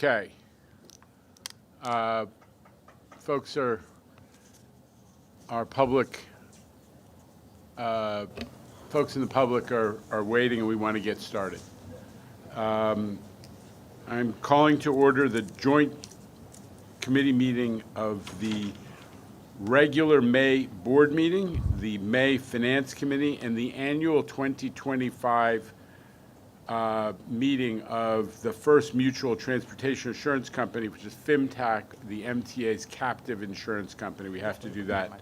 Okay. Folks our public, folks in the public are waiting, and we want to get started. I'm calling to order the joint committee meeting of the regular May board meeting, the May Finance Committee, and the annual 2025 meeting of the First Mutual Transportation Insurance Company, which is FIMTAC, the MTA's captive insurance company. We have to do that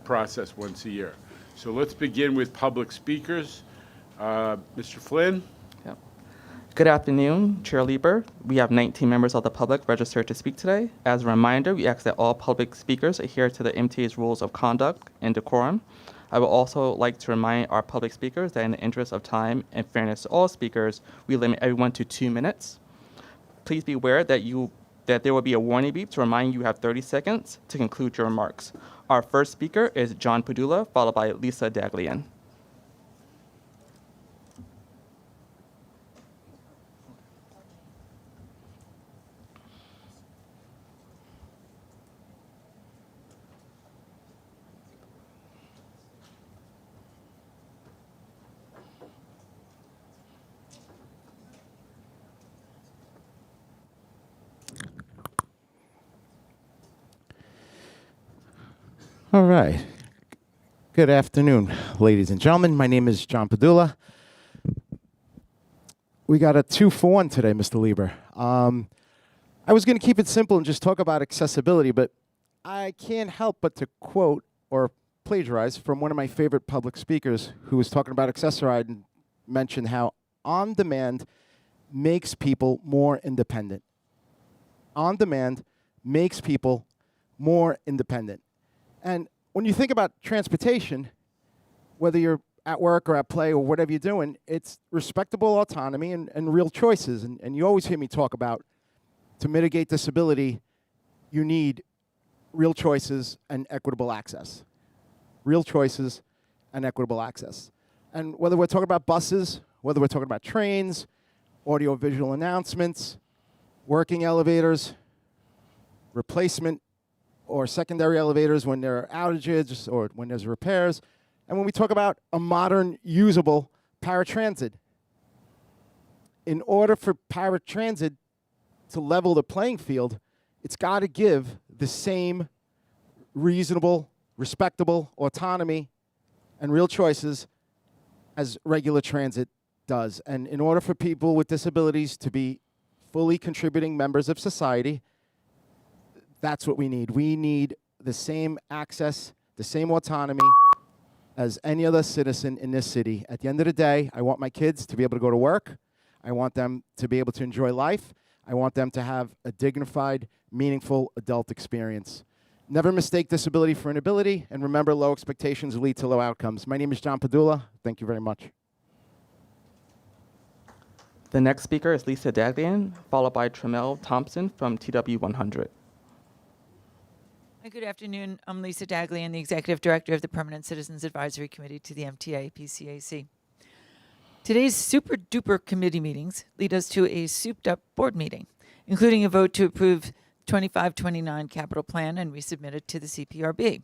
process once a year. So let's begin with public speakers. Mr. Flynn. Yep. Good afternoon, Chair Lieber. We have 19 members of the public registered to speak today. As a reminder, we ask that all public speakers adhere to the MTA's rules of conduct and decorum. I would also like to remind our public speakers that in the interest of time and fairness to all speakers, we limit everyone to 2 minutes. Please be aware that there will be a warning beep to remind you have 30 seconds to conclude your remarks. Our first speaker is John Padulla, followed by Lisa Dagian. All right. Good afternoon, ladies and gentlemen. My name is John Padulla. We got a 2-for-1 today, Mr. Lieber. I was going to keep it simple and just talk about accessibility, but I can't help but to quote or plagiarize from one of my favorite public speakers who was talking about Access-a-Ride and mentioned how on-demand makes people more independent. On-demand makes people more independent. And when you think about transportation, whether you're at work or at play or whatever you're doing, it's respectable autonomy and real choices. And you always hear me talk about, to mitigate disability, you need real choices and equitable access. Real choices and equitable access. And whether we're talking about buses, whether we're talking about trains, audio-visual announcements, working elevators, replacement or secondary elevators when there are outages or when there's repairs. And when we talk about a modern, usable paratransit, in order for paratransit to level the playing field, it's got to give the same reasonable, respectable autonomy and real choices as regular transit does. And in order for people with disabilities to be fully contributing members of society, that's what we need. We need the same access, the same autonomy as any other citizen in this city. At the end of the day, I want my kids to be able to go to work. I want them to be able to enjoy life. I want them to have a dignified, meaningful adult experience. Never mistake disability for inability, and remember, low expectations lead to low outcomes. My name is John Padulla. Thank you very much. The next speaker is Lisa Dagian, followed by Tremel Thompson from TW100. Good afternoon. I'm Lisa Dagian, the Executive Director of the Permanent Citizens Advisory Committee to the MTA PCAC. Today's super-duper committee meetings lead us to a souped-up board meeting, including a vote to approve 25-29 capital plan and resubmit it to the CPRB.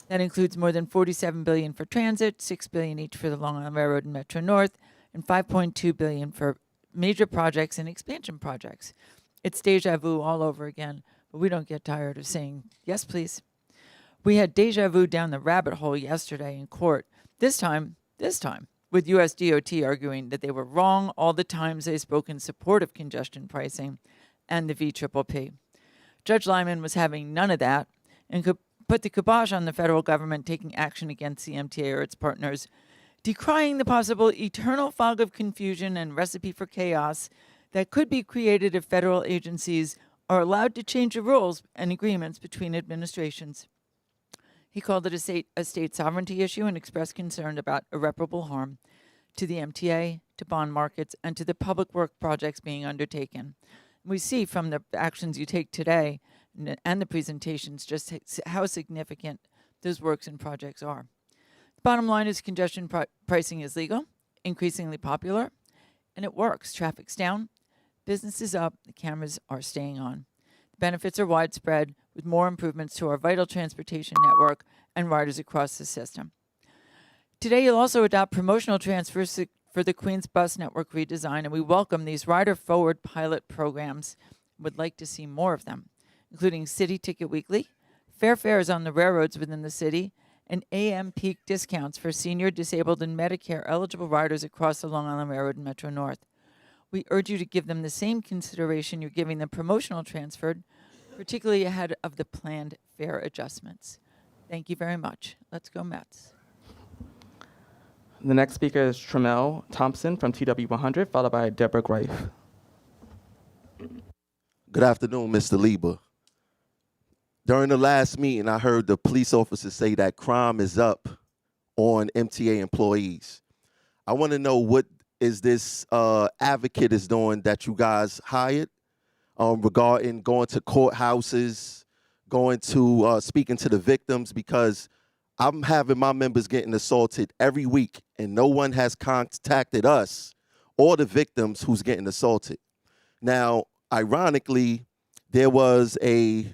That includes more than $47 billion for transit, $6 billion each for the Long Island Railroad and Metro North, and $5.2 billion for major projects and expansion projects. It's deja vu all over again. But we don't get tired of saying, yes, please. We had deja vu down the rabbit hole yesterday in court. This time, with US DOT arguing that they were wrong all the times they spoke in support of congestion pricing and the VPPP. Judge Lyman was having none of that and could put the kibosh on the federal government taking action against the MTA or its partners, decrying the possible eternal fog of confusion and recipe for chaos that could be created if federal agencies are allowed to change the rules and agreements between administrations. He called it a state sovereignty issue and expressed concern about irreparable harm to the MTA, to bond markets, and to the public work projects being undertaken. We see from the actions you take today and the presentations just how significant those works and projects are. The bottom line is congestion pricing is legal, increasingly popular, and it works. Traffic's down, Business is up, the cameras are staying on. The benefits are widespread, with more improvements to our vital transportation network and riders across the system. Today, you'll also adopt promotional transfers for the Queens Bus Network redesign, and we welcome these rider-forward pilot programs. Would like to see more of them, including City Ticket Weekly, fair fares on the railroads within the city, and AM peak discounts for senior, disabled, and Medicare-eligible riders across the Long Island Railroad and Metro North. We urge you to give them the same consideration you're giving the promotional transfer, particularly ahead of the planned fare adjustments. Thank you very much. Let's go Mets. The next speaker is Tremel Thompson from TW100, followed by Deborah Grafe. Good afternoon, Mr. Lieber. During the last meeting, I heard the police officers say that crime is up on MTA employees. I want to know what is this advocate is doing that you guys hired regarding going to courthouses, going to speaking to the victims, because I'm having my members getting assaulted every week and no one has contacted us or the victims who's getting assaulted. Now, ironically, there was a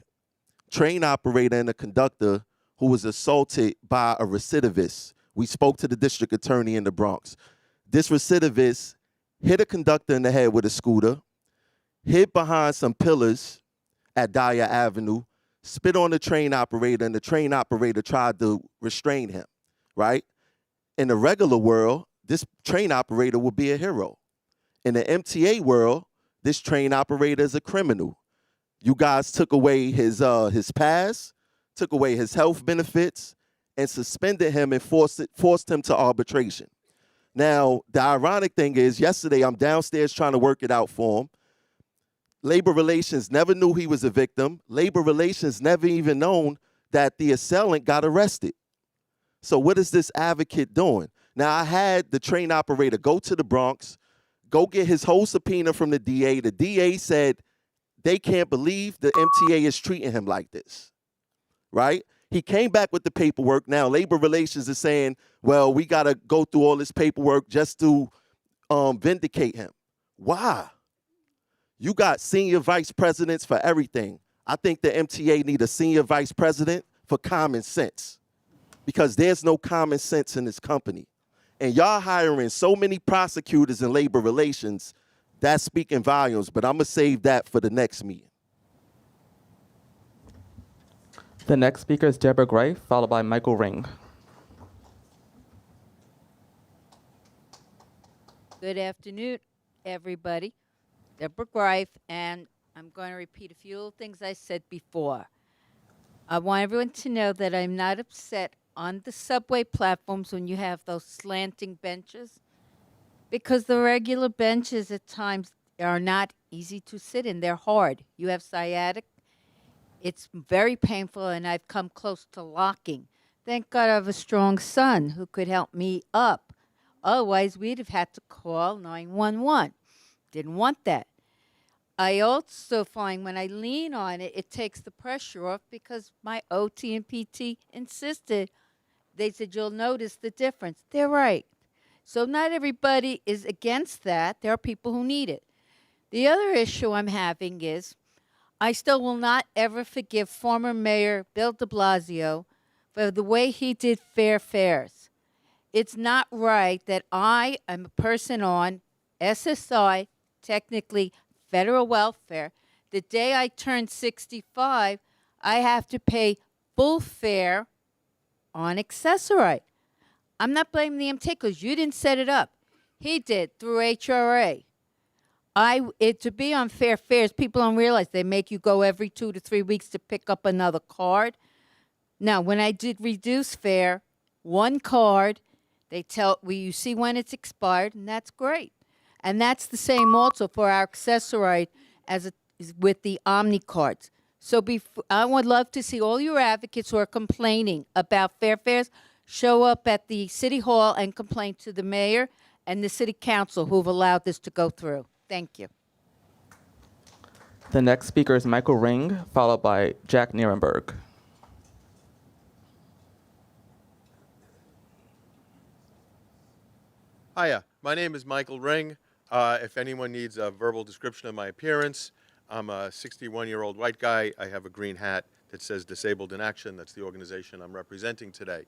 train operator and a conductor who was assaulted by a recidivist. We spoke to the district attorney in the Bronx. This recidivist hit a conductor in the head with a scooter, hid behind some pillars at Dyer Avenue, spit on the train operator, and the train operator tried to restrain him, right? In the regular world, this train operator would be a hero. In the MTA world, this train operator is a criminal. You guys took away his pass, took away his health benefits, and suspended him and forced him to arbitration. Now, the ironic thing is, yesterday I'm downstairs trying to work it out for him. Labor Relations never knew he was a victim. Labor Relations never even known that the assailant got arrested. So what is this advocate doing? Now, I had the train operator go to the Bronx, go get his whole subpoena from the DA. The DA said they can't believe the MTA is treating him like this, right? He came back with the paperwork. Now, Labor Relations is saying, well, we got to go through all this paperwork just to vindicate him. Why? You got senior vice presidents for everything. I think the MTA need a senior vice president for common sense, because there's no common sense in this company. And y'all hiring so many prosecutors in labor relations, that's speaking volumes, but I'm going to save that for the next meeting. The next speaker is Deborah Grafe, followed by Michael Ring. Good afternoon, everybody. Deborah Grafe, and I'm going to repeat a few things I said before. I want everyone to know that I'm not upset on the subway platforms when you have those slanting benches, because the regular benches at times are not easy to sit in. They're hard. You have sciatic. It's very painful, and I've come close to locking. Thank God I have a strong son who could help me up. Otherwise, we'd have had to call 911. Didn't want that. I also find when I lean on it, it takes the pressure off, because my OT and PT insisted. They said, you'll notice the difference. They're right. So not everybody is against that. There are people who need it. The other issue I'm having is I still will not ever forgive former Mayor Bill de Blasio for the way he did fair fares. It's not right that I am a person on SSI, technically federal welfare. The day I turn 65, I have to pay full fare on accessorite. I'm not blaming the MTA because you didn't set it up. He did through HRA. To be on fair fares, people don't realize they make you go every 2 to 3 weeks to pick up another card. Now, when I did reduce fare, one card, you see when it's expired, and that's great. And that's the same also for our accessorite as with the Omni cards. So I would love to see all your advocates who are complaining about fair fares show up at the City Hall and complain to the mayor and the City Council who've allowed this to go through. Thank you. The next speaker is Michael Ring, followed by Jack Nerburgg. Hiya, my name is Michael Ring. If anyone needs a verbal description of my appearance, I'm a 61-year-old white guy. I have a green hat that says Disabled in Action. That's the organization I'm representing today.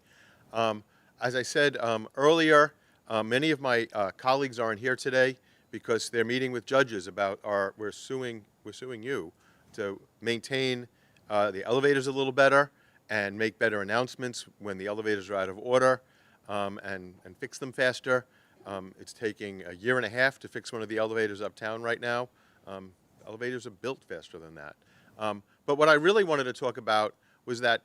As I said earlier, many of my colleagues aren't here today because they're meeting with judges about we're suing you to maintain the elevators a little better and make better announcements when the elevators are out of order, and fix them faster. It's taking a year and a half to fix one of the elevators uptown right now. Elevators are built faster than that. But what I really wanted to talk about was that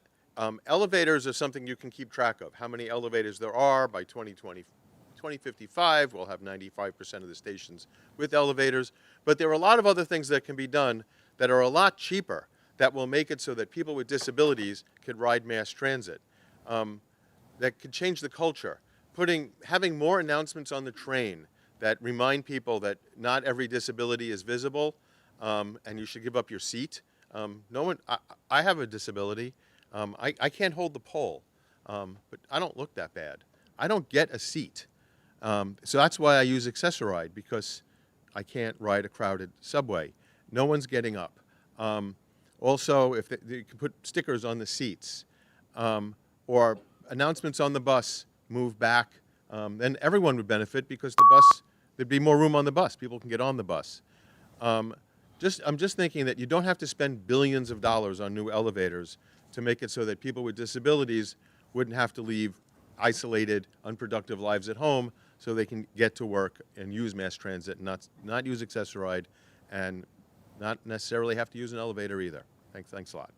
elevators are something you can keep track of. How many elevators there are by 2055, we'll have 95% of the stations with elevators. But there are a lot of other things that can be done that are a lot cheaper that will make it so that people with disabilities could ride mass transit. That could change the culture. Having more announcements on the train that remind people that not every disability is visible, and you should give up your seat. I have a disability. I can't hold the pole, but I don't look that bad. I don't get a seat. So that's why I use Access-a-Ride, because I can't ride a crowded subway. No one's getting up. Also, if you can put stickers on the seats, or announcements on the bus, move back, then everyone would benefit because there'd be more room on the bus. People can get on the bus. I'm just thinking that you don't have to spend billions of dollars on new elevators to make it so that people with disabilities wouldn't have to leave isolated, unproductive lives at home so they can get to work and use mass transit and not use Access-a-Ride and not necessarily have to use an elevator either. Thanks a lot.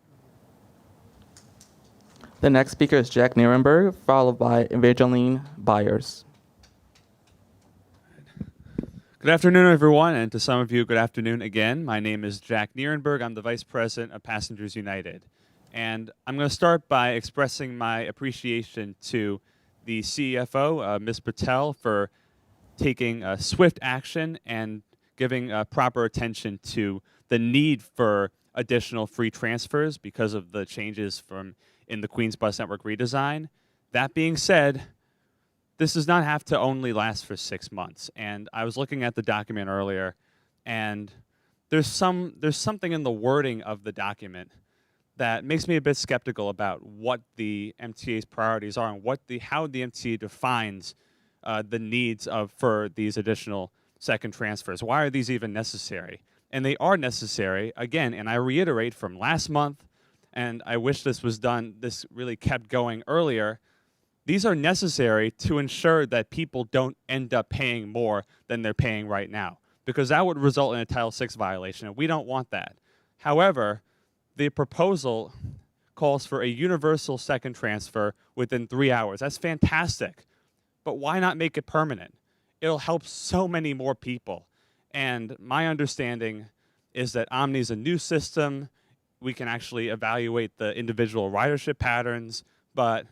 The next speaker is Jack Nerburgg, followed by Evangeline Buyers. Good afternoon, everyone, and to some of you, good afternoon again. My name is Jack Nerburgg. I'm the Vice President of Passengers United. And I'm going to start by expressing my appreciation to the CFO, Ms. Patel, for taking swift action and giving proper attention to the need for additional free transfers because of the changes in the Queens Bus Network redesign. That being said, this does not have to only last for 6 months. And I was looking at the document earlier, and there's something in the wording of the document that makes me a bit skeptical about what the MTA's priorities are and how the MTA defines the needs for these additional second transfers. Why are these even necessary? And they are necessary, again, and I reiterate from last month, and I wish this really kept going earlier. These are necessary to ensure that people don't end up paying more than they're paying right now, because that would result in a Title VI violation, and we don't want that. However, the proposal calls for a universal second transfer within 3 hours. That's fantastic, but why not make it permanent? It'll help so many more people. And my understanding is that Omni is a new system. We can actually evaluate the individual ridership patterns, but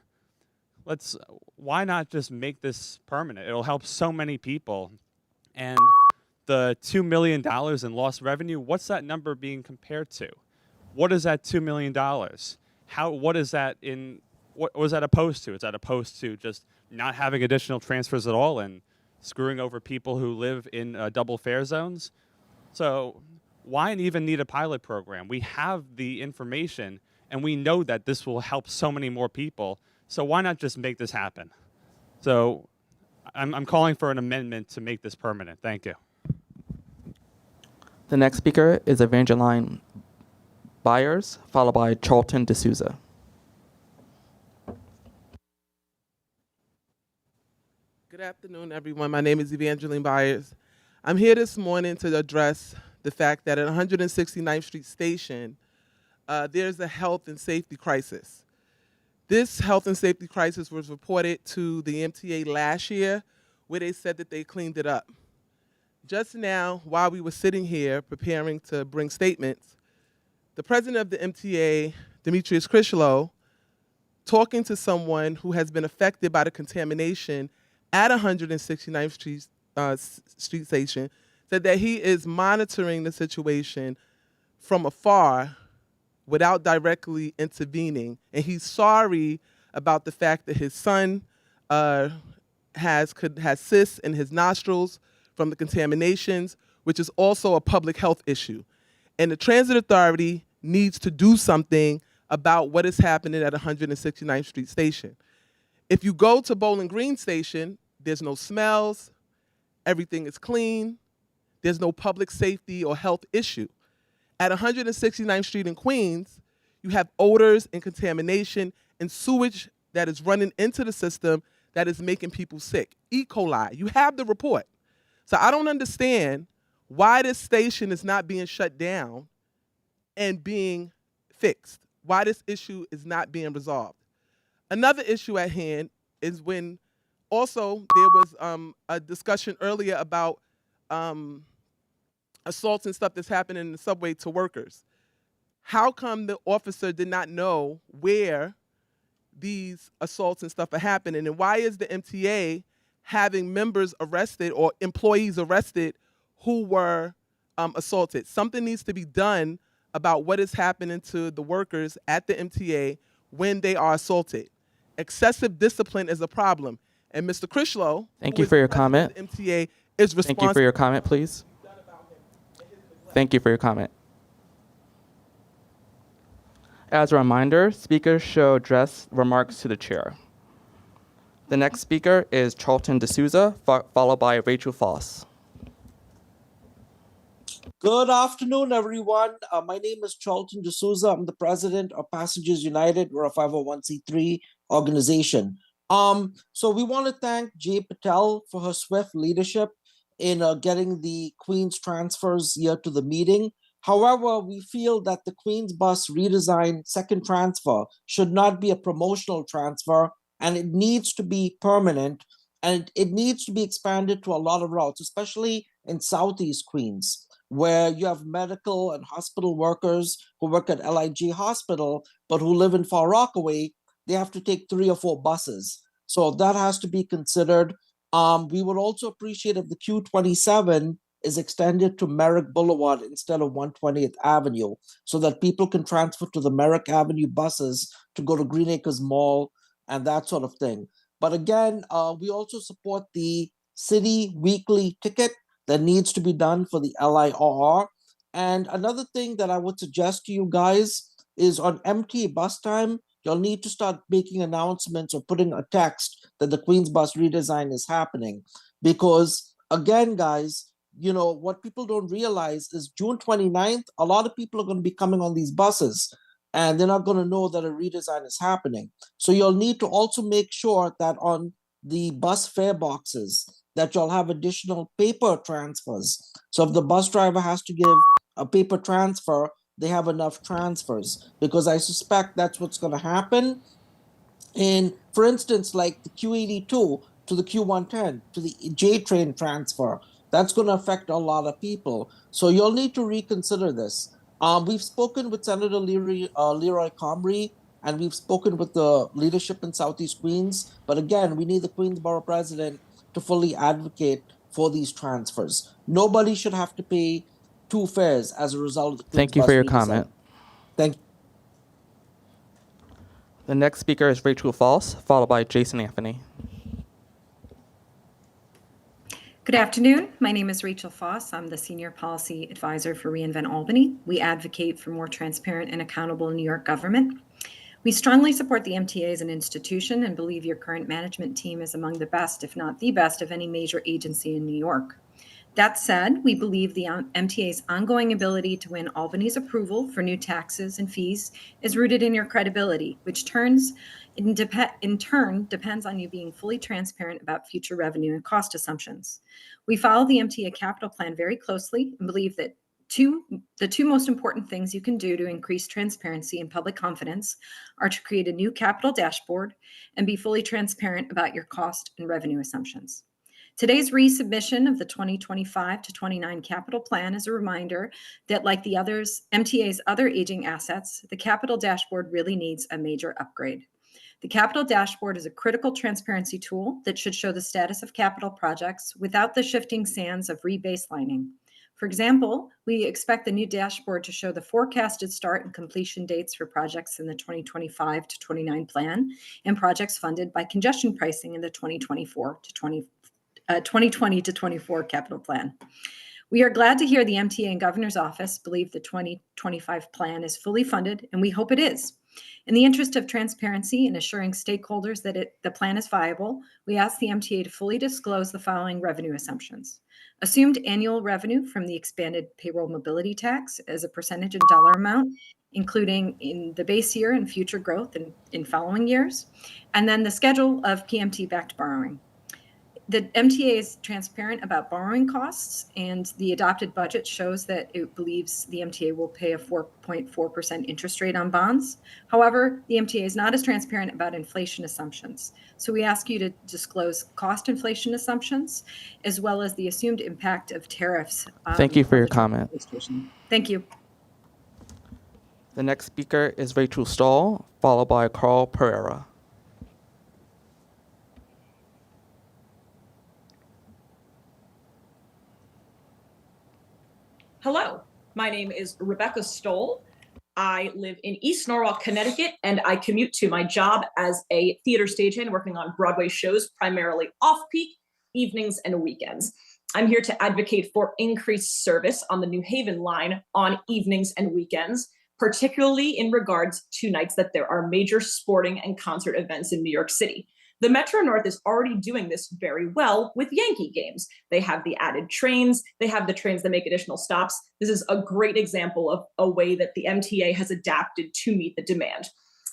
why not just make this permanent? It'll help so many people. And the $2 million in lost revenue, what's that number being compared to? What is that $2 million? What was that opposed to? Is that opposed to just not having additional transfers at all and screwing over people who live in double fare zones? So why even need a pilot program? We have the information, and we know that this will help so many more people. So why not just make this happen? So I'm calling for an amendment to make this permanent. Thank you. The next speaker is Evangeline Buyers, followed by Charlton D'Souza. Good afternoon, everyone. My name is Evangeline Buyers. I'm here this morning to address the fact that at 169th Street Station, there's a health and safety crisis. This health and safety crisis was reported to the MTA last year, where they said that they cleaned it up. Just now, while we were sitting here preparing to bring statements, the president of the MTA, Demetrius Krishlow, talking to someone who has been affected by the contamination at 169th Street Station, said that he is monitoring the situation from afar without directly intervening. And he's sorry about the fact that his son has cysts in his nostrils from the contaminations, which is also a public health issue. And the Transit Authority needs to do something about what is happening at 169th Street Station. If you go to Bowling Green Station, there's no smells, everything is clean, there's no public safety or health issue. At 169th Street in Queens, you have odors and contamination and sewage that is running into the system that is making people sick. E. coli, you have the report. So I don't understand why this station is not being shut down and being fixed, why this issue is not being resolved. Another issue at hand is when also there was a discussion earlier about assaults and stuff that's happening in the subway to workers. How come the officer did not know where these assaults and stuff are happening? And why is the MTA having members arrested or employees arrested who were assaulted? Something needs to be done about what is happening to the workers at the MTA when they are assaulted. Excessive discipline is a problem. And Mr. Critchlow, Thank you for your comment. the MTA, is responsible. Thank you for your comment, please. Thank you for your comment. As a reminder, speakers should address remarks to the chair. The next speaker is Charlton Duza, followed by Rachel Foss. Good afternoon, everyone. My name is Charlton D'Souza. I'm the president of Passengers United. We're a 501c3 organization. So we want to thank Jay Patel for her swift leadership in getting the Queens transfers here to the meeting. However, we feel that the Queens bus redesign second transfer should not be a promotional transfer, and it needs to be permanent, and it needs to be expanded to a lot of routes, especially in Southeast Queens, where you have medical and hospital workers who work at LIG Hospital, but who live in Far Rockaway. They have to take 3 or 4 buses. So that has to be considered. We would also appreciate if the Q27 is extended to Merrick Boulevard instead of 120th Avenue, so that people can transfer to the Merrick Avenue buses to go to Green Acres Mall and that sort of thing. But again, we also support the city weekly ticket that needs to be done for the LIRR. And another thing that I would suggest to you guys is on MTA bus time, you'll need to start making announcements or putting a text that the Queens bus redesign is happening. Because again, guys, you know, what people don't realize is June 29th, a lot of people are going to be coming on these buses and they're not going to know that a redesign is happening. So you'll need to also make sure that on the bus fare boxes, that you'll have additional paper transfers. So if the bus driver has to give a paper transfer, they have enough transfers, because I suspect that's what's going to happen. And for instance, like the Q82 to the Q110 to the J train transfer, that's going to affect a lot of people. So you'll need to reconsider this. We've spoken with Senator Leroy Comrie, and we've spoken with the leadership in Southeast Queens. But again, we need the Queens Borough President to fully advocate for these transfers. Nobody should have to pay 2 fares as a result of the Queens Thank you bus for your redesign. comment. Thank you. The next speaker is Rachel Foss, followed by Jason Anthony. Good afternoon. My name is Rachel Foss. I'm the Senior Policy Advisor for reInvent Albany. We advocate for more transparent and accountable New York government. We strongly support the MTA as an institution and believe your current management team is among the best, if not the best, of any major agency in New York. That said, we believe the MTA's ongoing ability to win Albany's approval for new taxes and fees is rooted in your credibility, which in turn depends on you being fully transparent about future revenue and cost assumptions. We follow the MTA capital plan very closely and believe that the two most important things you can do to increase transparency and public confidence are to create a new capital dashboard and be fully transparent about your cost and revenue assumptions. Today's resubmission of the 2025 to 29 capital plan is a reminder that, like the MTA's other aging assets, the capital dashboard really needs a major upgrade. The capital dashboard is a critical transparency tool that should show the status of capital projects without the shifting sands of rebaselining. For example, we expect the new dashboard to show the forecasted start and completion dates for projects in the 2025 to 29 plan and projects funded by congestion pricing in the 2024 to 2020 to 24 capital plan. We are glad to hear the MTA and Governor's Office believe the 2025 plan is fully funded, and we hope it is. In the interest of transparency and assuring stakeholders that the plan is viable, we ask the MTA to fully disclose the following revenue assumptions. Assumed annual revenue from the expanded payroll mobility tax as a percentage in dollar amount, including in the base year and future growth in following years, and then the schedule of PMT-backed borrowing. The MTA is transparent about borrowing costs, and the adopted budget shows that it believes the MTA will pay a 4.4% interest rate on bonds. However, the MTA is not as transparent about inflation assumptions. So we ask you to disclose cost inflation assumptions, as well as the assumed impact of tariffs. Thank you for your comment. Thank you. The next speaker is Rachel Stahl, followed by Carl Pereira. Hello, my name is Rebecca Stoll. I live in East Norwalk, Connecticut, and I commute to my job as a theater stagehand working on Broadway shows, primarily off-peak, evenings, and weekends. I'm here to advocate for increased service on the New Haven line on evenings and weekends, particularly in regards to nights that there are major sporting and concert events in New York City. The Metro North is already doing this very well with Yankee games. They have the added trains, they have the trains that make additional stops. This is a great example of a way that the MTA has adapted to meet the demand.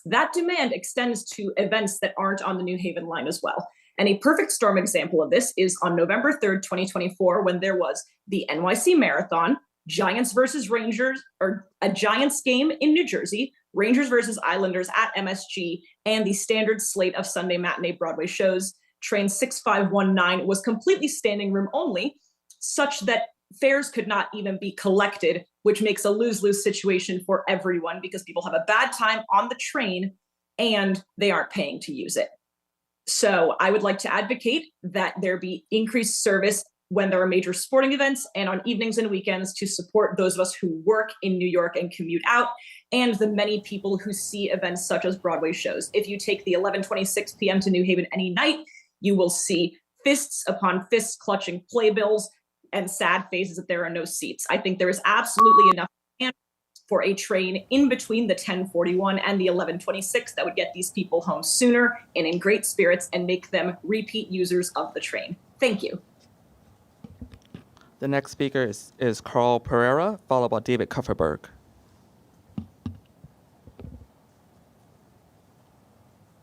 That demand extends to events that aren't on the New Haven line as well. And a perfect storm example of this is on November 3rd, 2024, when there was the NYC Marathon, Giants versus Rangers, or a Giants game in New Jersey, Rangers versus Islanders at MSG, and the standard slate of Sunday matinee Broadway shows. Train 6519 was completely standing room only, such that fares could not even be collected, which makes a lose-lose situation for everyone because people have a bad time on the train and they aren't paying to use it. So I would like to advocate that there be increased service when there are major sporting events and on evenings and weekends to support those of us who work in New York and commute out, and the many people who see events such as Broadway shows. If you take the 11:26 p.m. to New Haven any night, you will see fists upon fists clutching playbills and sad faces that there are no seats. I think there is absolutely enough for a train in between the 10:41 and the 11:26 that would get these people home sooner and in great spirits and make them repeat users of the train. Thank you. The next speaker is Carl Pereira, followed by David Kupferberg.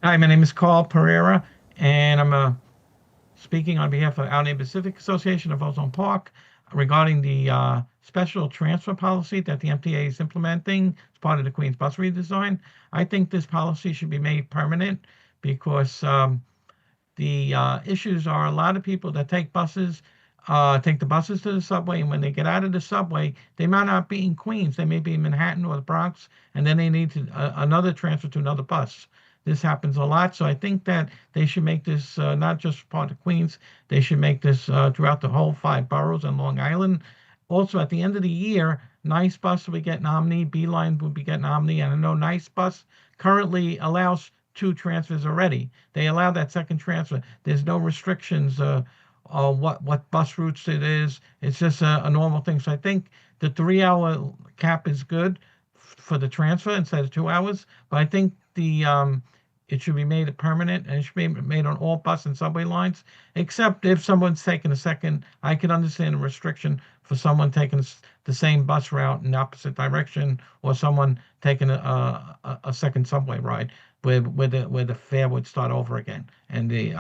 Hi, my name is Carl Pereira, and I'm speaking on behalf of Our Name Pacific Association of Ozone Park regarding the special transfer policy that the MTA is implementing as part of the Queens bus redesign. I think this policy should be made permanent because the issues are a lot of people that take the buses to the subway, and when they get out of the subway, they might not be in Queens. They may be in Manhattan or the Bronx, and then they need another transfer to another bus. This happens a lot, so I think that they should make this not just part of Queens. They should make this throughout the whole 5 boroughs and Long Island. Also, at the end of the year, Nice Bus will be getting Omni, Beeline will be getting Omni, and I know Nice Bus currently allows 2 transfers already. They allow that second transfer. There's no restrictions what bus routes it is. It's just a normal thing. So I think the 3-hour cap is good for the transfer instead of 2 hours. But I think it should be made permanent, and it should be made on all bus and subway lines, except if someone's taking a second. I could understand a restriction for someone taking the same bus route in the opposite direction, or someone taking a second subway ride where the fare would start over again and the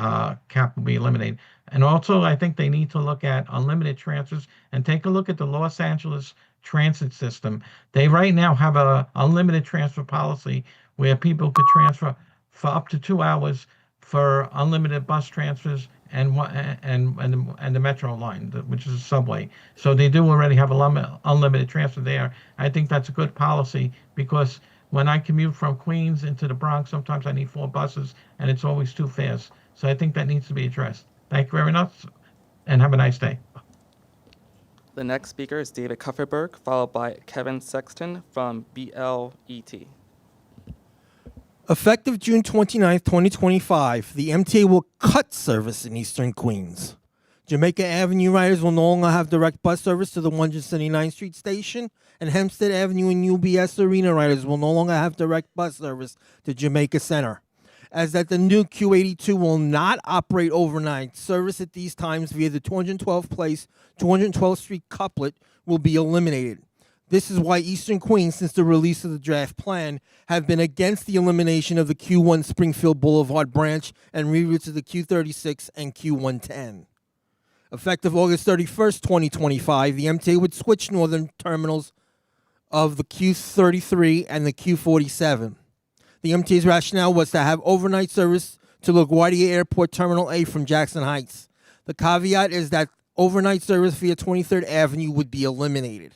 cap will be eliminated. And also, I think they need to look at unlimited transfers and take a look at the Los Angeles transit system. They right now have a unlimited transfer policy where people could transfer for up to 2 hours for unlimited bus transfers and the metro line, which is a subway. So they do already have unlimited transfer there. I think that's a good policy because when I commute from Queens into the Bronx, sometimes I need 4 buses and it's always 2 fares. So I think that needs to be addressed. Thank you very much and have a nice day. The next speaker is David Kupferberg, followed by Kevin Sexton from BLET. Effective June 29, 2025, the MTA will cut service in Eastern Queens. Jamaica Avenue riders will no longer have direct bus service to the 179th Street station, and Hempstead Avenue and UBS Arena riders will no longer have direct bus service to Jamaica Center. As that the new Q82 will not operate overnight, service at these times via the 212th Place, 212th Street couplet will be eliminated. This is why Eastern Queens, since the release of the draft plan, have been against the elimination of the Q1 Springfield Boulevard branch and reroutes of the Q36 and Q110. Effective August 31st, 2025, the MTA would switch northern terminals of the Q33 and the Q47. The MTA's rationale was to have overnight service to LaGuardia Airport Terminal A from Jackson Heights. The caveat is that overnight service via 23rd Avenue would be eliminated.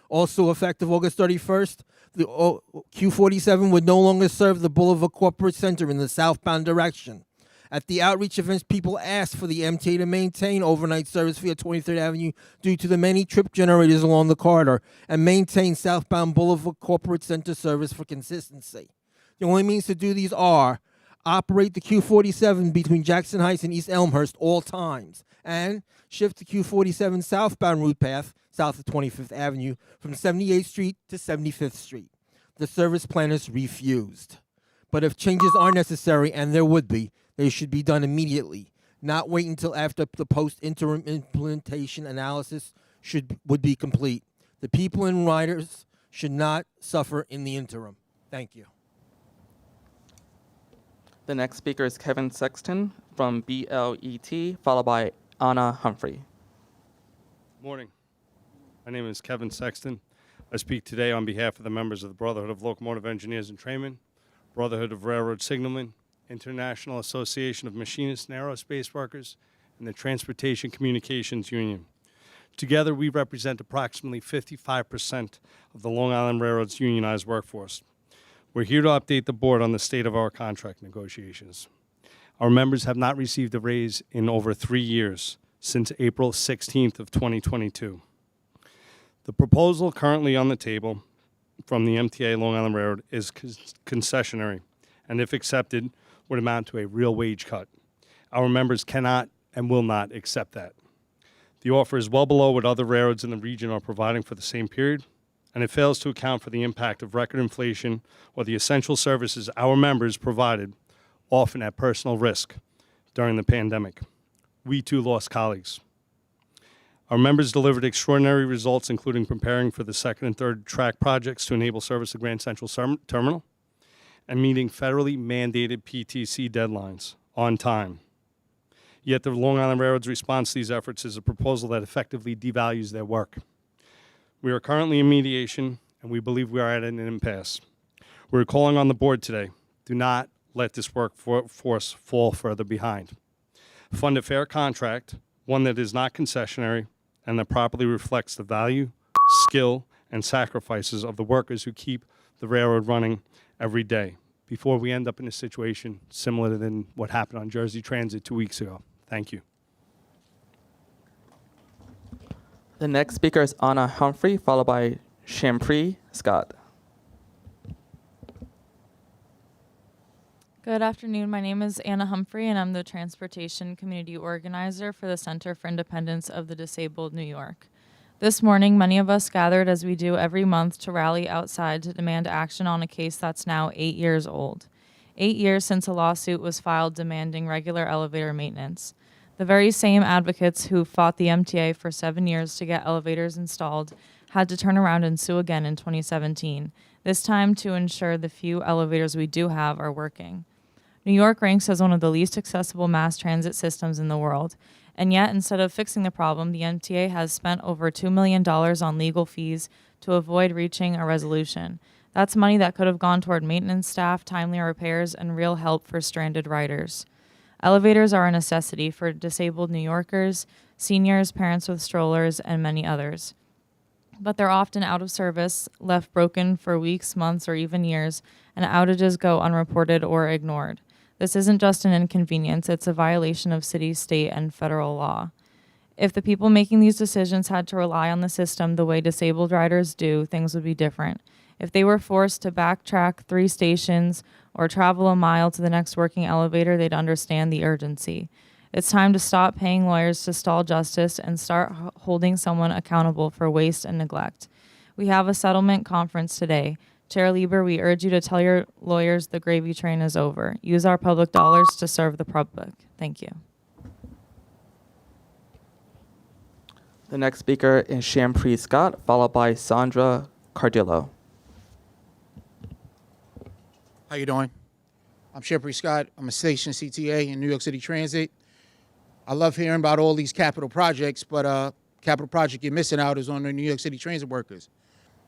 Also effective August 31st, the Q47 would no longer serve the Boulevard Corporate Center in the southbound direction. At the outreach events, people asked for the MTA to maintain overnight service via 23rd Avenue due to the many trip generators along the corridor and maintain southbound Boulevard Corporate Center service for consistency. The only means to do these are operate the Q47 between Jackson Heights and East Elmhurst all times, and shift the Q47 southbound route path south of 25th Avenue from 78th Street to 75th Street. The service planners refused. But if changes are necessary, and there would be, they should be done immediately, not wait until after the post-interim implementation analysis would be complete. The people and riders should not suffer in the interim. Thank you. The next speaker is Kevin Sexton from BLET, followed by Anna Humphrey. Morning. My name is Kevin Sexton. I speak today on behalf of the members of the Brotherhood of Locomotive Engineers and Trainmen, Brotherhood of Railroad Signalmen, International Association of Machinists and Aerospace Workers, and the Transportation Communications Union. Together, we represent approximately 55% of the Long Island Railroad's unionized workforce. We're here to update the board on the state of our contract negotiations. Our members have not received a raise in over 3 years, since April 16th of 2022. The proposal currently on the table from the MTA Long Island Railroad is concessionary, and if accepted, would amount to a real wage cut. Our members cannot and will not accept that. The offer is well below what other railroads in the region are providing for the same period, and it fails to account for the impact of record inflation or the essential services our members provided, often at personal risk, during the pandemic. We too lost colleagues. Our members delivered extraordinary results, including preparing for the second and third track projects to enable service of Grand Central Terminal and meeting federally mandated PTC deadlines on time. Yet the Long Island Railroad's response to these efforts is a proposal that effectively devalues their work. We are currently in mediation, and we believe we are at an impasse. We're calling on the board today. Do not let this workforce fall further behind. Fund a fair contract, one that is not concessionary, and that properly reflects the value, skill, and sacrifices of the workers who keep the railroad running every day, before we end up in a situation similar to what happened on Jersey Transit 2 weeks ago. Thank you. The next speaker is Anna Humphrey, followed by Champri Scott. Good afternoon. My name is Anna Humphrey, and I'm the Transportation Community Organizer for the Center for Independence of the Disabled, New York. This morning, many of us gathered, as we do every month, to rally outside to demand action on a case that's now 8 years old. 8 years since a lawsuit was filed demanding regular elevator maintenance. The very same advocates who fought the MTA for 7 years to get elevators installed had to turn around and sue again in 2017, this time to ensure the few elevators we do have are working. New York ranks as one of the least accessible mass transit systems in the world, and yet instead of fixing the problem, the MTA has spent over $2 million on legal fees to avoid reaching a resolution. That's money that could have gone toward maintenance staff, timely repairs, and real help for stranded riders. Elevators are a necessity for disabled New Yorkers, seniors, parents with strollers, and many others. But they're often out of service, left broken for weeks, months, or even years, and outages go unreported or ignored. This isn't just an inconvenience, it's a violation of city, state, and federal law. If the people making these decisions had to rely on the system the way disabled riders do, things would be different. If they were forced to backtrack 3 stations or travel a mile to the next working elevator, they'd understand the urgency. It's time to stop paying lawyers to stall justice and start holding someone accountable for waste and neglect. We have a settlement conference today. Chair Lieber, we urge you to tell your lawyers the gravy train is over. Use our public dollars to serve the public. Thank you. The next speaker is Champri Scott, followed by Sandra Cardillo. How you doing? I'm Champri Scott. I'm a station CTA in New York City Transit. I love hearing about all these capital projects, but capital project you're missing out is on the New York City Transit workers.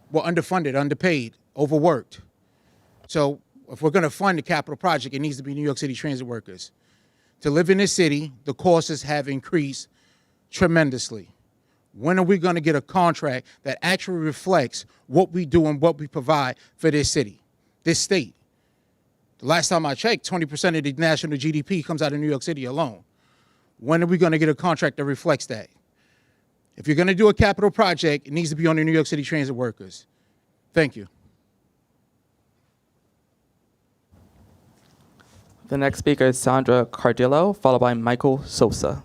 We're underfunded, underpaid, overworked. So if we're going to fund a capital project, it needs to be New York City Transit workers. To live in this city, the costs have increased tremendously. When are we going to get a contract that actually reflects what we do and what we provide for this city, this state? The last time I checked, 20% of the national GDP comes out of New York City alone. When are we going to get a contract that reflects that? If you're going to do a capital project, it needs to be on the New York City Transit workers. Thank you. The next speaker is Sandra Cardillo, followed by Michael Sosa.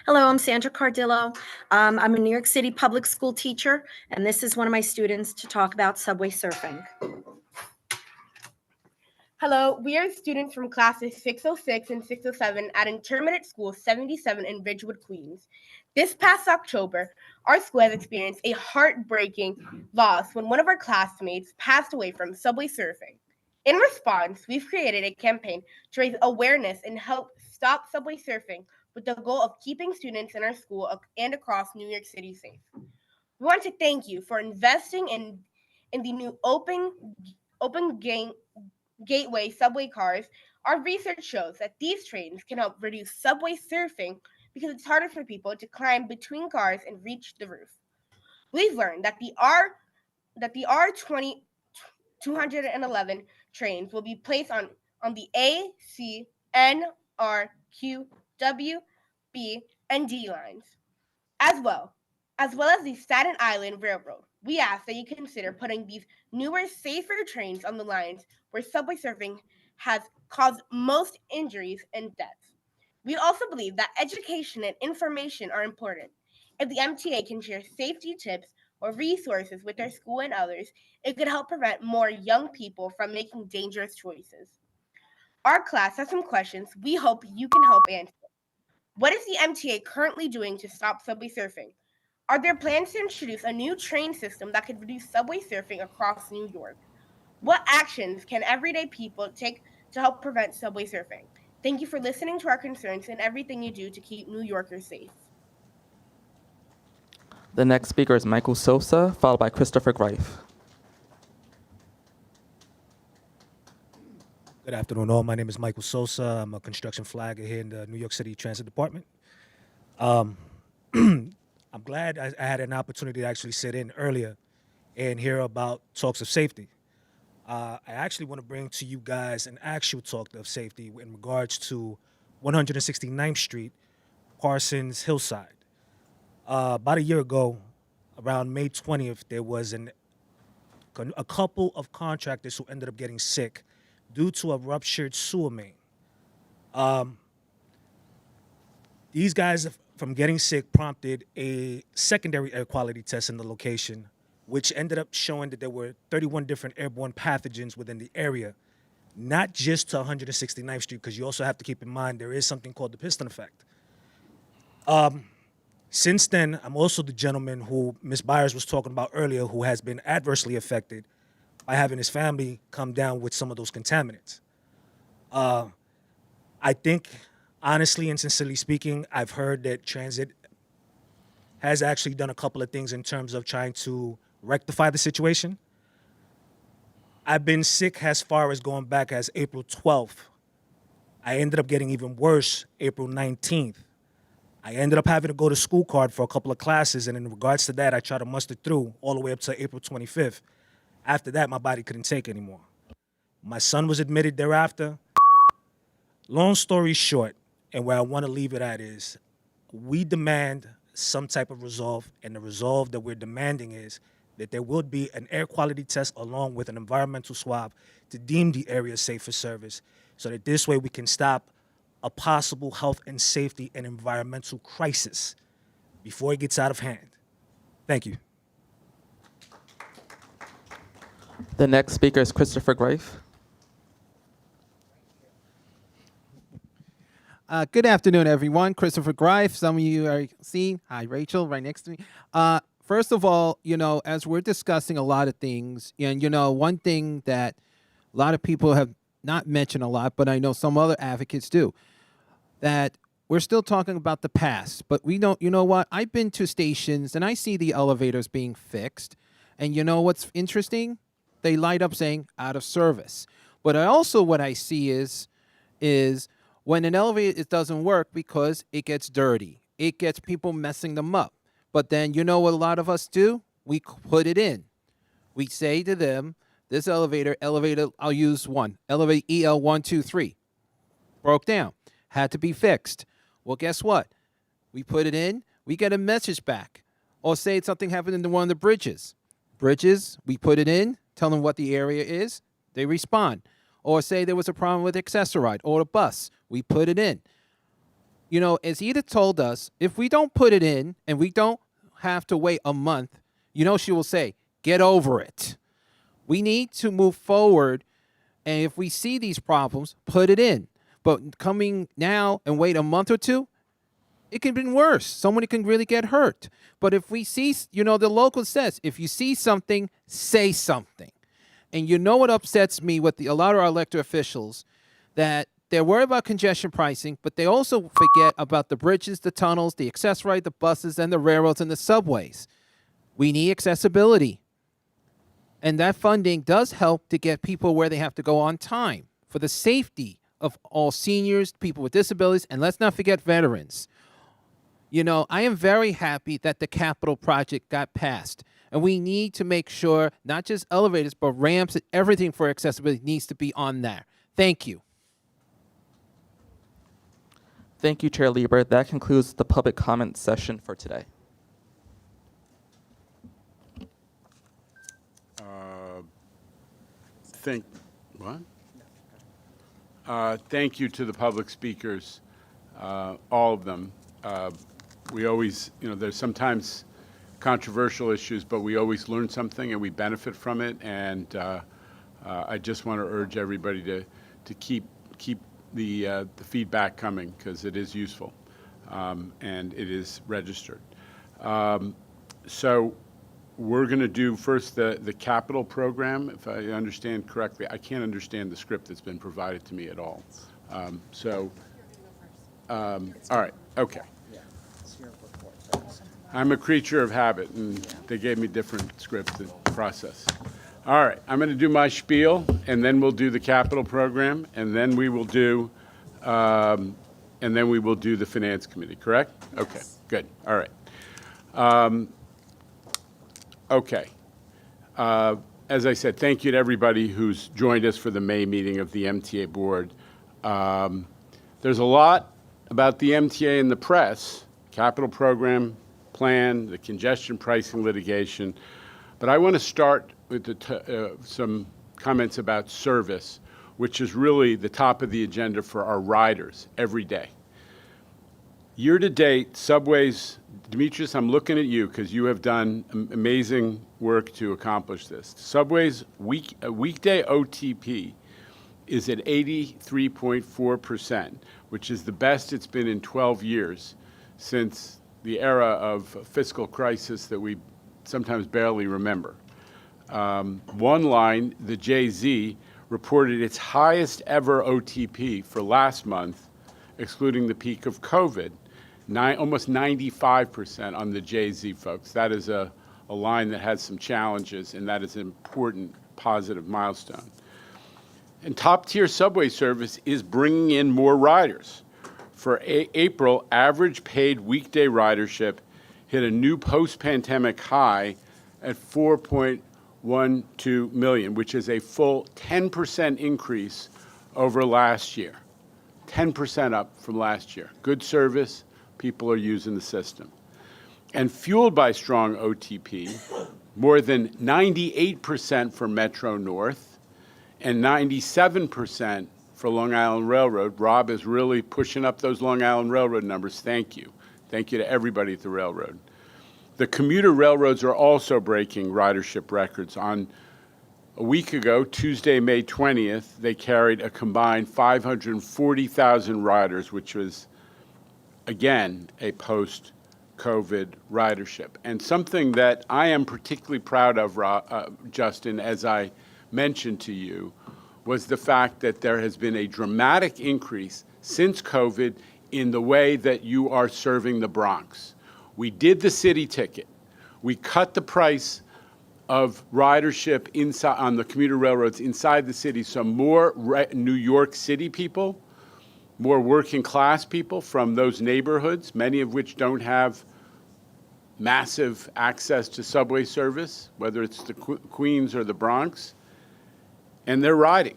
Hello, I'm Sandra Cardillo. I'm a New York City public school teacher, and this is one of my students to talk about subway surfing. Hello, we are students from classes 606 and 607 at Intermediate School 77 in Ridgewood, Queens. This past October, our school has experienced a heartbreaking loss when one of our classmates passed away from subway surfing. In response, we've created a campaign to raise awareness and help stop subway surfing with the goal of keeping students in our school and across New York City safe. We want to thank you for investing in the new open gateway subway cars. Our research shows that these trains can help reduce subway surfing because it's harder for people to climb between cars and reach the roof. We've learned that the R211 trains will be placed on the A, C, N, R, Q, W, B, and D lines, as well as the Staten Island Railroad. We ask that you consider putting these newer, safer trains on the lines where subway surfing has caused most injuries and deaths. We also believe that education and information are important. If the MTA can share safety tips or resources with their school and others, it could help prevent more young people from making dangerous choices. Our class has some questions we hope you can help answer. What is the MTA currently doing to stop subway surfing? Are there plans to introduce a new train system that could reduce subway surfing across New York? What actions can everyday people take to help prevent subway surfing? Thank you for listening to our concerns and everything you do to keep New Yorkers safe. The next speaker is Michael Sosa, followed by Christopher Grafe. Good afternoon, all. My name is Michael Sosa. I'm a construction flagger here in the New York City Transit Department. I'm glad I had an opportunity to actually sit in earlier and hear about talks of safety. I actually want to bring to you guys an actual talk of safety in regards to 169th Street, Parsons Hillside. About a year ago, around May 20th, there was a couple of contractors who ended up getting sick due to a ruptured sewer main. These guys from getting sick prompted a secondary air quality test in the location, which ended up showing that there were 31 different airborne pathogens within the area, not just to 169th Street, because you also have to keep in mind there is something called the piston effect. Since then, I'm also the gentleman who Ms. Buyers was talking about earlier, who has been adversely affected by having his family come down with some of those contaminants. I think, honestly and sincerely speaking, I've heard that transit has actually done a couple of things in terms of trying to rectify the situation. I've been sick as far as going back as April 12th. I ended up getting even worse April 19th. I ended up having to go to school card for a couple of classes, and in regards to that, I tried to muster through all the way up to April 25th. After that, my body couldn't take anymore. My son was admitted thereafter. Long story short, and where I want to leave it at is, we demand some type of resolve, and the resolve that we're demanding is that there would be an air quality test along with an environmental swab to deem the area safe for service, so that this way we can stop a possible health and safety and environmental crisis before it gets out of hand. Thank you. The next speaker is Christopher Grafe. Good afternoon, everyone. Christopher Grafe. Some of you are seeing. Hi, Rachel, right next to me. First of all, as we're discussing a lot of things, and, one thing that a lot of people have not mentioned a lot, but I know some other advocates do, that we're still talking about the past. But we don't, you know what? I've been to stations, and I see the elevators being fixed. And you know what's interesting? They light up saying out of service. But what I see is when an elevator, it doesn't work because it gets dirty. It gets people messing them up. But then you know what a lot of us do? We put it in. We say to them, this elevator, I'll use one, elevator EL123, broke down, had to be fixed. Well, guess what? We put it in, we get a message back. Or say something happened in one of the bridges. We put it in, tell them what the area is, they respond. Or say there was a problem with Accessoride or the bus, we put it in. As Edith told us, if we don't put it in and we don't have to wait a month, she will say, get over it. We need to move forward, and if we see these problems, put it in. But coming now and wait a month or two, it can be worse. Somebody can really get hurt. But if we see, the local says, if you see something, say something. And what upsets me with a lot of our elected officials, that they're worried about congestion pricing, but they also forget about the bridges, the tunnels, the Accessoride, the buses, and the railroads and the subways. We need accessibility. And that funding does help to get people where they have to go on time for the safety of all seniors, people with disabilities, and let's not forget veterans. I am very happy that the capital project got passed. And we need to make sure not just elevators, but ramps and everything for accessibility needs to be on there. Thank you. Thank you, Chair Lieber. That concludes the public comment session for today. Thank you to the public speakers, all of them. We always, there's sometimes controversial issues, but we always learn something and we benefit from it. And I just want to urge everybody to keep the feedback coming, because it is useful and it is registered. So we're going to do first the capital program, if I understand correctly. I can't understand the script that's been provided to me at all. All right, okay. I'm a creature of habit, and they gave me different scripts to process. All right, I'm going to do my spiel, and then we'll do the capital program, and then we will do, the finance committee. Correct? Yes. Okay. Good. All right. Okay. As I said, thank you to everybody who's joined us for the May meeting of the MTA board. There's a lot about the MTA in the press, capital program plan, the congestion pricing litigation, but I want to start with some comments about service, which is really the top of the agenda for our riders every day. Year to date, subways, Demetrius, I'm looking at you because you have done amazing work to accomplish this. Subways weekday OTP is at 83.4%, which is the best it's been in 12 years since the era of fiscal crisis that we sometimes barely remember. One line, the JZ, reported its highest ever OTP for last month, excluding the peak of COVID, almost 95% on the JZ, folks. That is a line that has some challenges, and that is an important positive milestone. And top-tier subway service is bringing in more riders. For April, average paid weekday ridership hit a new post-pandemic high at 4.12 million, which is a full 10% increase over last year. 10% up from last year. Good service, people are using the system. And fueled by strong OTP, more than 98% for Metro North, and 97% for Long Island Railroad. Rob is really pushing up those Long Island Railroad numbers. Thank you. Thank you to everybody at the railroad. The commuter railroads are also breaking ridership records. On a week ago, Tuesday, May 20th, they carried a combined 540,000 riders, which was, again, a post-COVID ridership. And something that I am particularly proud of, Justin, as I mentioned to you, was the fact that there has been a dramatic increase since COVID in the way that you are serving the Bronx. We did the city ticket. We cut the price of ridership inside on the commuter railroads inside the city, so more New York City people, more working class people from those neighborhoods, many of which don't have massive access to subway service, whether it's the Queens or the Bronx, and they're riding.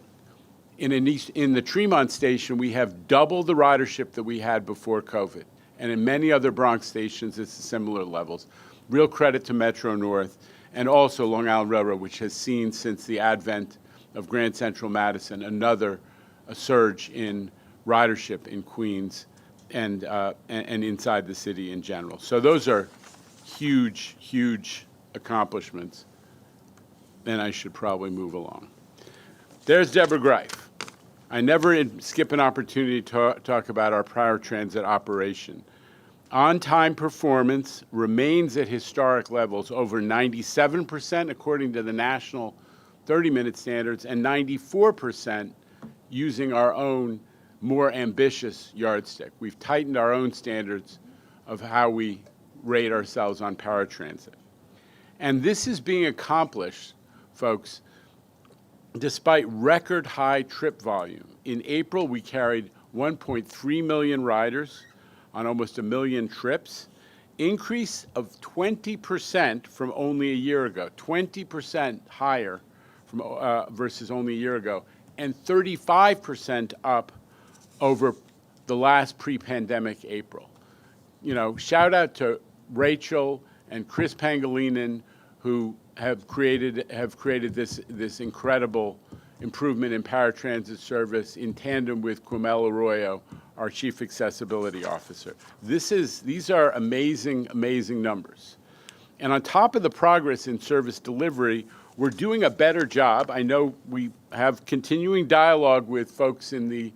In the Tremont station, we have double the ridership that we had before COVID. And in many other Bronx stations, it's similar levels. Real credit to Metro North and also Long Island Railroad, which has seen since the advent of Grand Central Madison a surge in ridership in Queens and inside the city in general. So those are huge, huge accomplishments. And I should probably move along. There's Deborah Grafe. I never skip an opportunity to talk about our paratransit operation. On-time performance remains at historic levels, over 97% according to the national 30-minute standards, and 94% using our own more ambitious yardstick. We've tightened our own standards of how we rate ourselves on paratransit. And this is being accomplished, folks, despite record high trip volume. In April, we carried 1.3 million riders on almost 1 million trips, increase of 20% from only a year ago, 20% higher from, versus only a year ago, and 35% up over the last pre-pandemic April. You know, shout out to Rachel and Chris Pangilinan, who have created this incredible improvement in paratransit service in tandem with Quimel Arroyo, our Chief Accessibility Officer. These are amazing, amazing numbers. And on top of the progress in service delivery, we're doing a better job. I know we have continuing dialogue with folks in the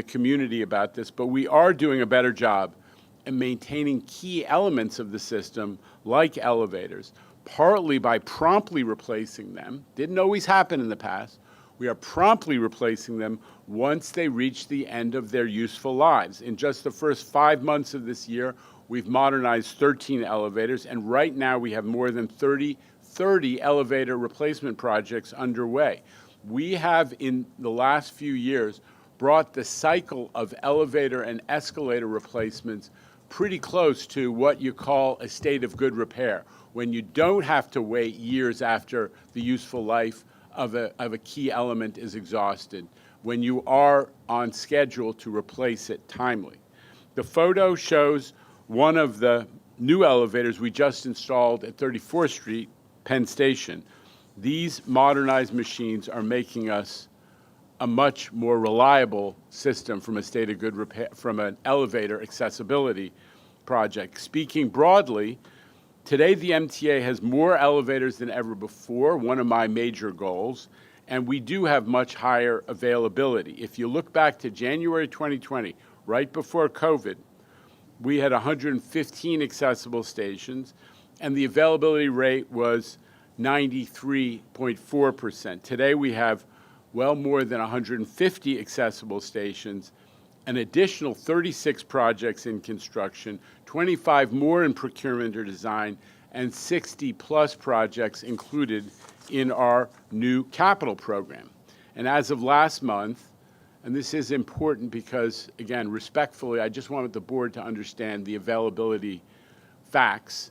community about this, but we are doing a better job in maintaining key elements of the system, like elevators, partly by promptly replacing them. Didn't always happen in the past. We are promptly replacing them once they reach the end of their useful lives. In just the first 5 months of this year, we've modernized 13 elevators, and right now we have more than 30 elevator replacement projects underway. We have, in the last few years, brought the cycle of elevator and escalator replacements pretty close to what you call a state of good repair, when you don't have to wait years after the useful life of a key element is exhausted, when you are on schedule to replace it timely. The photo shows one of the new elevators we just installed at 34th Street, Penn Station. These modernized machines are making us a much more reliable system from a state of good repair, from an elevator accessibility project. Speaking broadly, today the MTA has more elevators than ever before, one of my major goals, and we do have much higher availability. If you look back to January 2020, right before COVID, we had 115 accessible stations, and the availability rate was 93.4%. Today we have well more than 150 accessible stations, an additional 36 projects in construction, 25 more in procurement or design, and 60+ projects included in our new capital program. And as of last month, and this is important because, again, respectfully, I just wanted the board to understand the availability facts.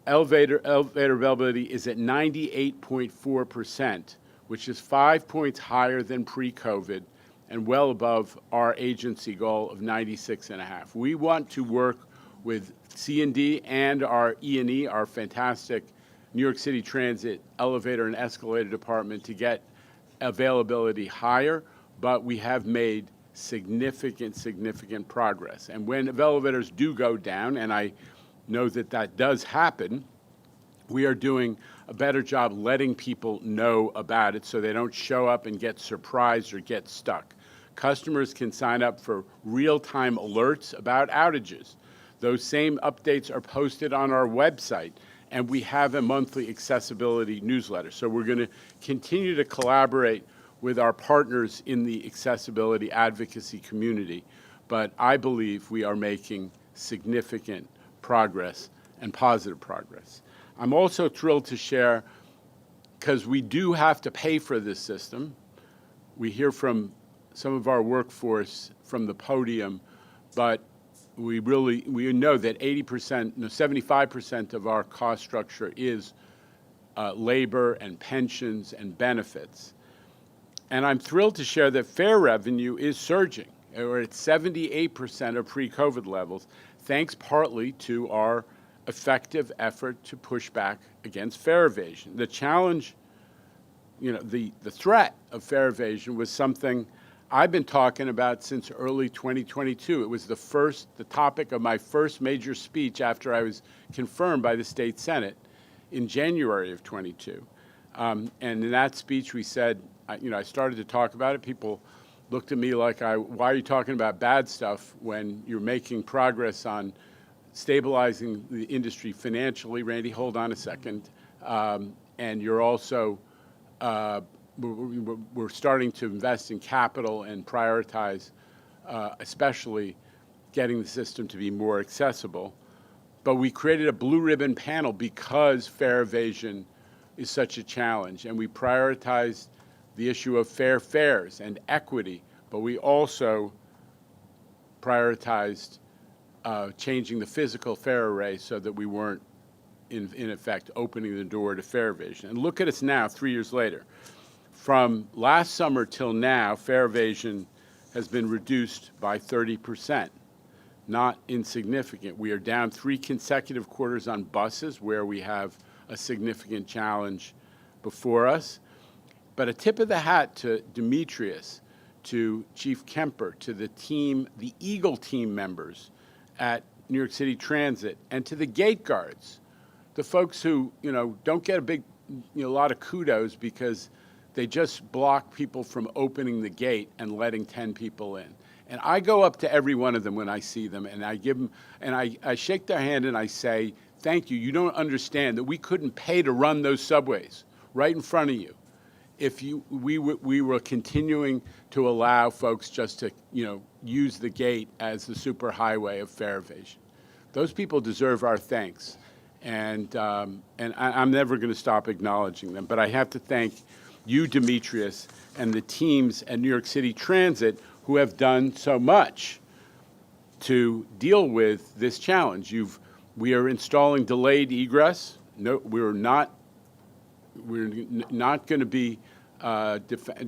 Elevator availability is at 98.4%, which is 5 points higher than pre-COVID and well above our agency goal of 96.5. We want to work with C&D and our E&E, our fantastic New York City Transit elevator and escalator department to get availability higher, but we have made significant progress. And when elevators do go down, and I know that that does happen, we are doing a better job letting people know about it so they don't show up and get surprised or get stuck. Customers can sign up for real-time alerts about outages. Those same updates are posted on our website, and we have a monthly accessibility newsletter. So we're going to continue to collaborate with our partners in the accessibility advocacy community, but I believe we are making significant progress and positive progress. I'm also thrilled to share, because we do have to pay for this system. We hear from some of our workforce from the podium, but we know that 75% of our cost structure is labor and pensions and benefits. And I'm thrilled to share that fare revenue is surging. We're at 78% of pre-COVID levels, thanks partly to our effective effort to push back against fare evasion. The challenge, the threat of fare evasion was something I've been talking about since early 2022. It was the topic of my first major speech after I was confirmed by the state Senate in January of 22. And in that speech, we said, I started to talk about it. People looked at me like, why are you talking about bad stuff when you're making progress on stabilizing the industry financially? Randy, hold on a second. And you're also, we're starting to invest in capital and prioritize, especially getting the system to be more accessible. But we created a blue ribbon panel because fare evasion is such a challenge, and we prioritized the issue of fair fares and equity, but we also prioritized changing the physical fare array so that we weren't, in effect, opening the door to fare evasion. And look at us now, 3 years later. From last summer till now, fare evasion has been reduced by 30%. Not insignificant. We are down 3 consecutive quarters on buses where we have a significant challenge before us. But a tip of the hat to Demetrius, to Chief Kemper, to the team, the Eagle team members at New York City Transit, and to the gate guards, the folks who, don't get a lot of kudos because they just block people from opening the gate and letting 10 people in. And I go up to every one of them when I see them, and I give them, and I shake their hand and I say, thank you. You don't understand that we couldn't pay to run those subways right in front of you if we were continuing to allow folks just to, use the gate as the superhighway of fare evasion. Those people deserve our thanks, and I'm never going to stop acknowledging them. But I have to thank you, Demetrius, and the teams at New York City Transit who have done so much to deal with this challenge. We are installing delayed egress. No, we're not going to be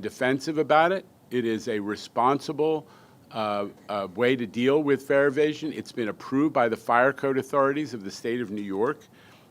defensive about it. It is a responsible way to deal with fare evasion. It's been approved by the fire code authorities of the state of New York,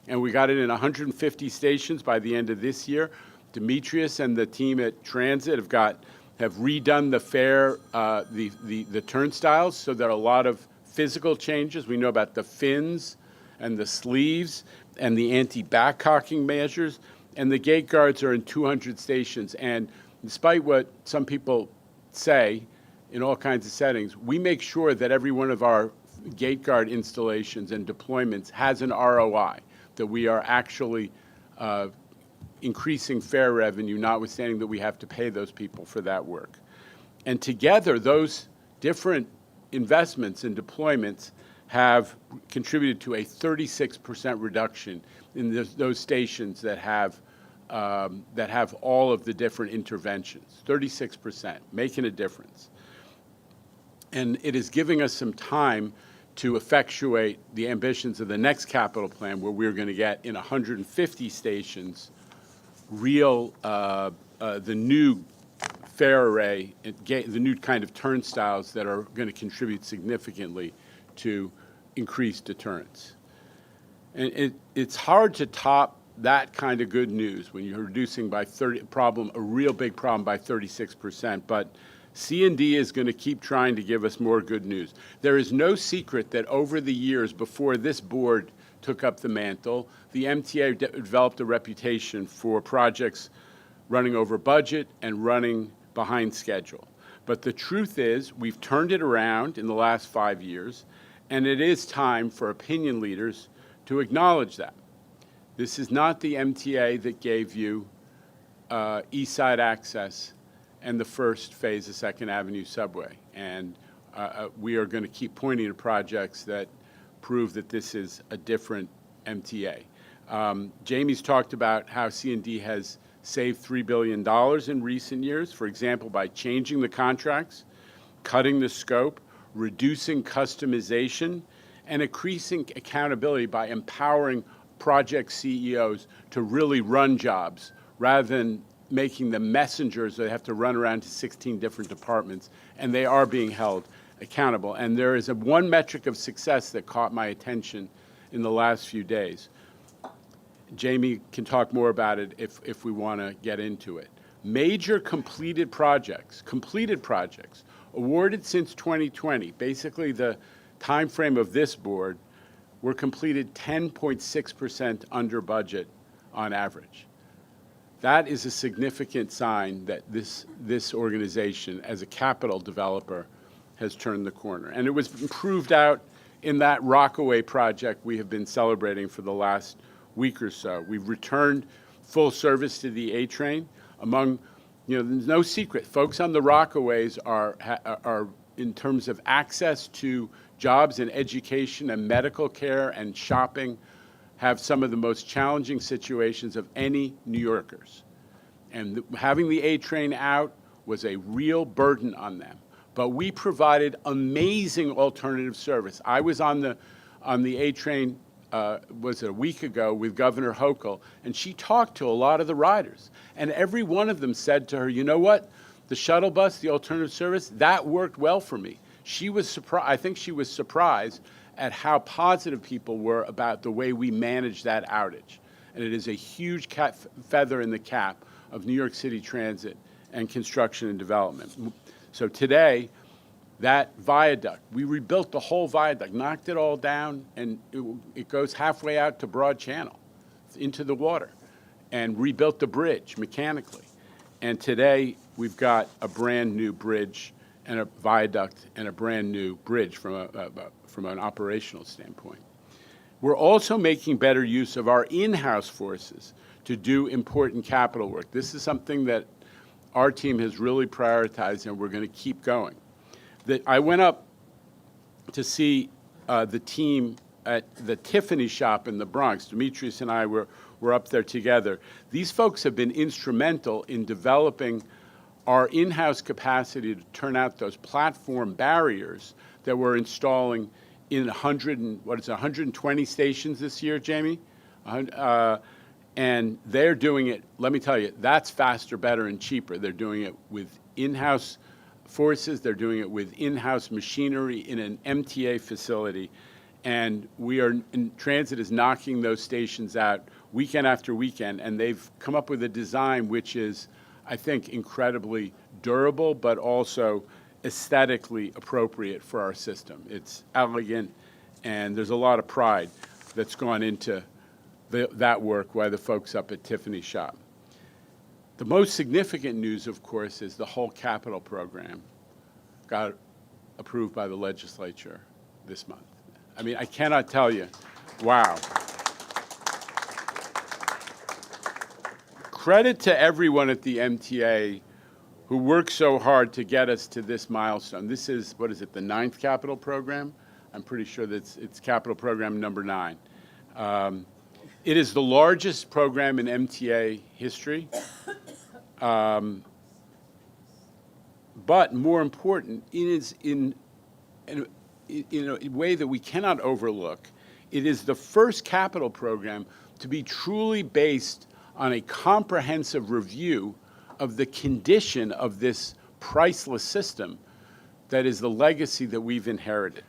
and we got it in 150 stations by the end of this year. Demetrius and the team at Transit have redone the fare, the turnstiles, so there are a lot of physical changes. We know about the fins and the sleeves and the anti-backcocking measures, and the gate guards are in 200 stations. And despite what some people say in all kinds of settings, we make sure that every one of our gate guard installations and deployments has an ROI, that we are actually increasing fare revenue, notwithstanding that we have to pay those people for that work. And together, those different investments and deployments have contributed to a 36% reduction in those stations that have all of the different interventions. 36%, making a difference. And it is giving us some time to effectuate the ambitions of the next capital plan, where we're going to get in 150 stations the new fare array, the new kind of turnstiles that are going to contribute significantly to increased deterrence. And it's hard to top that kind of good news when you're reducing by a real big problem by 36%. But C&D is going to keep trying to give us more good news. There is no secret that over the years before this board took up the mantle, the MTA developed a reputation for projects running over budget and running behind schedule. But the truth is, we've turned it around in the last 5 years, and it is time for opinion leaders to acknowledge that. This is not the MTA that gave you East Side Access and the first phase of 2nd Avenue subway. And we are going to keep pointing to projects that prove that this is a different MTA. Jamie's talked about how C&D has saved $3 billion in recent years, for example, by changing the contracts, cutting the scope, reducing customization, and increasing accountability by empowering project CEOs to really run jobs rather than making them messengers that have to run around to 16 different departments, and they are being held accountable. And there is one metric of success that caught my attention in the last few days. Jamie can talk more about it if we want to get into it. Major completed projects awarded since 2020, basically the time frame of this board, were completed 10.6% under budget on average. That is a significant sign that this organization, as a capital developer, has turned the corner. And it was proved out in that Rockaway project we have been celebrating for the last week or so. We've returned full service to the A train. There's no secret. Folks on the Rockaways are, in terms of access to jobs and education and medical care and shopping, have some of the most challenging situations of any New Yorkers. And having the A train out was a real burden on them. But we provided amazing alternative service. I was on the A train was it a week ago with Governor Hochul, and she talked to a lot of the riders, and every one of them said to her, you know what, the shuttle bus, the alternative service, that worked well for me. She was surprised. I think she was surprised at how positive people were about the way we managed that outage, and it is a huge feather in the cap of New York City Transit and construction and development. So today, that viaduct, we rebuilt the whole viaduct, knocked it all down, and it goes halfway out to Broad Channel, into the water, and rebuilt the bridge mechanically. And today, we've got a brand new bridge and a viaduct and a brand new bridge from an operational standpoint. We're also making better use of our in-house forces to do important capital work. This is something that our team has really prioritized, and we're going to keep going. I went up to see the team at the Tiffany shop in the Bronx. Demetrius and I were up there together. These folks have been instrumental in developing our in-house capacity to turn out those platform barriers that we're installing in 120 stations this year, Jamie? And they're doing it, let me tell you, that's faster, better, and cheaper. They're doing it with in-house forces. They're doing it with in-house machinery in an MTA facility. And Transit is knocking those stations out weekend after weekend, and they've come up with a design which is, I think, incredibly durable, but also aesthetically appropriate for our system. It's elegant, and there's a lot of pride that's gone into that work by the folks up at Tiffany shop. The most significant news, of course, is the whole capital program got approved by the legislature this month. I mean, I cannot tell you, wow. Credit to everyone at the MTA who worked so hard to get us to this milestone. This is, what is it, the 9th capital program? I'm pretty sure that it's capital program number 9. It is the largest program in MTA history. But more important, it is in a way that we cannot overlook. It is the first capital program to be truly based on a comprehensive review of the condition of this priceless system that is the legacy that we've inherited.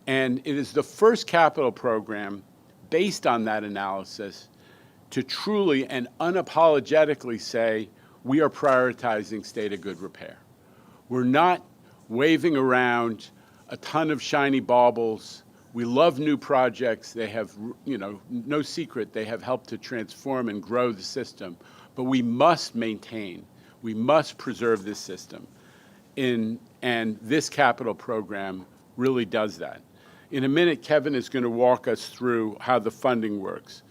And it is the first capital program based on that analysis to truly and unapologetically say, we are prioritizing state of good repair. We're not waving around a ton of shiny baubles. We love new projects. They have, no secret, they have helped to transform and grow the system. But we must maintain, we must preserve this system. And this capital program really does that. In a minute, Kevin is going to walk us through how the funding works.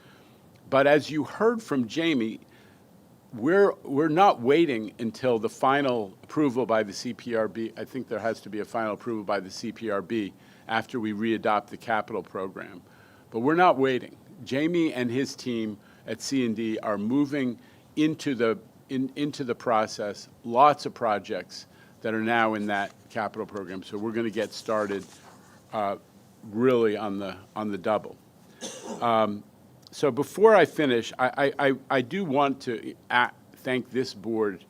But as you heard from Jamie, we're not waiting until the final approval by the CPRB. I think there has to be a final approval by the CPRB after we readopt the capital program. But we're not waiting. Jamie and his team at C&D are moving into the process, lots of projects that are now in that capital program. So we're going to get started really on the double. So before I finish, I do want to thank this board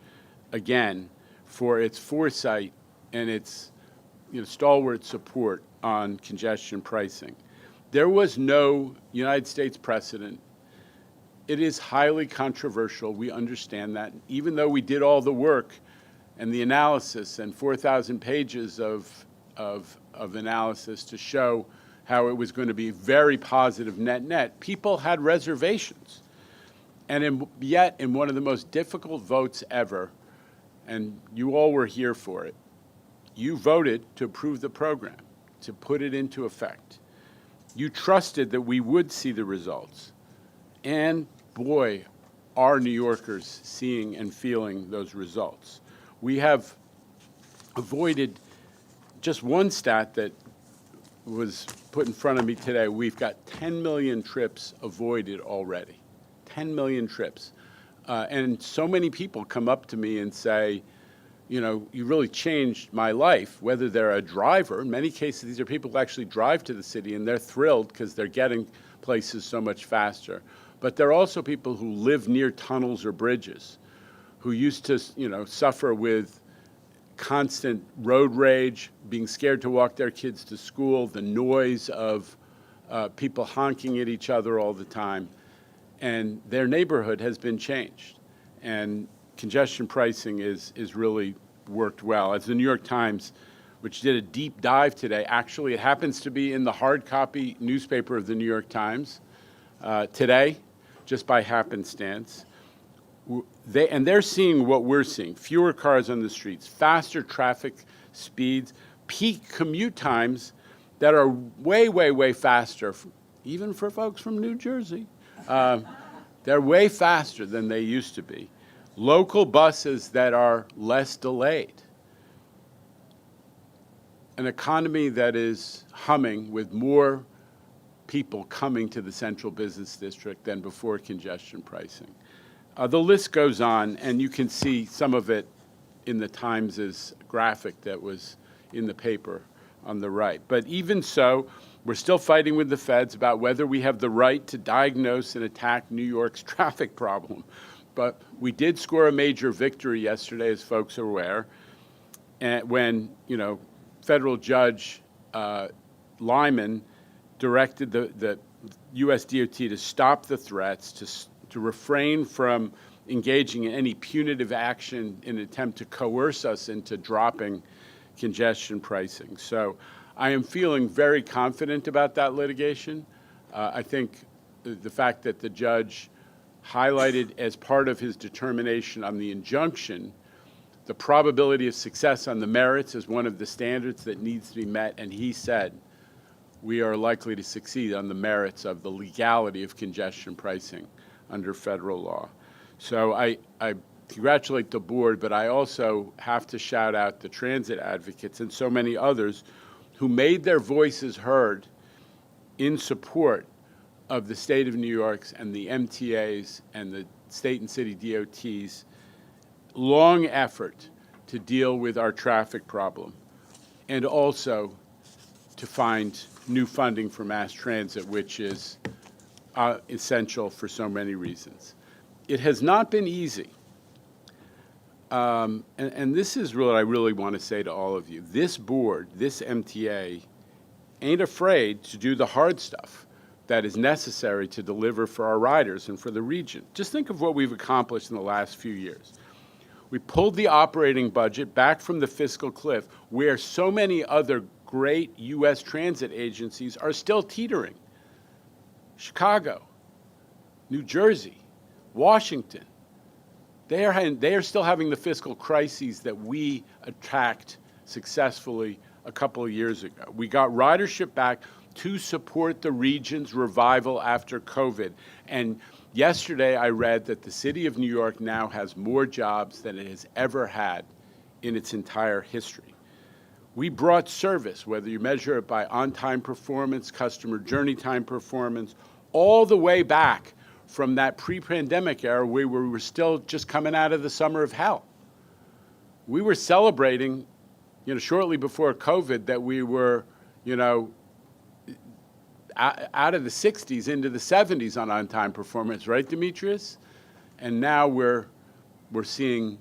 again for its foresight and its stalwart support on congestion pricing. There was no United States precedent. It is highly controversial. We understand that. Even though we did all the work and the analysis and 4,000 pages of analysis to show how it was going to be very positive net-net, people had reservations. And yet, in one of the most difficult votes ever, and you all were here for it, you voted to approve the program, to put it into effect. You trusted that we would see the results. And boy, are New Yorkers seeing and feeling those results. We have avoided just one stat that was put in front of me today. We've got 10 million trips avoided already. 10 million trips. And so many people come up to me and say, you really changed my life, whether they're a driver. In many cases, these are people who actually drive to the city, and they're thrilled because they're getting places so much faster. But there are also people who live near tunnels or bridges, who used to, suffer with constant road rage, being scared to walk their kids to school, the noise of people honking at each other all the time. And their neighborhood has been changed. And congestion pricing is really worked well. As the New York Times, which did a deep dive today, actually it happens to be in the hard copy newspaper of the New York Times today, just by happenstance. They're seeing what we're seeing: fewer cars on the streets, faster traffic speeds, peak commute times that are way, way, way faster, even for folks from New Jersey. They're way faster than they used to be. Local buses that are less delayed. An economy that is humming with more people coming to the central business district than before congestion pricing. The list goes on, and you can see some of it in the Times' graphic that was in the paper on the right. But even so, we're still fighting with the feds about whether we have the right to diagnose and attack New York's traffic problem. But we did score a major victory yesterday, as folks are aware, and when federal judge Lyman directed the U.S. DOT to stop the threats, to refrain from engaging in any punitive action in an attempt to coerce us into dropping congestion pricing. So I am feeling very confident about that litigation. I think the fact that the judge highlighted as part of his determination on the injunction the probability of success on the merits as one of the standards that needs to be met, and he said we are likely to succeed on the merits of the legality of congestion pricing under federal law. So I congratulate the board, but I also have to shout out the transit advocates and so many others who made their voices heard in support of the state of New York's and the MTA's and the state and city DOT's long effort to deal with our traffic problem, and also to find new funding for mass transit, which is essential for so many reasons. It has not been easy. And this is what I really want to say to all of you. This board, this MTA, ain't afraid to do the hard stuff, that is necessary to deliver for our riders and for the region. Just think of what we've accomplished in the last few years. We pulled the operating budget back from the fiscal cliff where so many other great U.S. transit agencies are still teetering. Chicago, New Jersey, Washington, they are still having the fiscal crises that we attacked successfully a couple of years ago. We got ridership back to support the region's revival after COVID. And yesterday I read that the city of New York now has more jobs than it has ever had in its entire history. We brought service, whether you measure it by on-time performance, customer journey time performance, all the way back from that pre-pandemic era where we were still just coming out of the summer of hell. We were celebrating, shortly before COVID that we were, out of the 60s into the 70s on on-time performance, right, Demetrius? And now we're seeing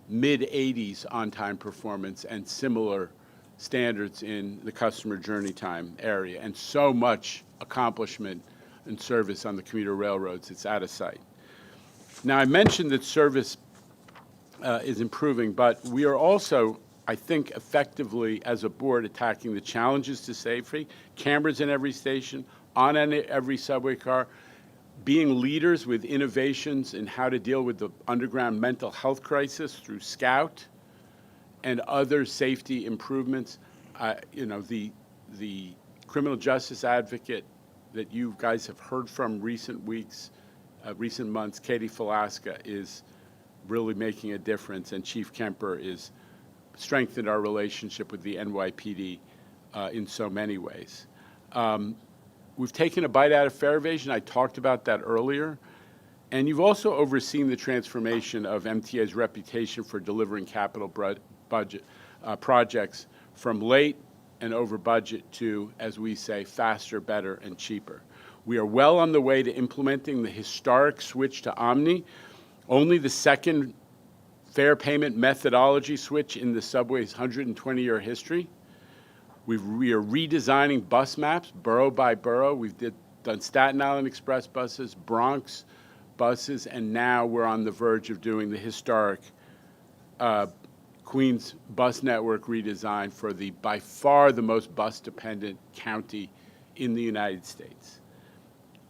mid-80s on-time performance and similar standards in the customer journey time area, and so much accomplishment and service on the commuter railroads, it's out of sight. Now, I mentioned that service is improving, but we are also, I think, effectively, as a board, attacking the challenges to safety, cameras in every station, on every subway car, being leaders with innovations in how to deal with the underground mental health crisis through Scout and other safety improvements. The criminal justice advocate that you guys have heard from recent weeks, recent months, Katie Falaska, is really making a difference, and Chief Kemper is strengthened our relationship with the NYPD in so many ways. We've taken a bite out of fare evasion. I talked about that earlier. And you've also overseen the transformation of MTA's reputation for delivering capital budget projects from late and over budget to, as we say, faster, better, and cheaper. We are well on the way to implementing the historic switch to Omni, only the second fare payment methodology switch in the subway's 120-year history. We are redesigning bus maps, borough by borough. We've done Staten Island Express buses, Bronx buses, and now we're on the verge of doing the historic Queens bus network redesign for the, by far, the most bus-dependent county in the United States.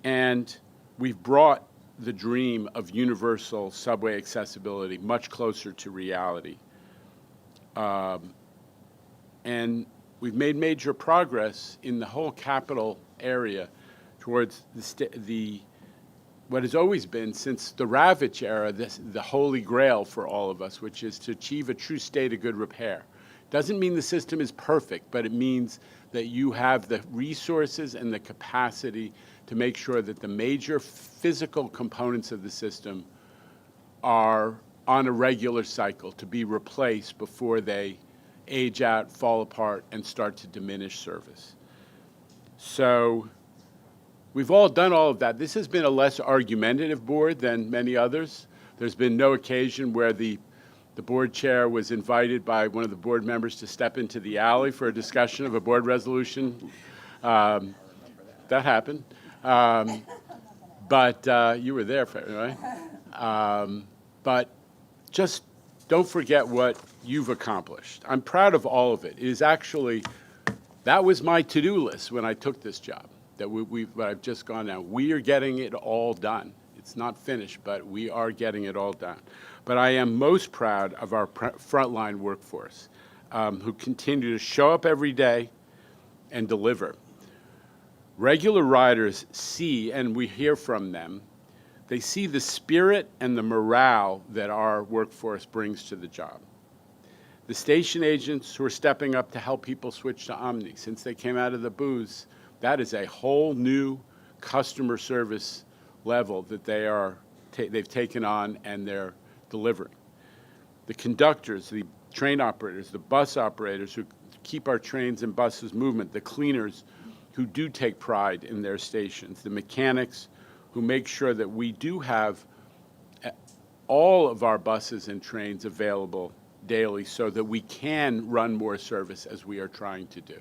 And we've brought the dream of universal subway accessibility much closer to reality. And we've made major progress in the whole capital area towards what has always been, since the Ravitch era, the holy grail for all of us, which is to achieve a true state of good repair. Doesn't mean the system is perfect, but it means that you have the resources and the capacity to make sure that the major physical components of the system are on a regular cycle to be replaced before they age out, fall apart, and start to diminish service. So we've all done all of that. This has been a less argumentative board than many others. There's been no occasion where the board chair was invited by one of the board members to step into the alley for a discussion of a board resolution. That happened. But you were there, right? But just don't forget what you've accomplished. I'm proud of all of it. It is actually, that was my to-do list when I took this job. That I've just gone down. We are getting it all done. It's not finished, but we are getting it all done. But I am most proud of our frontline workforce who continue to show up every day and deliver. Regular riders see, and we hear from them, they see the spirit and the morale that our workforce brings to the job. The station agents who are stepping up to help people switch to Omni since they came out of the booths, that is a whole new customer service level that they've taken on and they're delivering. The conductors, the train operators, the bus operators who keep our trains and buses movement, the cleaners who do take pride in their stations, the mechanics who make sure that we do have all of our buses and trains available daily so that we can run more service as we are trying to do.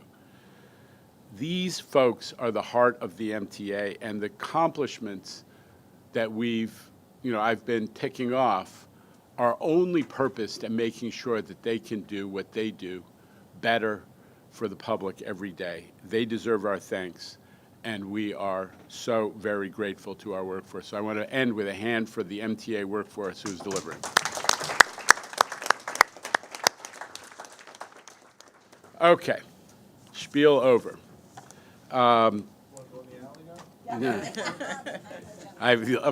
These folks are the heart of the MTA, and the accomplishments that I've been ticking off are only purposed at making sure that they can do what they do better for the public every day. They deserve our thanks, and we are so very grateful to our workforce. So I want to end with a hand for the MTA workforce who's delivering. Okay, spiel over. Of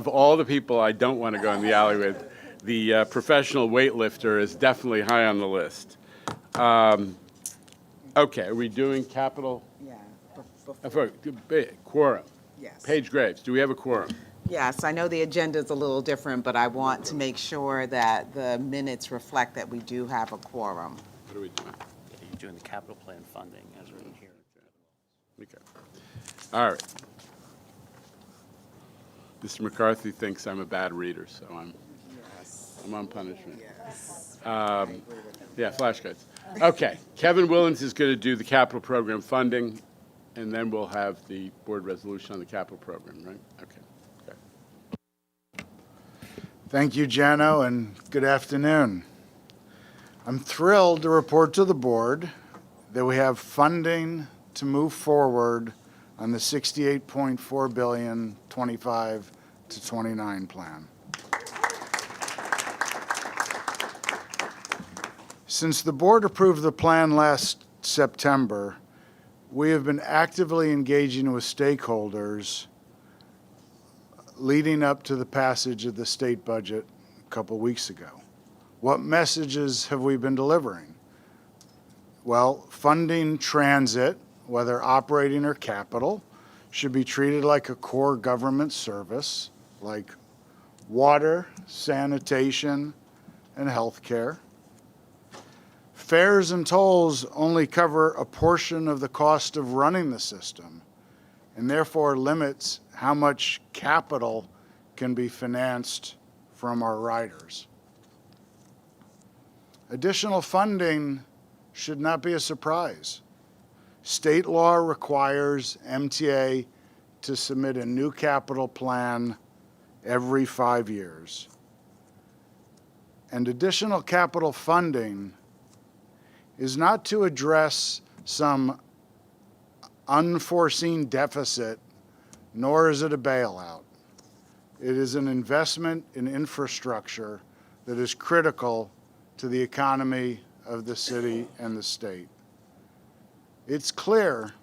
all the people I don't want to go in the alley with, the professional weightlifter is definitely high on the list. Okay, are we doing capital? Yeah. Quorum. Yes. Paige Graves, do we have a quorum? Yes, I know the agenda is a little different, but I want to make sure that the minutes reflect that we do have a quorum. What are we doing? You're doing the capital plan funding as written here. Okay. All right. Mr. McCarthy thinks I'm a bad reader, so I'm on punishment. Yes. Yeah, flashcards. Okay, Kevin Willens is going to do the capital program funding, and then we'll have the board resolution on the capital program, right? Okay. Thank you, Jano, and good afternoon. I'm thrilled to report to the board that we have funding to move forward on the $68.4 billion 25 to 29 plan. Since the board approved the plan last September, we have been actively engaging with stakeholders leading up to the passage of the state budget a couple weeks ago. What messages have we been delivering? Well, funding transit, whether operating or capital, should be treated like a core government service, like water, sanitation, and health care. Fares and tolls only cover a portion of the cost of running the system, and therefore limits how much capital can be financed from our riders. Additional funding should not be a surprise. State law requires MTA to submit a new capital plan every 5 years. And additional capital funding is not to address some unforeseen deficit, nor is it a bailout. It is an investment in infrastructure that is critical to the economy of the city and the state. It's clear,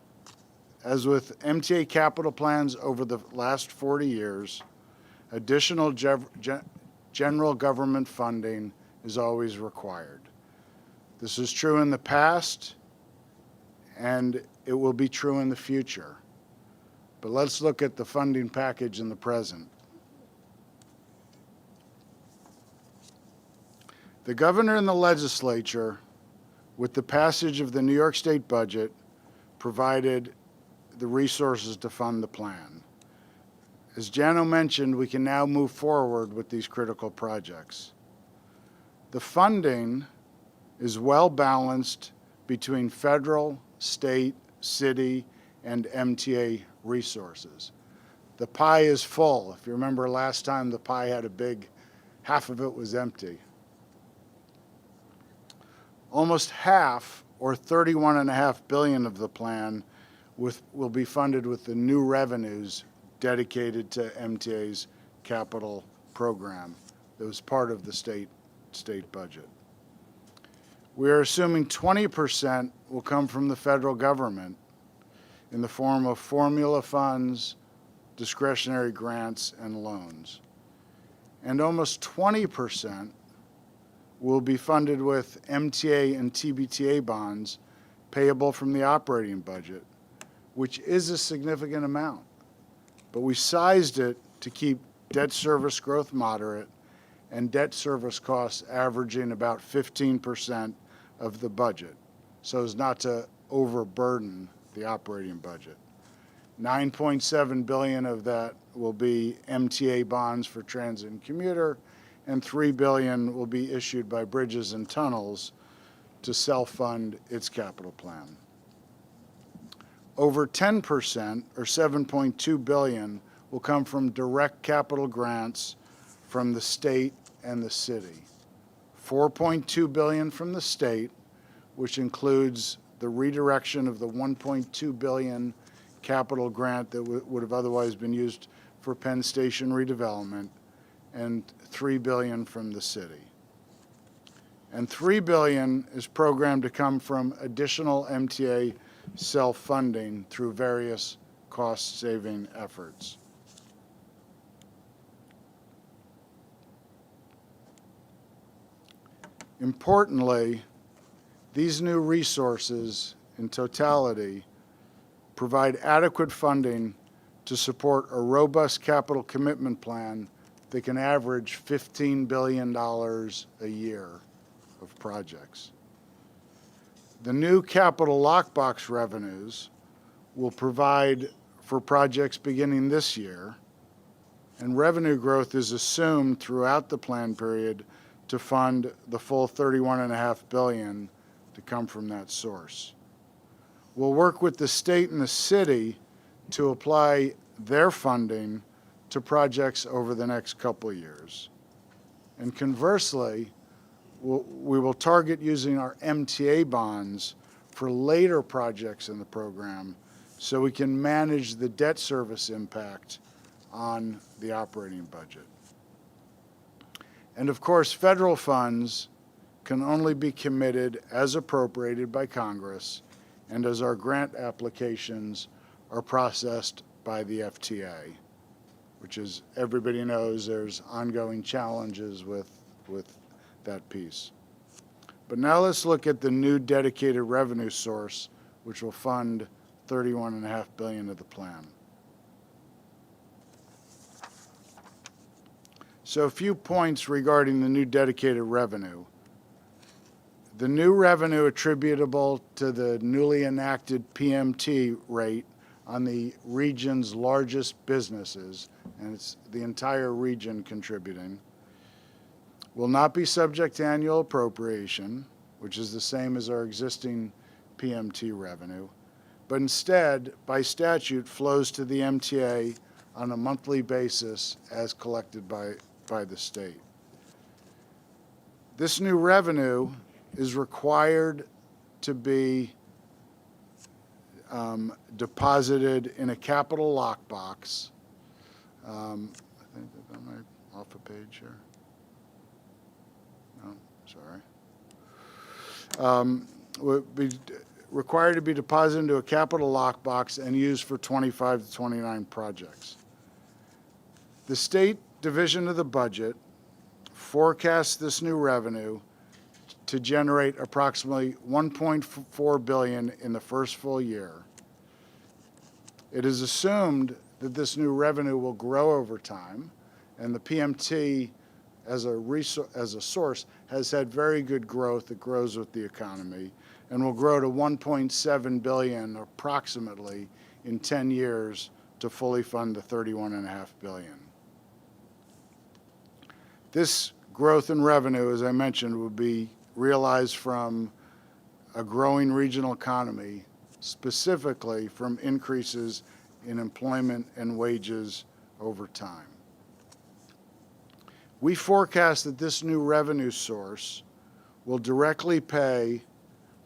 as with MTA capital plans over the last 40 years, additional general government funding is always required. This is true in the past, and it will be true in the future. But let's look at the funding package in the present. The governor and the legislature, with the passage of the New York State budget, provided the resources to fund the plan. As Jano mentioned, we can now move forward with these critical projects. The funding is well balanced between federal, state, city, and MTA resources. The pie is full. If you remember last time, the pie had a big, half of it was empty. Almost half, or $31.5 billion of the plan, will be funded with the new revenues dedicated to MTA's capital program that was part of the state budget. We are assuming 20% will come from the federal government in the form of formula funds, discretionary grants, and loans. And almost 20% will be funded with MTA and TBTA bonds payable from the operating budget, which is a significant amount. But we sized it to keep debt service growth moderate and debt service costs averaging about 15% of the budget, so as not to overburden the operating budget. $9.7 billion of that will be MTA bonds for transit and commuter, and $3 billion will be issued by Bridges and Tunnels to self-fund its capital plan. Over 10%, or $7.2 billion, will come from direct capital grants from the state and the city. $4.2 billion from the state, which includes the redirection of the $1.2 billion capital grant that would have otherwise been used for Penn Station redevelopment, and $3 billion from the city. And $3 billion is programmed to come from additional MTA self-funding through various cost-saving efforts. Importantly, these new resources in totality provide adequate funding to support a robust capital commitment plan that can average $15 billion a year of projects. The new capital lockbox revenues will provide for projects beginning this year, and revenue growth is assumed throughout the plan period to fund the full $31.5 billion to come from that source. We'll work with the state and the city to apply their funding to projects over the next couple of years. And conversely, we will target using our MTA bonds for later projects in the program so we can manage the debt service impact on the operating budget. And of course, federal funds can only be committed as appropriated by Congress and as our grant applications are processed by the FTA, which is, everybody knows there's ongoing challenges with that piece. But now let's look at the new dedicated revenue source, which will fund $31.5 billion of the plan. So a few points regarding the new dedicated revenue. The new revenue attributable to the newly enacted PMT rate on the region's largest businesses, and it's the entire region contributing, will not be subject to annual appropriation, which is the same as our existing PMT revenue, but instead, by statute, flows to the MTA on a monthly basis as collected by the state. This new revenue is required to be deposited in a capital lockbox. I think that I might off a page here. No, sorry. Would be required to be deposited into a capital lockbox and used for 25 to 29 projects. The state division of the budget forecasts this new revenue to generate approximately $1.4 billion in the first full year. It is assumed that this new revenue will grow over time, and the PMT as a source has had very good growth. It grows with the economy and will grow to $1.7 billion approximately in 10 years to fully fund the $31.5 billion. This growth in revenue, as I mentioned, will be realized from a growing regional economy, specifically from increases in employment and wages over time. We forecast that this new revenue source will directly pay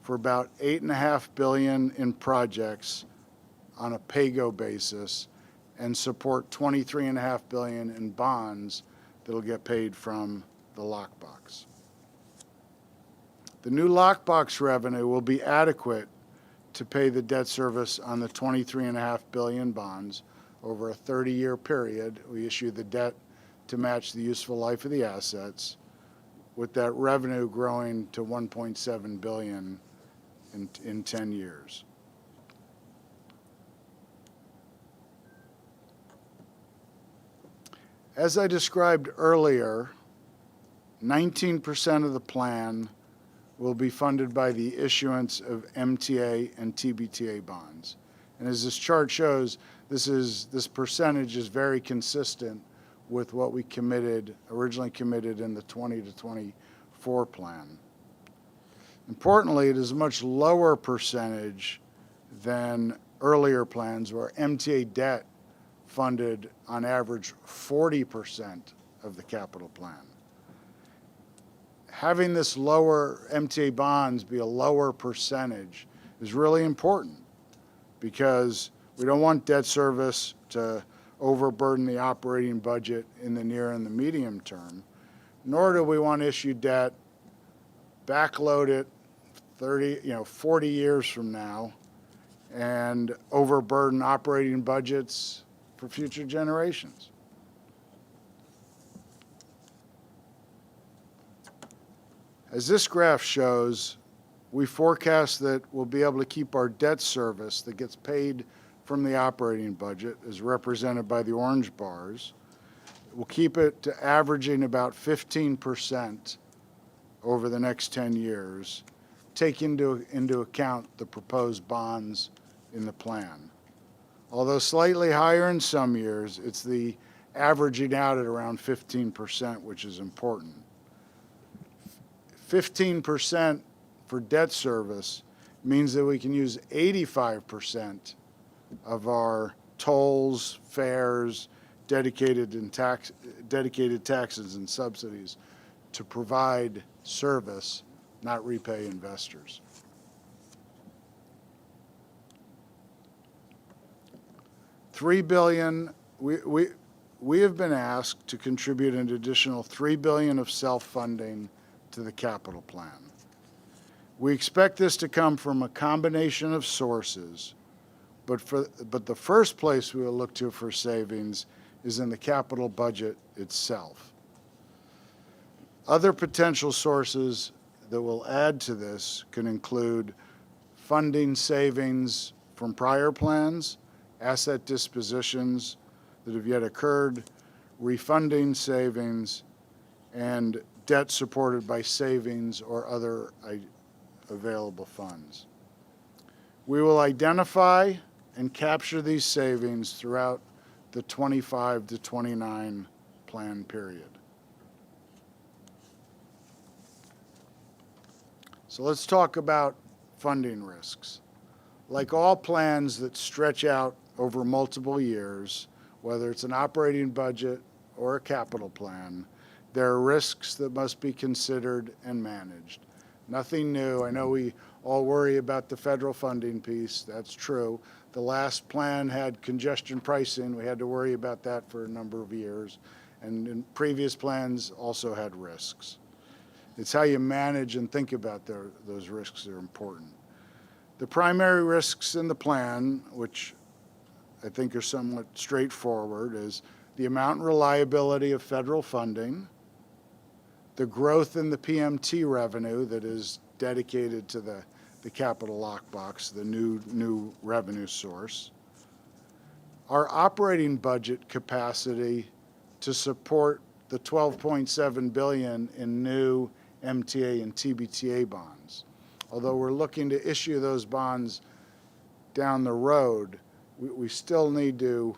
for about $8.5 billion in projects on a pay-go basis and support $23.5 billion in bonds that'll get paid from the lockbox. The new lockbox revenue will be adequate to pay the debt service on the $23.5 billion bonds over a 30-year period. We issue the debt to match the useful life of the assets, with that revenue growing to $1.7 billion in 10 years. As I described earlier, 19% of the plan will be funded by the issuance of MTA and TBTA bonds. And as this chart shows, this percentage is very consistent with what we originally committed in the 20 to 24 plan. Importantly, it is a much lower percentage than earlier plans where MTA debt funded on average 40% of the capital plan. Having this lower MTA bonds be a lower percentage is really important because we don't want debt service to overburden the operating budget in the near and the medium term, nor do we want to issue debt, backload it 40 years from now, and overburden operating budgets for future generations. As this graph shows, we forecast that we'll be able to keep our debt service that gets paid from the operating budget, as represented by the orange bars. We'll keep it to averaging about 15% over the next 10 years, taking into account the proposed bonds in the plan. Although slightly higher in some years, it's the averaging out at around 15%, which is important. 15% for debt service means that we can use 85% of our tolls, fares, dedicated taxes and subsidies to provide service, not repay investors. $3 billion, we have been asked to contribute an additional $3 billion of self-funding to the capital plan. We expect this to come from a combination of sources, but the first place we will look to for savings is in the capital budget itself. Other potential sources that will add to this can include funding savings from prior plans, asset dispositions that have yet occurred, refunding savings, and debt supported by savings or other available funds. We will identify and capture these savings throughout the 25 to 29 plan period. So let's talk about funding risks. Like all plans that stretch out over multiple years, whether it's an operating budget or a capital plan, there are risks that must be considered and managed. Nothing new. I know we all worry about the federal funding piece. That's true. The last plan had congestion pricing. We had to worry about that for a number of years. And in previous plans also had risks. It's how you manage and think about those risks that are important. The primary risks in the plan, which I think are somewhat straightforward, is the amount and reliability of federal funding, the growth in the PMT revenue that is dedicated to the capital lockbox, the new revenue source, our operating budget capacity to support the $12.7 billion in new MTA and TBTA bonds. Although we're looking to issue those bonds down the road, we still need to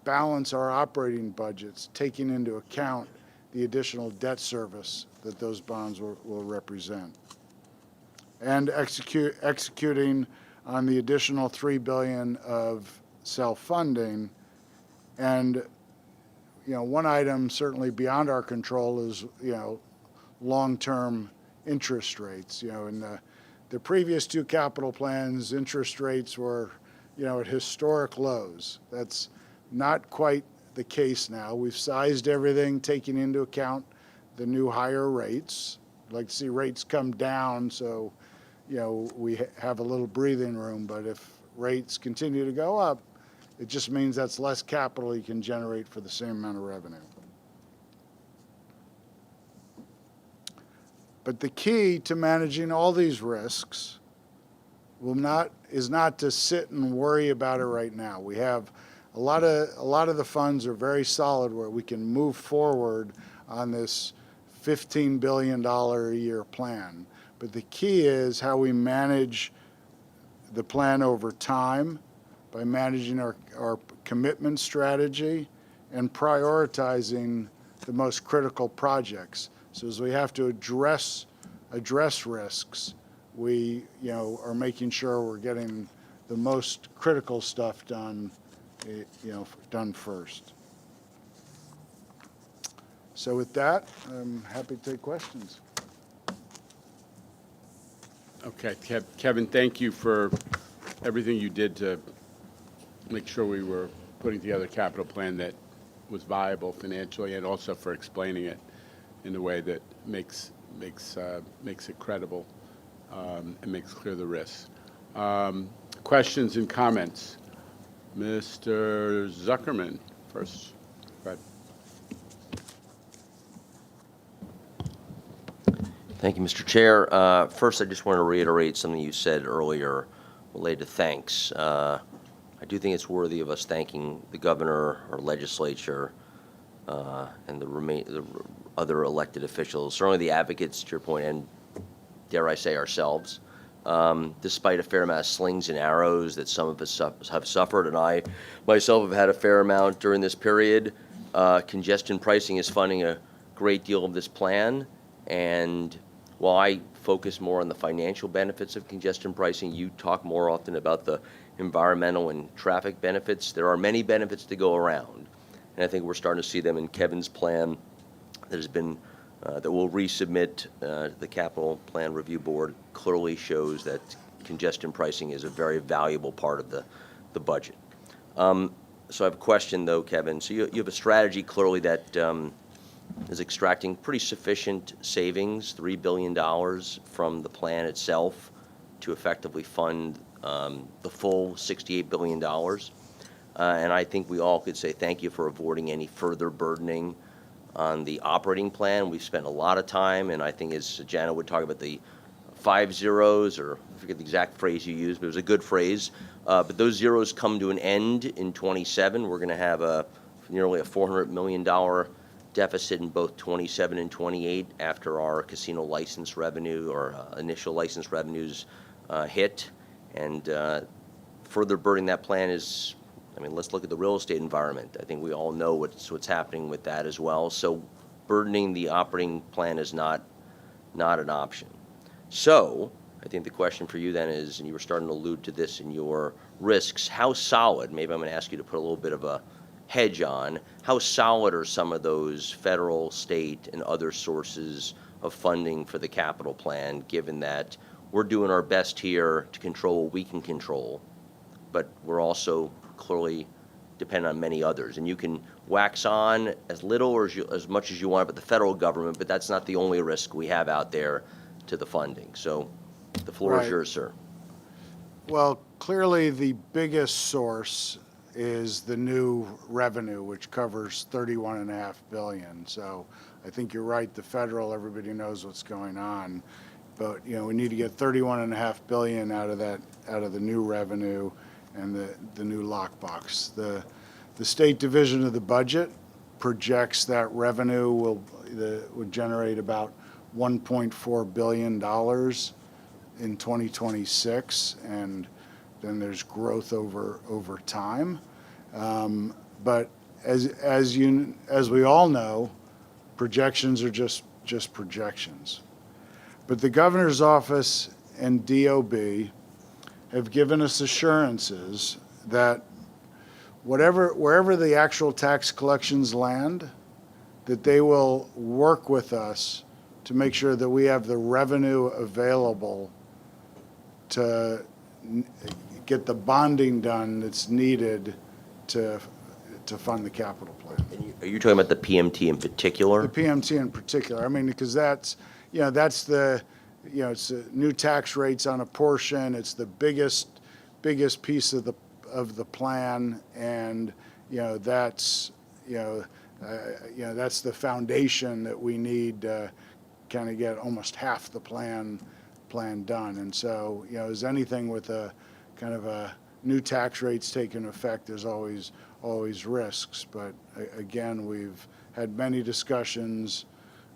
balance our operating budgets, taking into account the additional debt service that those bonds will represent. And executing on the additional $3 billion of self-funding. And, one item certainly beyond our control is, long-term interest rates. In the previous two capital plans, interest rates were, at historic lows. That's not quite the case now. We've sized everything, taking into account the new higher rates. I'd like to see rates come down so, we have a little breathing room. But if rates continue to go up, it just means that's less capital you can generate for the same amount of revenue. But the key to managing all these risks is not to sit and worry about it right now. We have a lot of the funds are very solid where we can move forward on this $15 billion a year plan. But the key is how we manage the plan over time by managing our commitment strategy and prioritizing the most critical projects. So as we have to address risks, we are making sure we're getting the most critical stuff done, done first. So with that, I'm happy to take questions. Okay, Kevin, thank you for everything you did to make sure we were putting together a capital plan that was viable financially, and also for explaining it in a way that makes it credible and makes clear the risks. Questions and comments? Mr. Zuckerman first. Go ahead. Thank you, Mr. Chair. First, I just want to reiterate something you said earlier related to thanks. I do think it's worthy of us thanking the governor, our legislature, and the other elected officials, certainly the advocates, to your point, and dare I say ourselves. Despite a fair amount of slings and arrows that some of us have suffered, and I myself have had a fair amount during this period, congestion pricing is funding a great deal of this plan. And while I focus more on the financial benefits of congestion pricing, you talk more often about the environmental and traffic benefits. There are many benefits to go around, and I think we're starting to see them in Kevin's plan that has been that we'll resubmit to the Capital Plan Review Board. Clearly shows that congestion pricing is a very valuable part of the budget. So I have a question though, Kevin. So you have a strategy clearly that is extracting pretty sufficient savings, $3 billion from the plan itself to effectively fund the full $68 billion. And I think we all could say thank you for avoiding any further burdening on the operating plan. We've spent a lot of time, and I think as Jana would talk about the 5 zeros, or I forget the exact phrase you used, but it was a good phrase. But those zeros come to an end in 27. We're going to have nearly a $400 million deficit in both 27 and 28 after our casino license revenue or initial license revenues hit. And further burdening that plan is, I mean, let's look at the real estate environment. I think we all know what's happening with that as well. So burdening the operating plan is not an option. So I think the question for you then is, and you were starting to allude to this in your risks, how solid, maybe I'm going to ask you to put a little bit of a hedge on, how solid are some of those federal, state, and other sources of funding for the capital plan, given that we're doing our best here to control what we can control, but we're also clearly dependent on many others. And you can wax on as little or as much as you want about the federal government, but that's not the only risk we have out there to the funding. So the floor is yours, sir. Well, clearly the biggest source is the new revenue, which covers $31.5 billion. So I think you're right, the federal, everybody knows what's going on. But, we need to get $31.5 billion out of the new revenue and the new lockbox. The State Division of the Budget projects that revenue would generate about $1.4 billion in 2026, and then there's growth over time. But as we all know, projections are just projections. But the governor's office and DOB have given us assurances that wherever the actual tax collections land, that they will work with us to make sure that we have the revenue available to get the bonding done that's needed to fund the capital plan. Are you talking about the PMT in particular? The PMT in particular. I mean, because that's the, it's the new tax rates on a portion. It's the biggest piece of the plan, and that's that's the foundation that we need to kind of get almost half the plan done. And so, as anything with a kind of a new tax rates taking effect, there's always risks. But again, we've had many discussions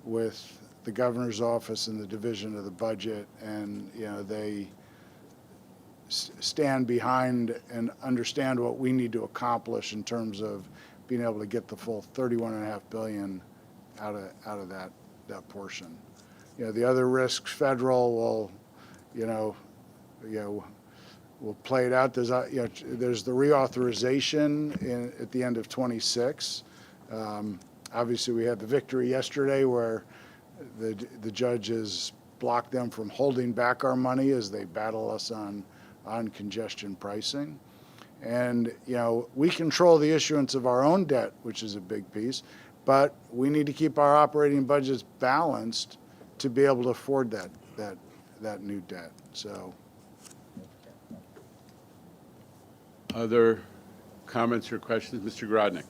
with the governor's office and the division of the budget, and they stand behind and understand what we need to accomplish in terms of being able to get the full $31.5 billion out of that portion. The other risks, federal, will we'll play it out. There's there's the reauthorization at the end of '26. Obviously, we had the victory yesterday where the judges blocked them from holding back our money as they battle us on congestion pricing. And, we control the issuance of our own debt, which is a big piece, but we need to keep our operating budgets balanced to be able to afford that new debt. So, Other comments or questions? Mr. Grodnick.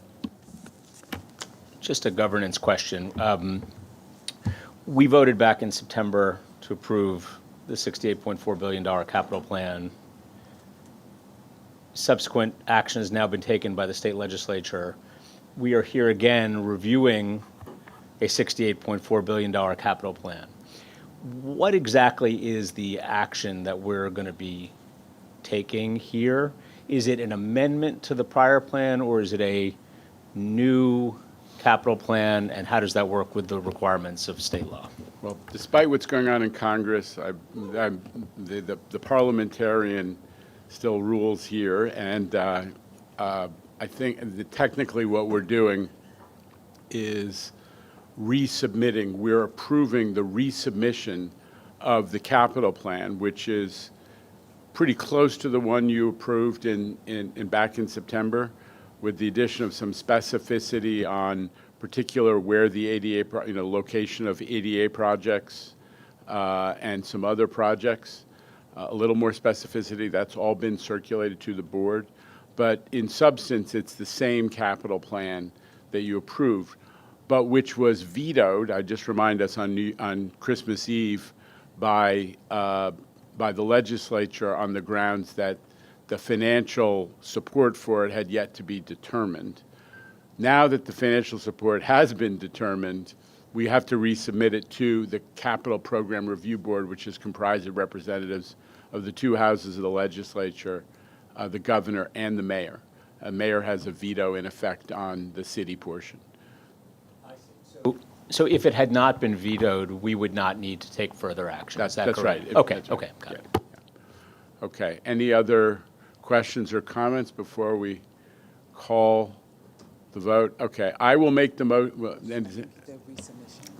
Just a governance question. We voted back in September to approve the $68.4 billion capital plan. Subsequent action has now been taken by the state legislature. We are here again reviewing a $68.4 billion capital plan. What exactly is the action that we're going to be taking here? Is it an amendment to the prior plan, or is it a new capital plan, and how does that work with the requirements of state law? Well, despite what's going on in Congress, the parliamentarian still rules here, and I think that technically what we're doing is resubmitting. We're approving the resubmission of the capital plan, which is pretty close to the one you approved back in September, with the addition of some specificity on particular where the ADA, location of ADA projects and some other projects. A little more specificity. That's all been circulated to the board. But in substance, it's the same capital plan that you approved, but which was vetoed, I just remind us, on Christmas Eve by the legislature on the grounds that the financial support for it had yet to be determined. Now that the financial support has been determined, we have to resubmit it to the Capital Program Review Board, which is comprised of representatives of the two houses of the legislature, the governor and the mayor. The mayor has a veto in effect on the city portion. So if it had not been vetoed, we would not need to take further action. Is that That's correct? right. Okay, That's right. okay, got it. Yeah. Okay. Any other questions or comments before we call the vote? Okay. I will make the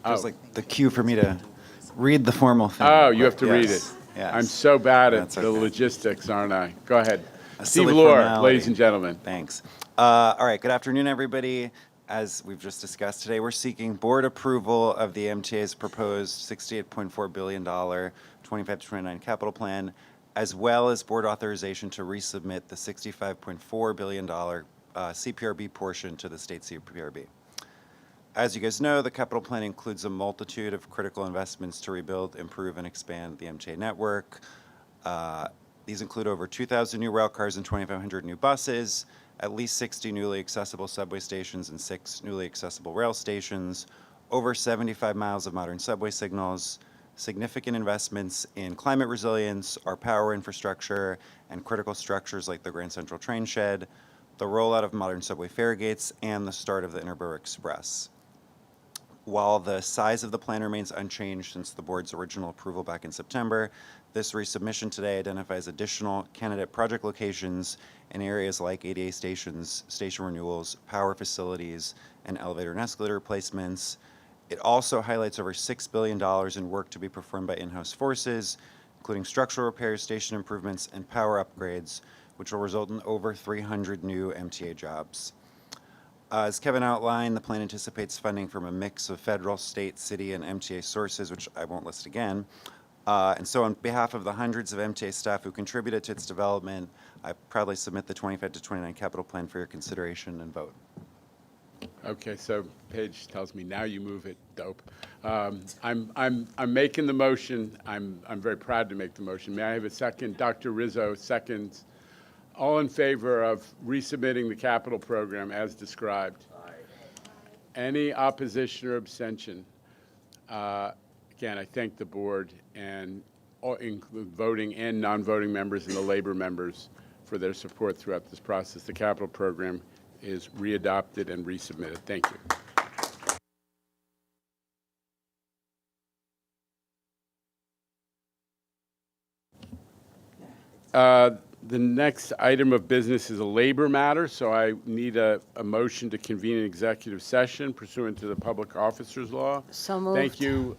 There's like the cue for me to read the formal thing. Oh, you have to Yes, read it. yes. I'm so bad at That's the okay. logistics, aren't I? Go ahead. A Steve silly Lohr, formality. ladies and gentlemen. Thanks. All right, good afternoon, everybody. As we've just discussed today, we're seeking board approval of the MTA's proposed $68.4 billion 25 to 29 capital plan, as well as board authorization to resubmit the $65.4 billion CPRB portion to the state CPRB. As you guys know, the capital plan includes a multitude of critical investments to rebuild, improve, and expand the MTA network. These include over 2,000 new rail cars and 2,500 new buses, at least 60 newly accessible subway stations and 6 newly accessible rail stations, over 75 miles of modern subway signals, significant investments in climate resilience, our power infrastructure, and critical structures like the Grand Central train shed, the rollout of modern subway fare gates, and the start of the Nerburgg Express. While the size of the plan remains unchanged since the board's original approval back in September, this resubmission today identifies additional candidate project locations in areas like ADA stations, station renewals, power facilities, and elevator and escalator replacements. It also highlights over $6 billion in work to be performed by in-house forces, including structural repairs, station improvements, and power upgrades, which will result in over 300 new MTA jobs. As Kevin outlined, the plan anticipates funding from a mix of federal, state, city, and MTA sources, which I won't list again. And so on behalf of the hundreds of MTA staff who contributed to its development, I proudly submit the 25 to 29 capital plan for your consideration and vote. Okay, so Paige tells me now you move it. Dope. I'm making the motion. I'm very proud to make the motion. May I have a second? Dr. Rizzo seconds. All in favor of resubmitting the capital program as described? Aye. Any opposition or abstention? Again, I thank the board and include voting and non-voting members and the labor members for their support throughout this process. The capital program is readopted and resubmitted. Thank you. The next item of business is a labor matter, so I need a motion to convene an executive session pursuant to the Public Officers Law. So moved. Thank you,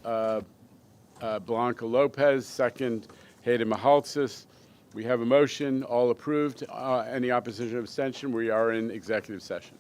Blanca Lopez, second, Hayden Mahaltzis. We have a motion, all approved. Any opposition or abstention? We are in executive session.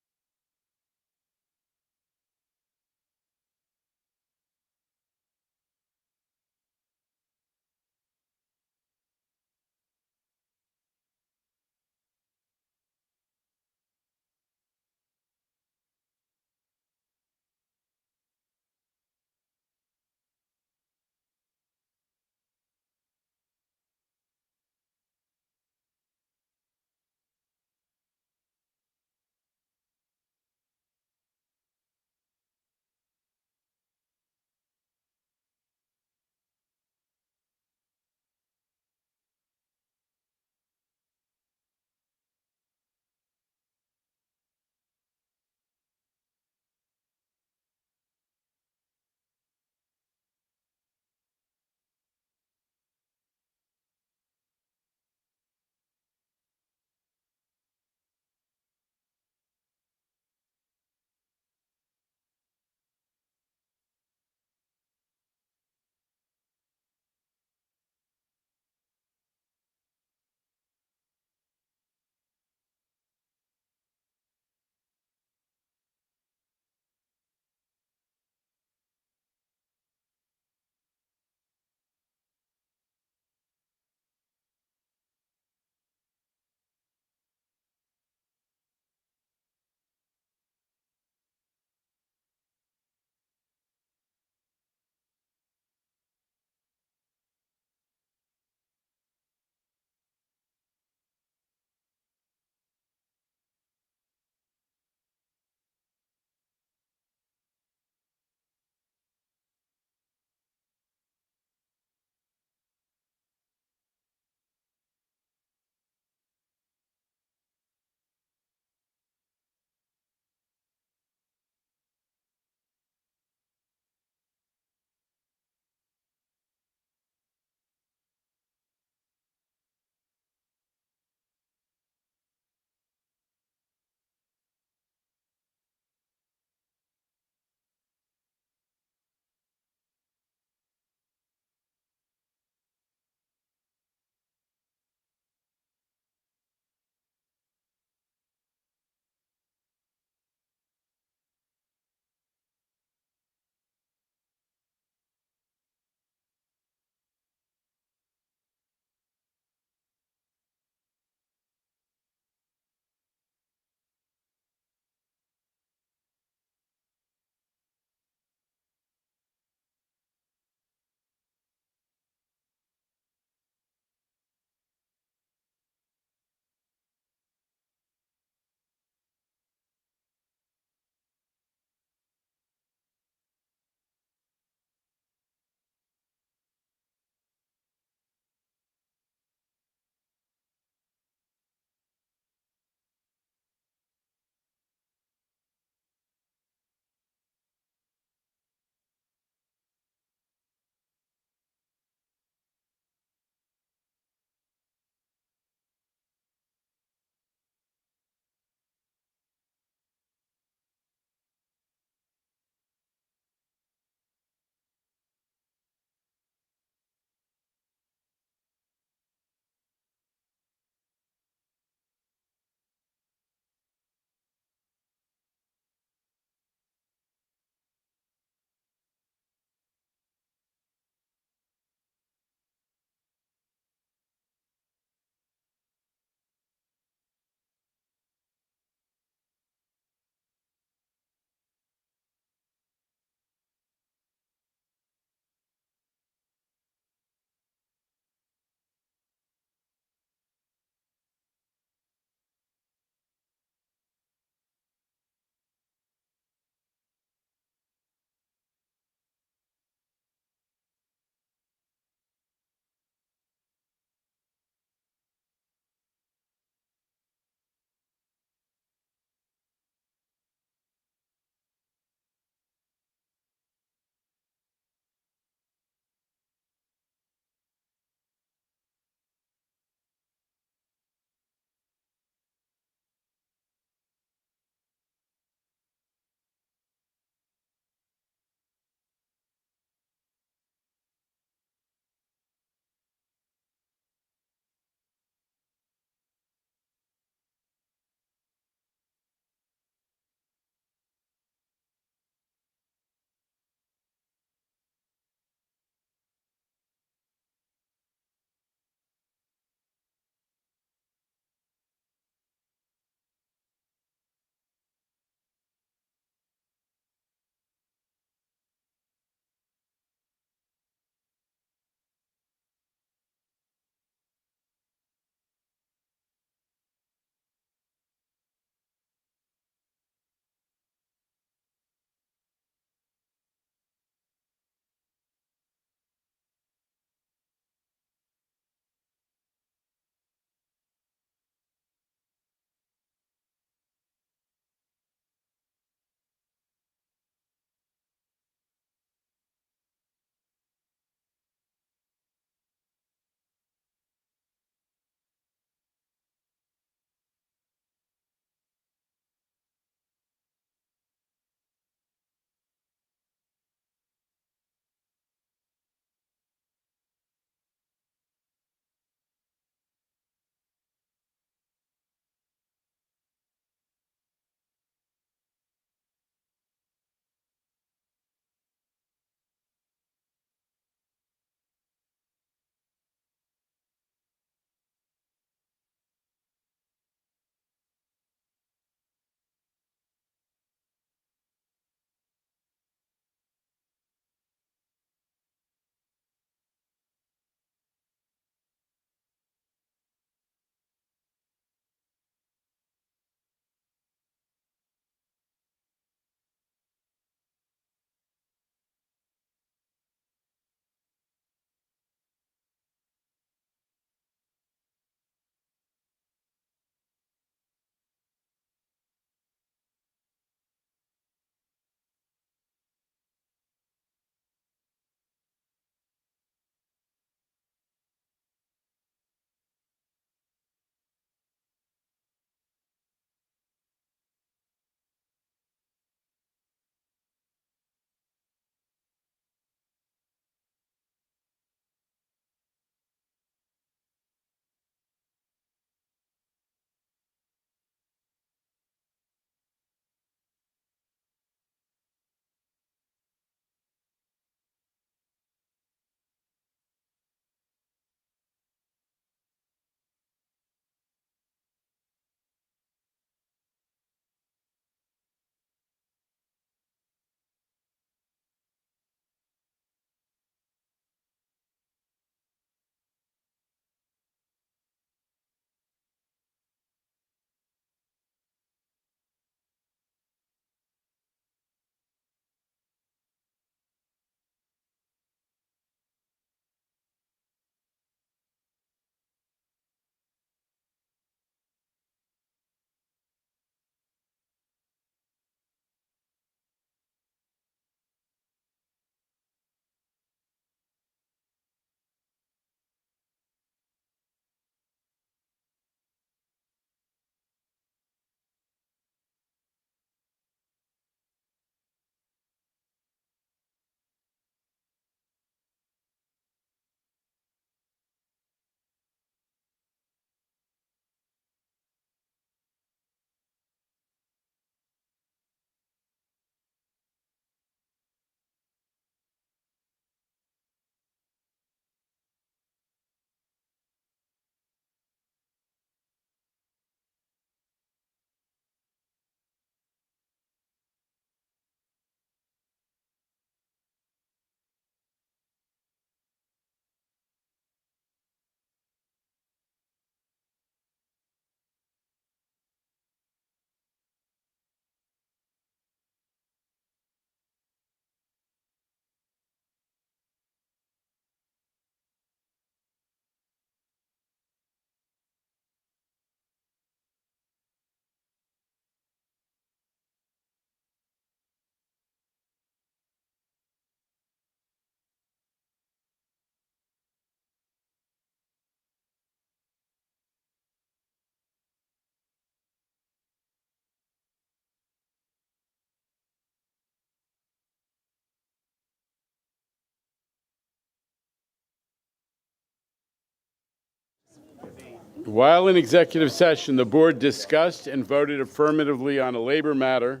While in executive session, the board discussed and voted affirmatively on a labor matter.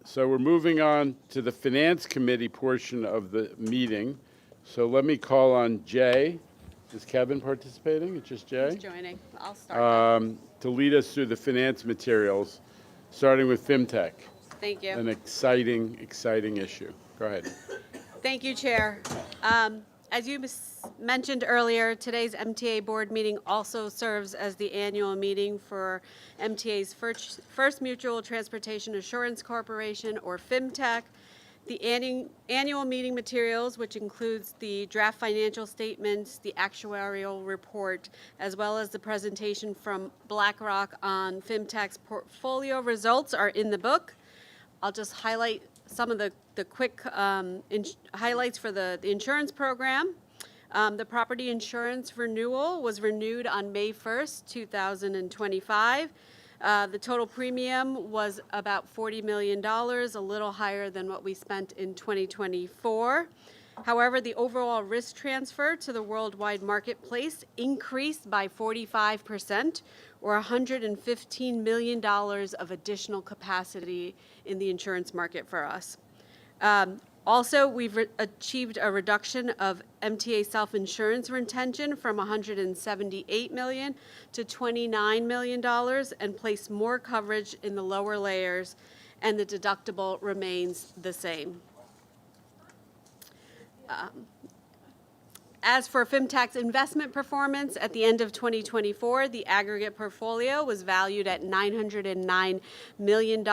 So we're moving on to the Finance Committee portion of the meeting. So let me call on Jay. Is Kevin participating? It's just Jay? He's joining. I'll start. To lead us through the finance materials, starting with FinTech. Thank you. An exciting issue. Go ahead. Thank you, Chair. As you mentioned earlier, today's MTA board meeting also serves as the annual meeting for MTA's First Mutual Transportation Assurance Corporation, or FIMTech. The annual meeting materials, which includes the draft financial statements, the actuarial report, as well as the presentation from BlackRock on FIMTech's portfolio results, are in the book. I'll just highlight some of the quick highlights for the insurance program. The property insurance renewal was renewed on May 1st, 2025. The total premium was about $40 million, a little higher than what we spent in 2024. However, the overall risk transfer to the worldwide marketplace increased by 45%, or $115 million of additional capacity in the insurance market for us. Also, we've achieved a reduction of MTA self-insurance retention from $178 million to $29 million and placed more coverage in the lower layers, and the deductible remains the same. As for FIMTech's investment performance, at the end of 2024, the aggregate portfolio was valued at $909 million.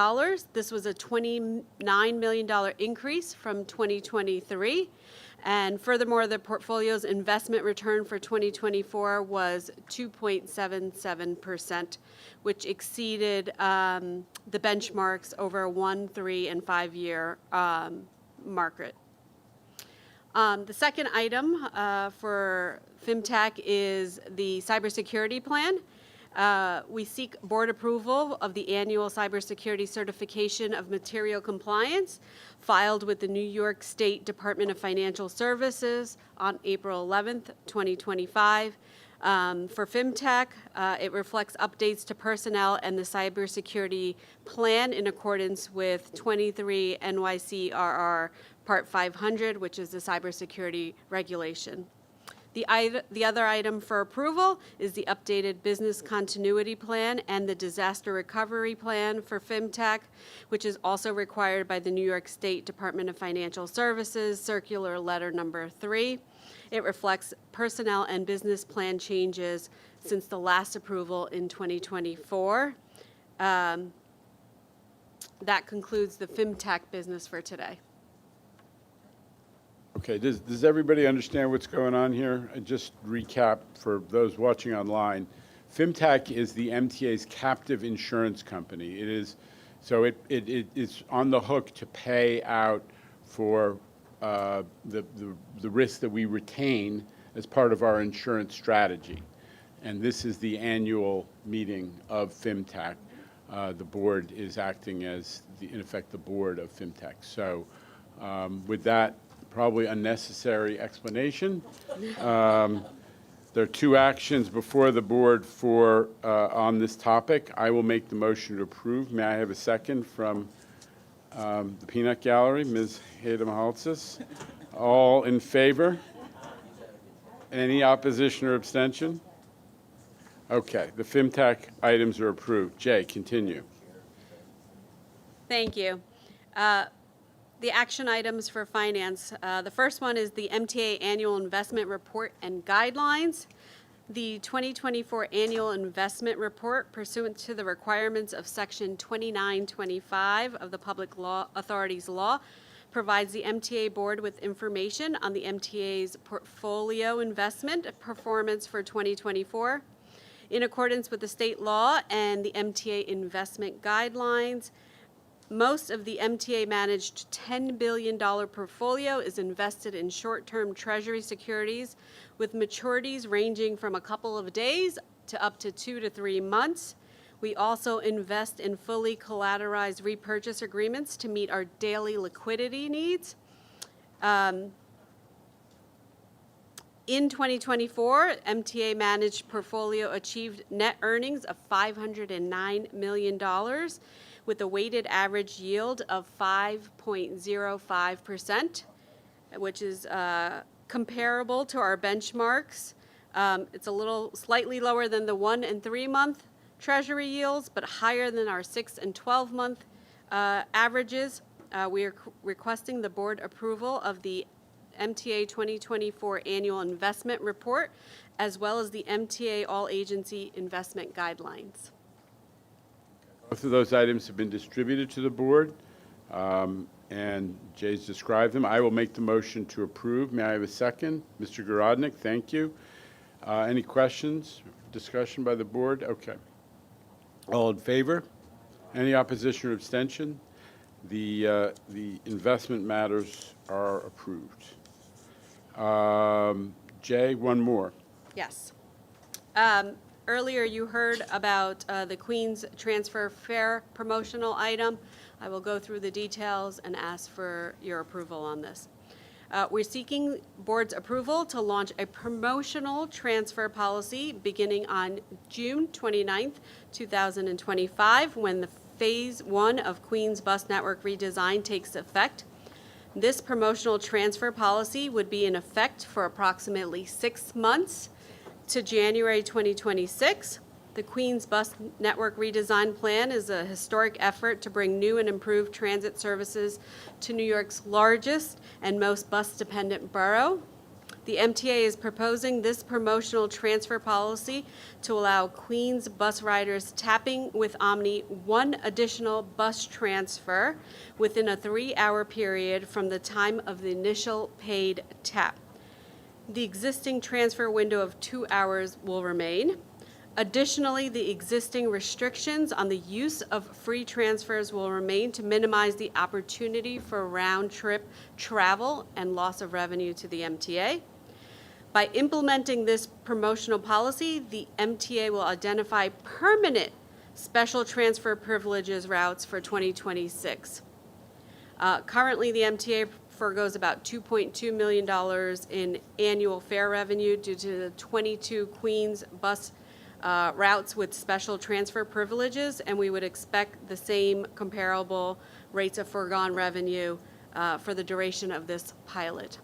This was a $29 million increase from 2023. And furthermore, the portfolio's investment return for 2024 was 2.77%, which exceeded the benchmarks over a 1, 3, and 5-year market. The second item for FIMTech is the cybersecurity plan. We seek board approval of the annual cybersecurity certification of material compliance filed with the New York State Department of Financial Services on April 11th, 2025. For FIMTech, it reflects updates to personnel and the cybersecurity plan in accordance with 23 NYCRR Part 500, which is the cybersecurity regulation. The other item for approval is the updated business continuity plan and the disaster recovery plan for FIMTech, which is also required by the New York State Department of Financial Services, Circular Letter Number 3. It reflects personnel and business plan changes since the last approval in 2024. That concludes the FIMTech business for today. Okay, does everybody understand what's going on here? Just recap for those watching online. FIMTech is the MTA's captive insurance company. It is, so it is on the hook to pay out for the risk that we retain as part of our insurance strategy. And this is the annual meeting of FIMTech. The board is acting as, in effect, the board of FIMTech. So with that, probably unnecessary explanation. There are two actions before the board for on this topic. I will make the motion to approve. May I have a second from the Peanut Gallery, Ms. Hayda-Mahaltzis? All in favor? Any opposition or abstention? Okay, the FIMTech items are approved. Jay, continue. Thank you. The action items for finance. The first one is the MTA Annual Investment Report and Guidelines. The 2024 Annual Investment Report, pursuant to the requirements of Section 2925 of the Public Law Authorities Law, provides the MTA Board with information on the MTA's portfolio investment performance for 2024. In accordance with the state law and the MTA investment guidelines, most of the MTA-managed $10 billion portfolio is invested in short-term Treasury securities with maturities ranging from a couple of days to up to 2 to 3 months. We also invest in fully collateralized repurchase agreements to meet our daily liquidity needs. In 2024, MTA managed portfolio achieved net earnings of $509 million with a weighted average yield of 5.05%, which is comparable to our benchmarks. It's a little slightly lower than the 1 and 3 month Treasury yields, but higher than our 6 and 12 month averages. We are requesting the board approval of the MTA 2024 Annual Investment Report, as well as the MTA All-Agency Investment Guidelines. Both of those items have been distributed to the board, and Jay's described them. I will make the motion to approve. May I have a second? Mr. Garodnick, thank you. Any questions, discussion by the board? Okay. All in favor? Any opposition or abstention? The investment matters are approved. Jay, one more. Yes. Earlier you heard about the Queens transfer fare promotional item. I will go through the details and ask for your approval on this. We're seeking board's approval to launch a promotional transfer policy beginning on June 29th, 2025, when the Phase 1 of Queens Bus Network redesign takes effect. This promotional transfer policy would be in effect for approximately 6 months to January 2026. The Queens Bus Network redesign plan is a historic effort to bring new and improved transit services to New York's largest and most bus-dependent borough. The MTA is proposing this promotional transfer policy to allow Queens bus riders tapping with Omni one additional bus transfer within a 3-hour period from the time of the initial paid tap. The existing transfer window of 2 hours will remain. Additionally, the existing restrictions on the use of free transfers will remain to minimize the opportunity for round-trip travel and loss of revenue to the MTA. By implementing this promotional policy, the MTA will identify permanent special transfer privileges routes for 2026. Currently, the MTA forgoes about $2.2 million in annual fare revenue due to the 22 Queens bus routes with special transfer privileges, and we would expect the same comparable rates of foregone revenue for the duration of this pilot.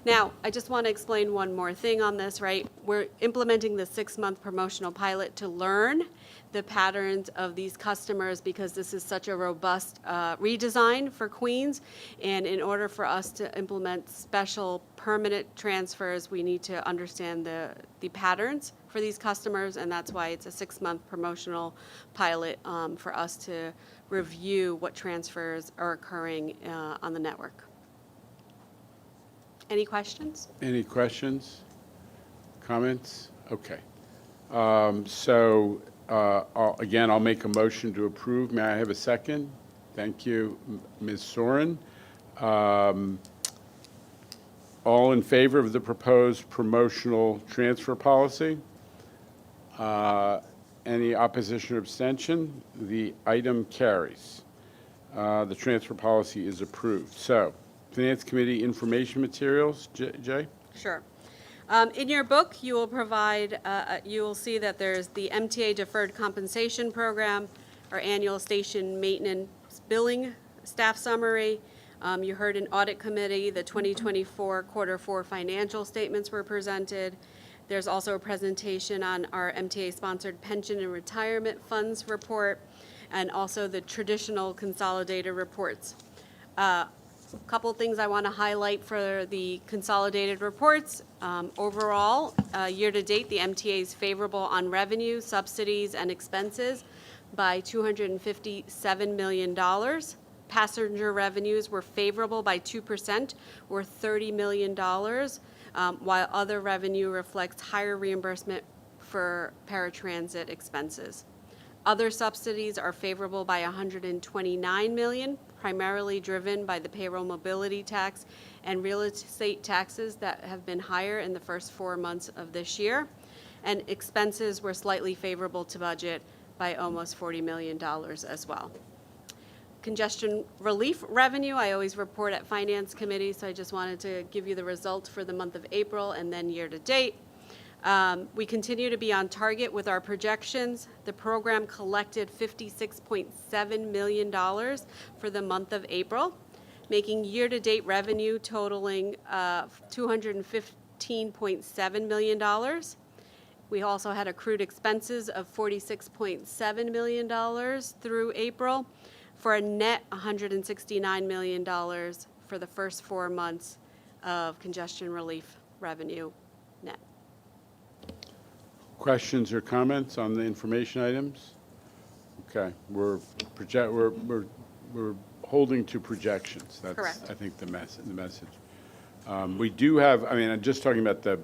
Now, I just want to explain one more thing on this, right? We're implementing the 6-month promotional pilot to learn the patterns of these customers because this is such a robust redesign for Queens. And in order for us to implement special permanent transfers, we need to understand the patterns for these customers, and that's why it's a 6-month promotional pilot for us to review what transfers are occurring on the network. Any questions? Any questions? Comments? Okay. I'll make a motion to approve. May I have a second? Thank you, Ms. Soren. All in favor of the proposed promotional transfer policy? Any opposition or abstention? The item carries. The transfer policy is approved. So, Finance Committee information materials, Jay? Sure. In your book, you will see that there's the MTA Deferred Compensation Program, our annual station maintenance billing staff summary. You heard in Audit Committee, the 2024 Quarter 4 financial statements were presented. There's also a presentation on our MTA-sponsored pension and retirement funds report, and also the traditional consolidated reports. A couple things I want to highlight for the consolidated reports. Overall, year-to-date, the MTA is favorable on revenue, subsidies, and expenses by $257 million. Passenger revenues were favorable by 2%, or $30 million, while other revenue reflects higher reimbursement for paratransit expenses. Other subsidies are favorable by $129 million, primarily driven by the payroll mobility tax and real estate taxes that have been higher in the first 4 months of this year. And expenses were slightly favorable to budget by almost $40 million as well. congestion relief revenue, I always report at Finance Committee, so I just wanted to give you the results for the month of April and then year-to-date. We continue to be on target with our projections. The program collected $56.7 million for the month of April, making year-to-date revenue totaling $215.7 million. We also had accrued expenses of $46.7 million through April, for a net $169 million for the first 4 months of congestion relief revenue net. Questions or comments on the information items? Okay, we're holding to projections. That's, correct. I think, the message. We do have, I mean, I'm just talking about the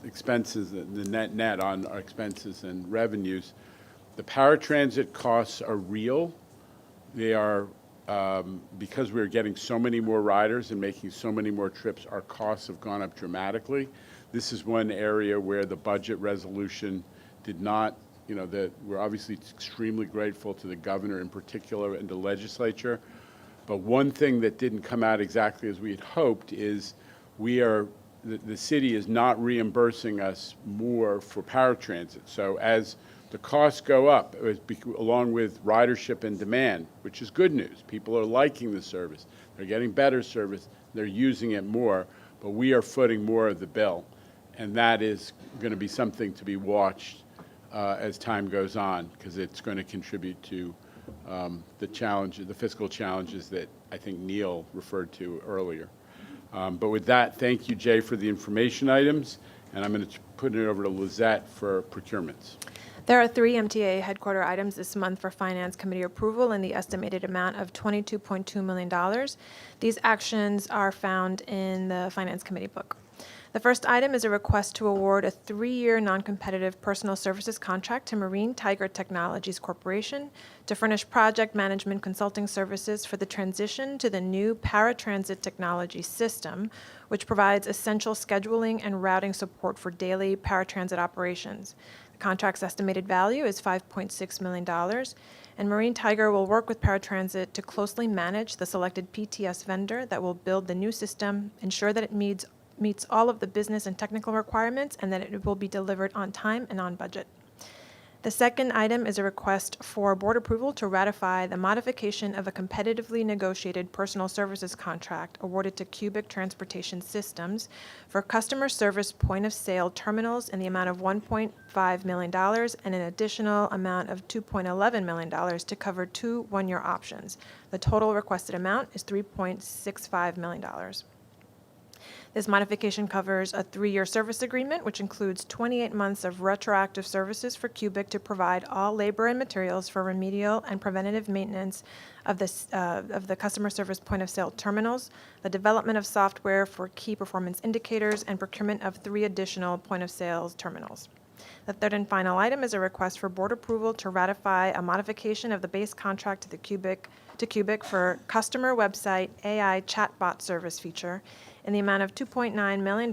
expenses, the net on our expenses and revenues. The paratransit costs are real. They are, because we're getting so many more riders and making so many more trips, our costs have gone up dramatically. This is one area where the budget resolution did not, you know, we're obviously extremely grateful to the governor in particular and the legislature. But one thing that didn't come out exactly as we had hoped is the city is not reimbursing us more for paratransit. So as the costs go up, along with ridership and demand, which is good news. People are liking the service. They're getting better service. They're using it more. But we are footing more of the bill. And that is going to be something to be watched as time goes on, because it's going to contribute to the fiscal challenges that I think Neil referred to earlier. But with that, thank you, Jay, for the information items. And I'm going to put it over to Lizette for procurements. There are 3 MTA headquarter items this month for Finance Committee approval in the estimated amount of $22.2 million. These actions are found in the Finance Committee book. The first item is a request to award a 3-year non-competitive personal services contract to Marine Tiger Technologies Corporation to furnish project management consulting services for the transition to the new Paratransit technology system, which provides essential scheduling and routing support for daily paratransit operations. The contract's estimated value is $5.6 million, and Marine Tiger will work with Paratransit to closely manage the selected PTS vendor that will build the new system, ensure that it meets all of the business and technical requirements, and that it will be delivered on time and on budget. The second item is a request for board approval to ratify the modification of a competitively negotiated personal services contract awarded to Cubic Transportation Systems for customer service point-of-sale terminals in the amount of $1.5 million and an additional amount of $2.11 million to cover 2 one-year options. The total requested amount is $3.65 million. This modification covers a 3-year service agreement, which includes 28 months of retroactive services for Cubic to provide all labor and materials for remedial and preventative maintenance of the customer service point-of-sale terminals, the development of software for key performance indicators, and procurement of 3 additional point-of-sale terminals. The third and final item is a request for board approval to ratify a modification of the base contract to Cubic for customer website AI chatbot service feature in the amount of $2.9 million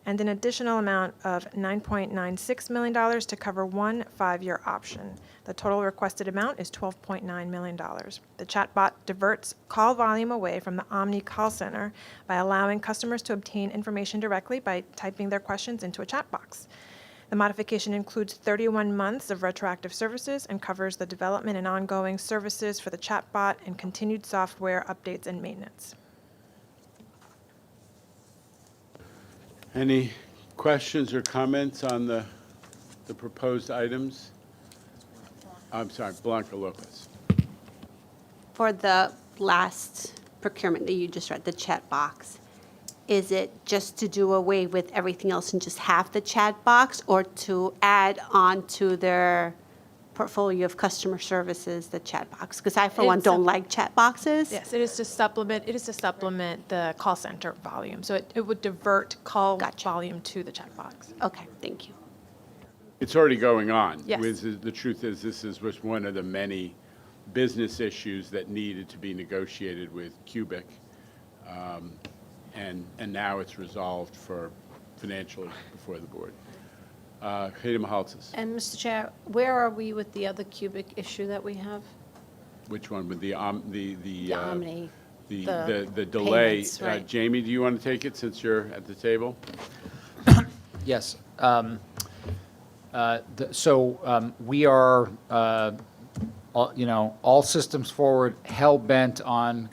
and an additional amount of $9.96 million to cover 1 5-year option. The total requested amount is $12.9 million. The chatbot diverts call volume away from the Omni call center by allowing customers to obtain information directly by typing their questions into a chat box. The modification includes 31 months of retroactive services and covers the development and ongoing services for the chatbot and continued software updates and maintenance. Any questions or comments on the proposed items? I'm sorry, Blanca Lopez. For the last procurement that you just read, the chat box, is it just to do away with everything else and just have the chat box, or to add on to their portfolio of customer services the chat box? Because I, for one, don't like chat boxes. Yes, it is to supplement the call center volume. So it would divert call volume to the chat box. Okay, thank you. It's already going on. Yes. The truth is, this is just one of the many business issues that needed to be negotiated with Cubic. And now it's resolved for financially before the board. Hayden Mahaltzis. And Mr. Chair, where are we with the other Cubic issue that we have? Which one, with the Omni. the delay? payments, right. Jamie, do you want to take it since you're at the table? Yes. We are, all systems forward, hell-bent on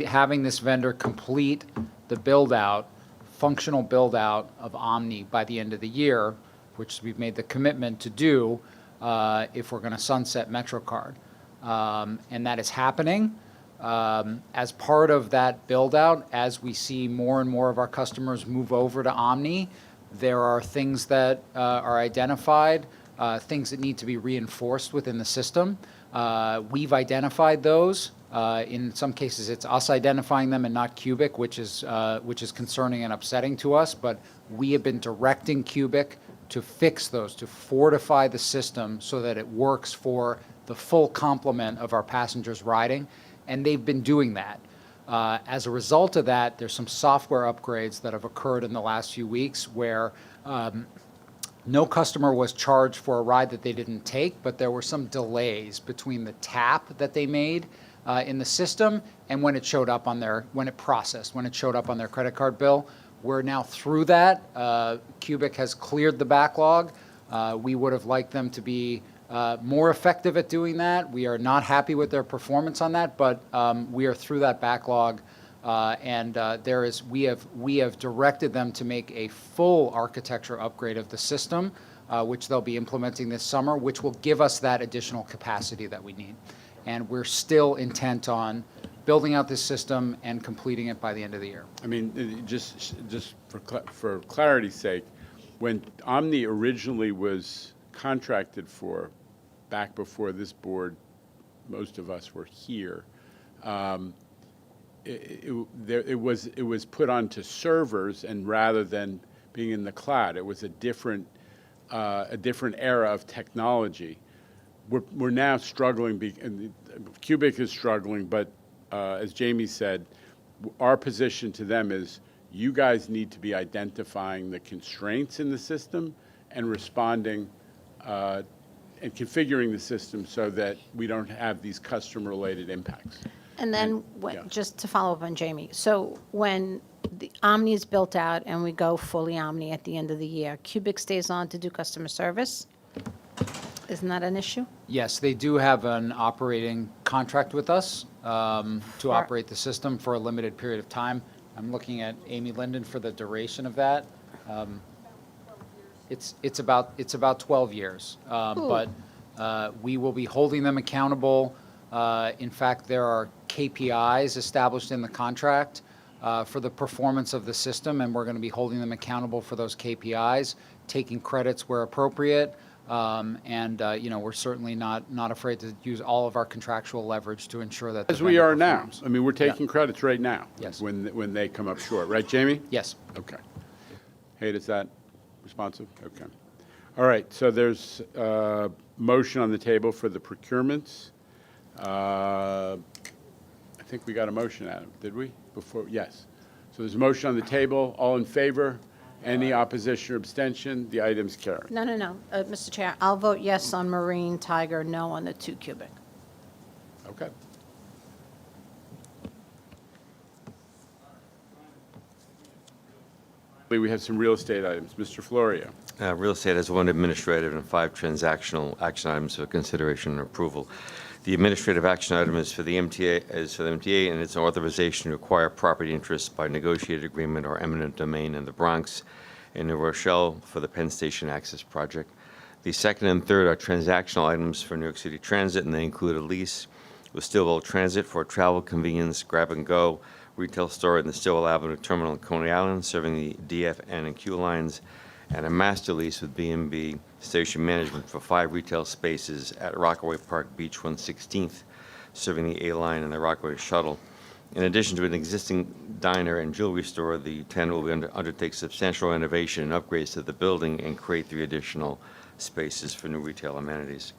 having this vendor complete the build-out, functional build-out of Omni by the end of the year, which we've made the commitment to do if we're going to sunset MetroCard. And that is happening. As part of that build-out, as we see more and more of our customers move over to Omni, there are things that are identified, things that need to be reinforced within the system. We've identified those. In some cases, it's us identifying them and not Cubic, which is concerning and upsetting to us. But we have been directing Cubic to fix those, to fortify the system so that it works for the full complement of our passengers riding, and they've been doing that. As a result of that, there's some software upgrades that have occurred in the last few weeks where no customer was charged for a ride that they didn't take, but there were some delays between the tap that they made in the system and when it showed up on when it showed up on their credit card bill. We're now through that. Cubic has cleared the backlog. We would have liked them to be more effective at doing that. We are not happy with their performance on that, but we are through that backlog, and we have directed them to make a full architecture upgrade of the system, which they'll be implementing this summer, which will give us that additional capacity that we need. And we're still intent on building out this system and completing it by the end of the year. I mean, just for clarity's sake, when Omni originally was contracted for, back before this board, most of us were here, it was put onto servers, and rather than being in the cloud, it was a different era of technology. We're now struggling, and Cubic is struggling, but as Jamie said, our position to them is you guys need to be identifying the constraints in the system and responding and configuring the system so that we don't have these customer-related impacts. And then, just to follow up on Jamie, so when the Omni is built out and we go fully Omni at the end of the year, Cubic stays on to do customer service? Isn't that an issue? Yes, they do have an operating contract with us to operate the system for a limited period of time. I'm looking at Amy Linden for the duration of that. It's about 12 years, but we will be holding them accountable. In fact, there are KPIs established in the contract for the performance of the system, and we're going to be holding them accountable for those KPIs, taking credits where appropriate. We're certainly not afraid to use all of our contractual leverage to ensure that. As we are now. I mean, we're taking credits right now. Yes. When they come up short, right, Jamie? Yes. Okay. Hayden, is that responsive? Okay. All right. So there's a motion on the table for the procurements. I think we got a motion, Adam. Did we? Before? Yes. So there's a motion on the table. All in favor? Any opposition or abstention? The item's carried. No. Mr. Chair, I'll vote yes on Marine, Tiger, no on the 2 Cubic. Okay. We have some real estate items. Mr. Florio. Real estate has 1 administrative and 5 transactional action items for consideration and approval. The administrative action item is for the MTA, and it's an authorization to acquire property interests by negotiated agreement or eminent domain in the Bronx and New Rochelle for the Penn Station Access Project. The second and third are transactional items for New York City Transit, and they include a lease with Stillwell Transit for a travel convenience grab-and-go retail store in the Stillwell Avenue Terminal in Coney Island, serving the DF, N, and Q lines, and a master lease with B&B Station Management for 5 retail spaces at Rockaway Park Beach 116th, serving the A line and the Rockaway Shuttle. In addition to an existing diner and jewelry store, the tenant will undertake substantial renovation and upgrades to the building and create 3 additional spaces for new retail amenities.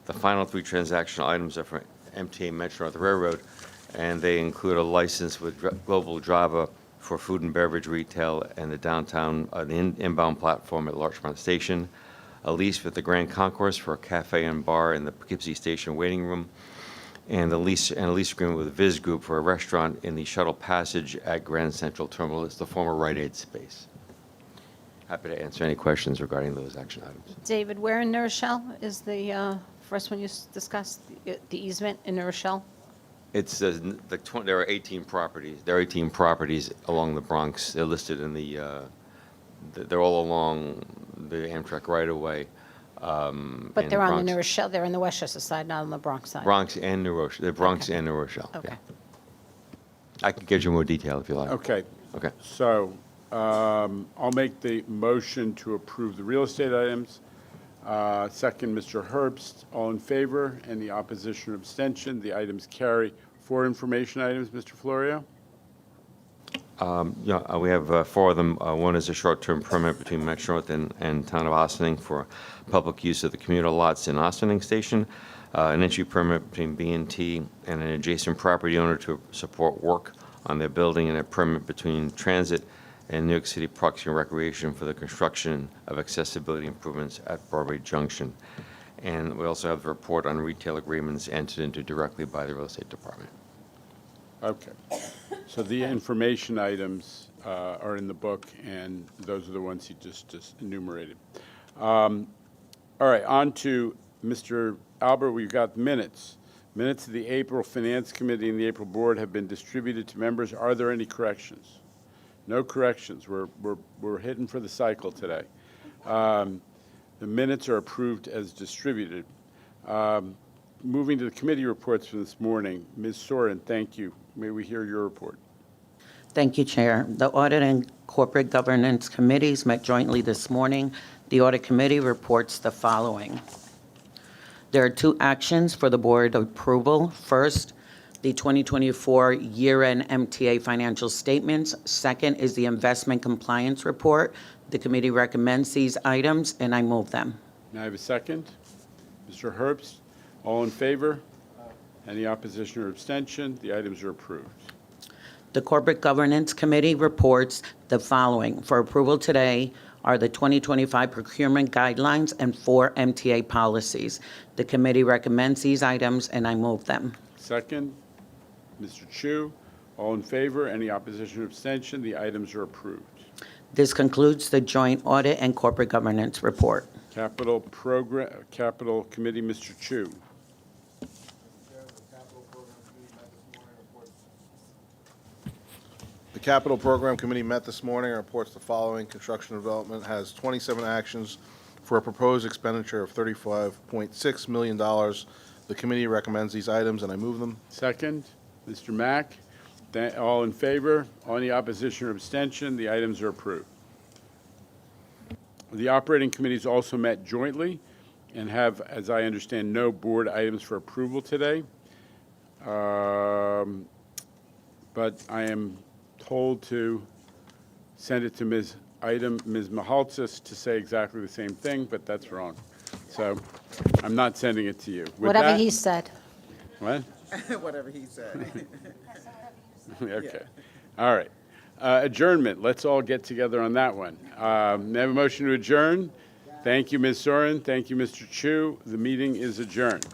The final 3 transactional items are for MTA Metro North Railroad, and they include a license with Global Java for food and beverage retail and the downtown inbound platform at Larchmont Station, a lease with the Grand Concourse for a cafe and bar in the Poughkeepsie Station waiting room, and a lease agreement with Viz Group for a restaurant in the shuttle passage at Grand Central Terminal. It's the former Rite Aid space. Happy to answer any questions regarding those action items. David, where in New Rochelle is the first one you discussed, the easement in New Rochelle? It's there are 18 properties. There are 18 properties along the Bronx. They're listed in they're all along the Amtrak right-of-way. But they're on the New Rochelle, they're in the Westchester side, not on the Bronx side. Bronx and New Rochelle. The Bronx and New Rochelle. Okay. Yeah. I can get you more detail if you like. Okay. Okay. So I'll make the motion to approve the real estate items. Second, Mr. Herbst. All in favor? Any opposition or abstention? The items carry. 4 information items, Mr. Florio? We have 4 of them. One is a short-term permit between Metro North and Town of Ossining for public use of the commuter lots in Ossining Station. An entry permit between B&T and an adjacent property owner to support work on their building, and a permit between Transit and New York City Parks and Recreation for the construction of accessibility improvements at Broadway Junction. And we also have the report on retail agreements entered into directly by the real estate department. Okay. So the information items are in the book, and those are the ones he just enumerated. All right, on to Mr. Albert. We've got minutes. Minutes of the April Finance Committee and the April Board have been distributed to members. Are there any corrections? No corrections. We're hitting for the cycle today. The minutes are approved as distributed. Moving to the committee reports for this morning, Ms. Soren, thank you. May we hear your report? Thank you, Chair. The Audit and Corporate Governance Committees met jointly this morning. The Audit Committee reports the following. There are 2 actions for the Board approval. First, the 2024 year-end MTA financial statements. Second is the Investment Compliance Report. The committee recommends these items, and I move them. May I have a second? Mr. Herbst, all in favor? Any opposition or abstention? The items are approved. The Corporate Governance Committee reports the following. For approval today are the 2025 procurement guidelines and 4 MTA policies. The committee recommends these items, and I move them. Second, Mr. Chu, all in favor? Any opposition or abstention? The items are approved. This concludes the joint audit and corporate governance report. Capital Committee, Mr. Chu. The Capital Program Committee met this morning and reports the following. Construction Development has 27 actions for a proposed expenditure of $35.6 million. The committee recommends these items, and I move them. Second, Mr. Mack. All in favor? Any opposition or abstention? The items are approved. The operating committees also met jointly and have, as I understand, no board items for approval today. But I am told to send it to Ms. Mahaltzis to say exactly the same thing, but that's wrong. So I'm not sending it to you. With Whatever that- he said. What? Whatever he said. Okay. All right. Adjournment. Let's all get together on that one. May I have a motion to adjourn? Thank you, Ms. Soren. Thank you, Mr. Chu. The meeting is adjourned.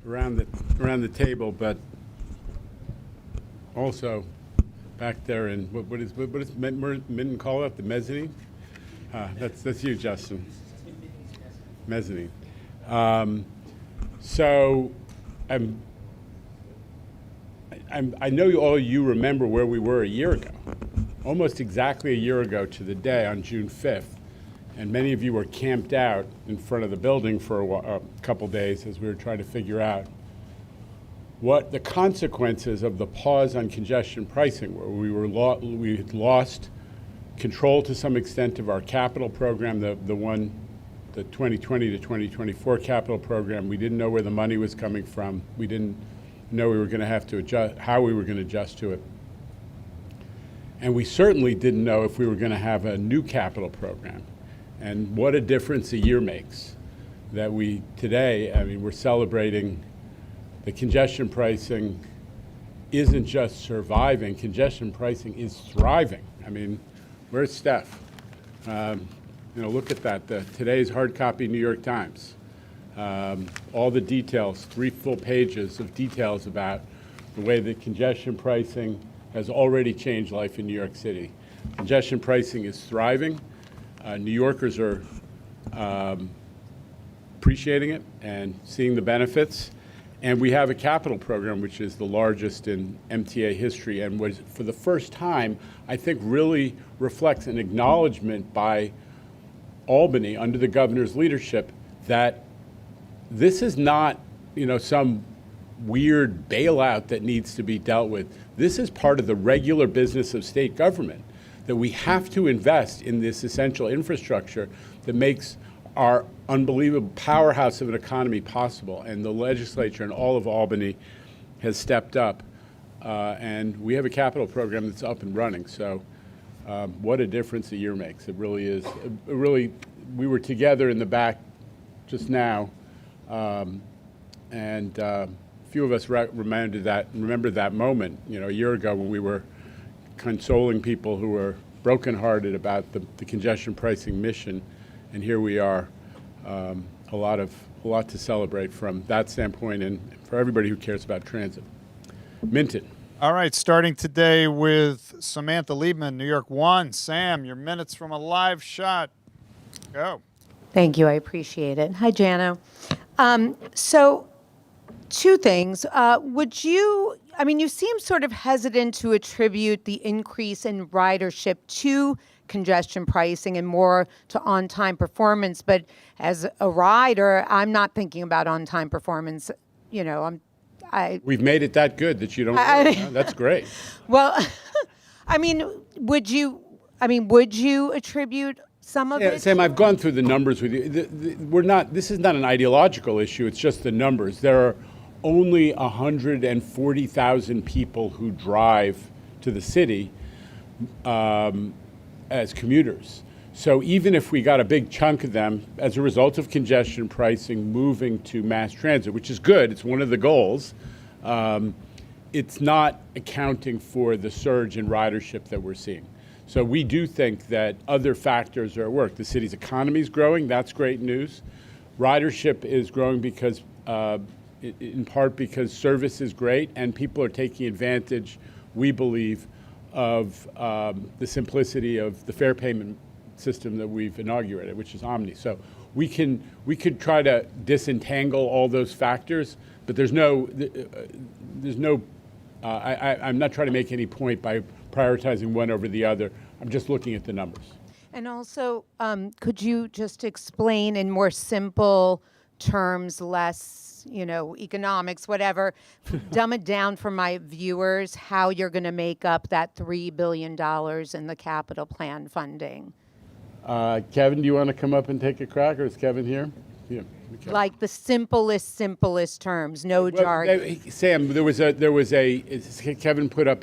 around the table, but also back there in, what is Minton call it, the mezzanine? That's you, Justin. Mezzanine. So I know all you remember where we were a year ago, almost exactly a year ago to the day on June 5th. And many of you were camped out in front of the building for a couple days as we were trying to figure out what the consequences of the pause on congestion pricing were. We had lost control to some extent of our capital program, the 2020 to 2024 capital program. We didn't know where the money was coming from. We didn't know we were going to have to adjust, how we were going to adjust to it. And we certainly didn't know if we were going to have a new capital program. And what a difference a year makes. That today, we're celebrating the congestion pricing isn't just surviving, congestion pricing is thriving. Where's Steph? Look at that, today's hard copy New York Times. All the details, 3 full pages of details about the way that congestion pricing has already changed life in New York City. Congestion pricing is thriving. New Yorkers are appreciating it and seeing the benefits. And we have a capital program which is the largest in MTA history and was, for the first time, I think really reflects an acknowledgement by Albany under the governor's leadership that this is not, some weird bailout that needs to be dealt with. This is part of the regular business of state government, that we have to invest in this essential infrastructure that makes our unbelievable powerhouse of an economy possible. And the legislature and all of Albany has stepped up. And we have a capital program that's up and running. So what a difference a year makes. It really is. We were together in the back just now. And a few of us remember that moment, a year ago when we were consoling people who were brokenhearted about the congestion pricing mission, and here we are, a lot to celebrate from that standpoint, and for everybody who cares about transit. Minton. All right, starting today with Samantha Liebman, New York 1. Sam, your minutes from a live shot. Go. Thank you. I appreciate it. Hi, Jano. So, 2 things. You seem sort of hesitant to attribute the increase in ridership to congestion pricing and more to on-time performance. But as a rider, I'm not thinking about on-time performance. We've made it that good that you don't. That's great. Well, would you attribute some of it? Sam, I've gone through the numbers with you. This is not an ideological issue. It's just the numbers. There are only 140,000 people who drive to the city as commuters. So even if we got a big chunk of them as a result of congestion pricing moving to mass transit, which is good, it's one of the goals, it's not accounting for the surge in ridership that we're seeing. So we do think that other factors are at work. The city's economy is growing. That's great news. Ridership is growing because, in part because service is great and people are taking advantage, we believe, of the simplicity of the fare payment system that we've inaugurated, which is Omni. So we could try to disentangle all those factors, but I'm not trying to make any point by prioritizing one over the other. I'm just looking at the numbers. And also, could you just explain in more simple terms, less, economics, whatever, dumb it down for my viewers, how you're going to make up that $3 billion in the capital plan funding? Kevin, do you want to come up and take a crack, or is Kevin here? Yeah. Okay. Like the simplest terms, no jargon. Sam, there was a Kevin put up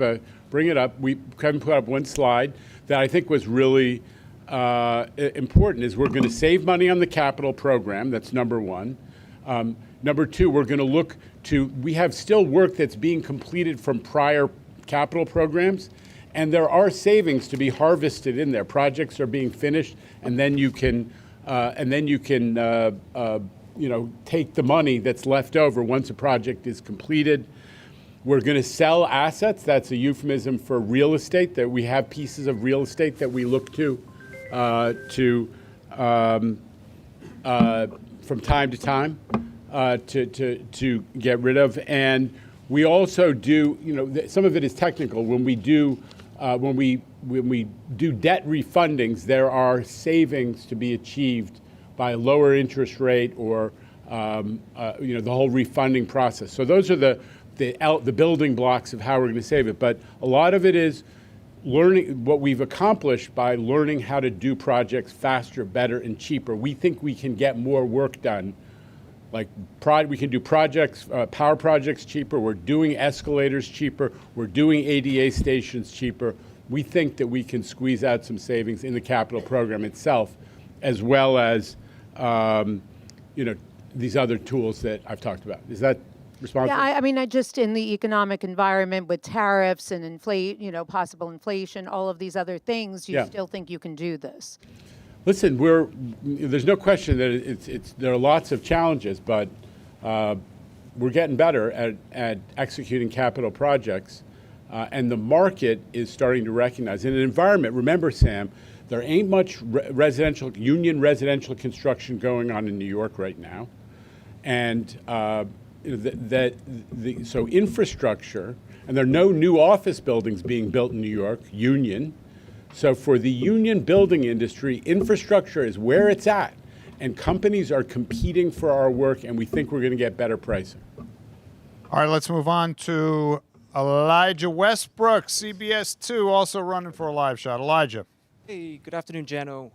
bring it up. Kevin put up one slide that I think was really important. Is we're going to save money on the capital program. That's number one. Number two, we're going to look to. We have still work that's being completed from prior capital programs, and there are savings to be harvested in there. Projects are being finished, and then you can take the money that's left over once a project is completed. We're going to sell assets. That's a euphemism for real estate, that we have pieces of real estate that we look to from time to time to get rid of. And we also do, some of it is technical. When we do debt refundings, there are savings to be achieved by a lower interest rate or the whole refunding process. So those are the building blocks of how we're going to save it. But a lot of it is learning what we've accomplished by learning how to do projects faster, better, and cheaper. We think we can get more work done. Like we can do projects, power projects cheaper. We're doing escalators cheaper. We're doing ADA stations cheaper. We think that we can squeeze out some savings in the capital program itself, as well as these other tools that I've talked about. Is that responsive? Yeah, I mean, I just in the economic environment with tariffs and possible inflation, all of these other things, you still think you can do this? Listen, there's no question that there are lots of challenges, but we're getting better at executing capital projects, and the market is starting to recognize. In an environment, remember, Sam, there ain't much union residential construction going on in New York right now, and so infrastructure, and there are no new office buildings being built in New York, union. So for the union building industry, infrastructure is where it's at, and companies are competing for our work, and we think we're going to get better pricing. All right, let's move on to Elijah Westbrook, CBS 2, also running for a live shot. Elijah. Hey, good afternoon, Jano.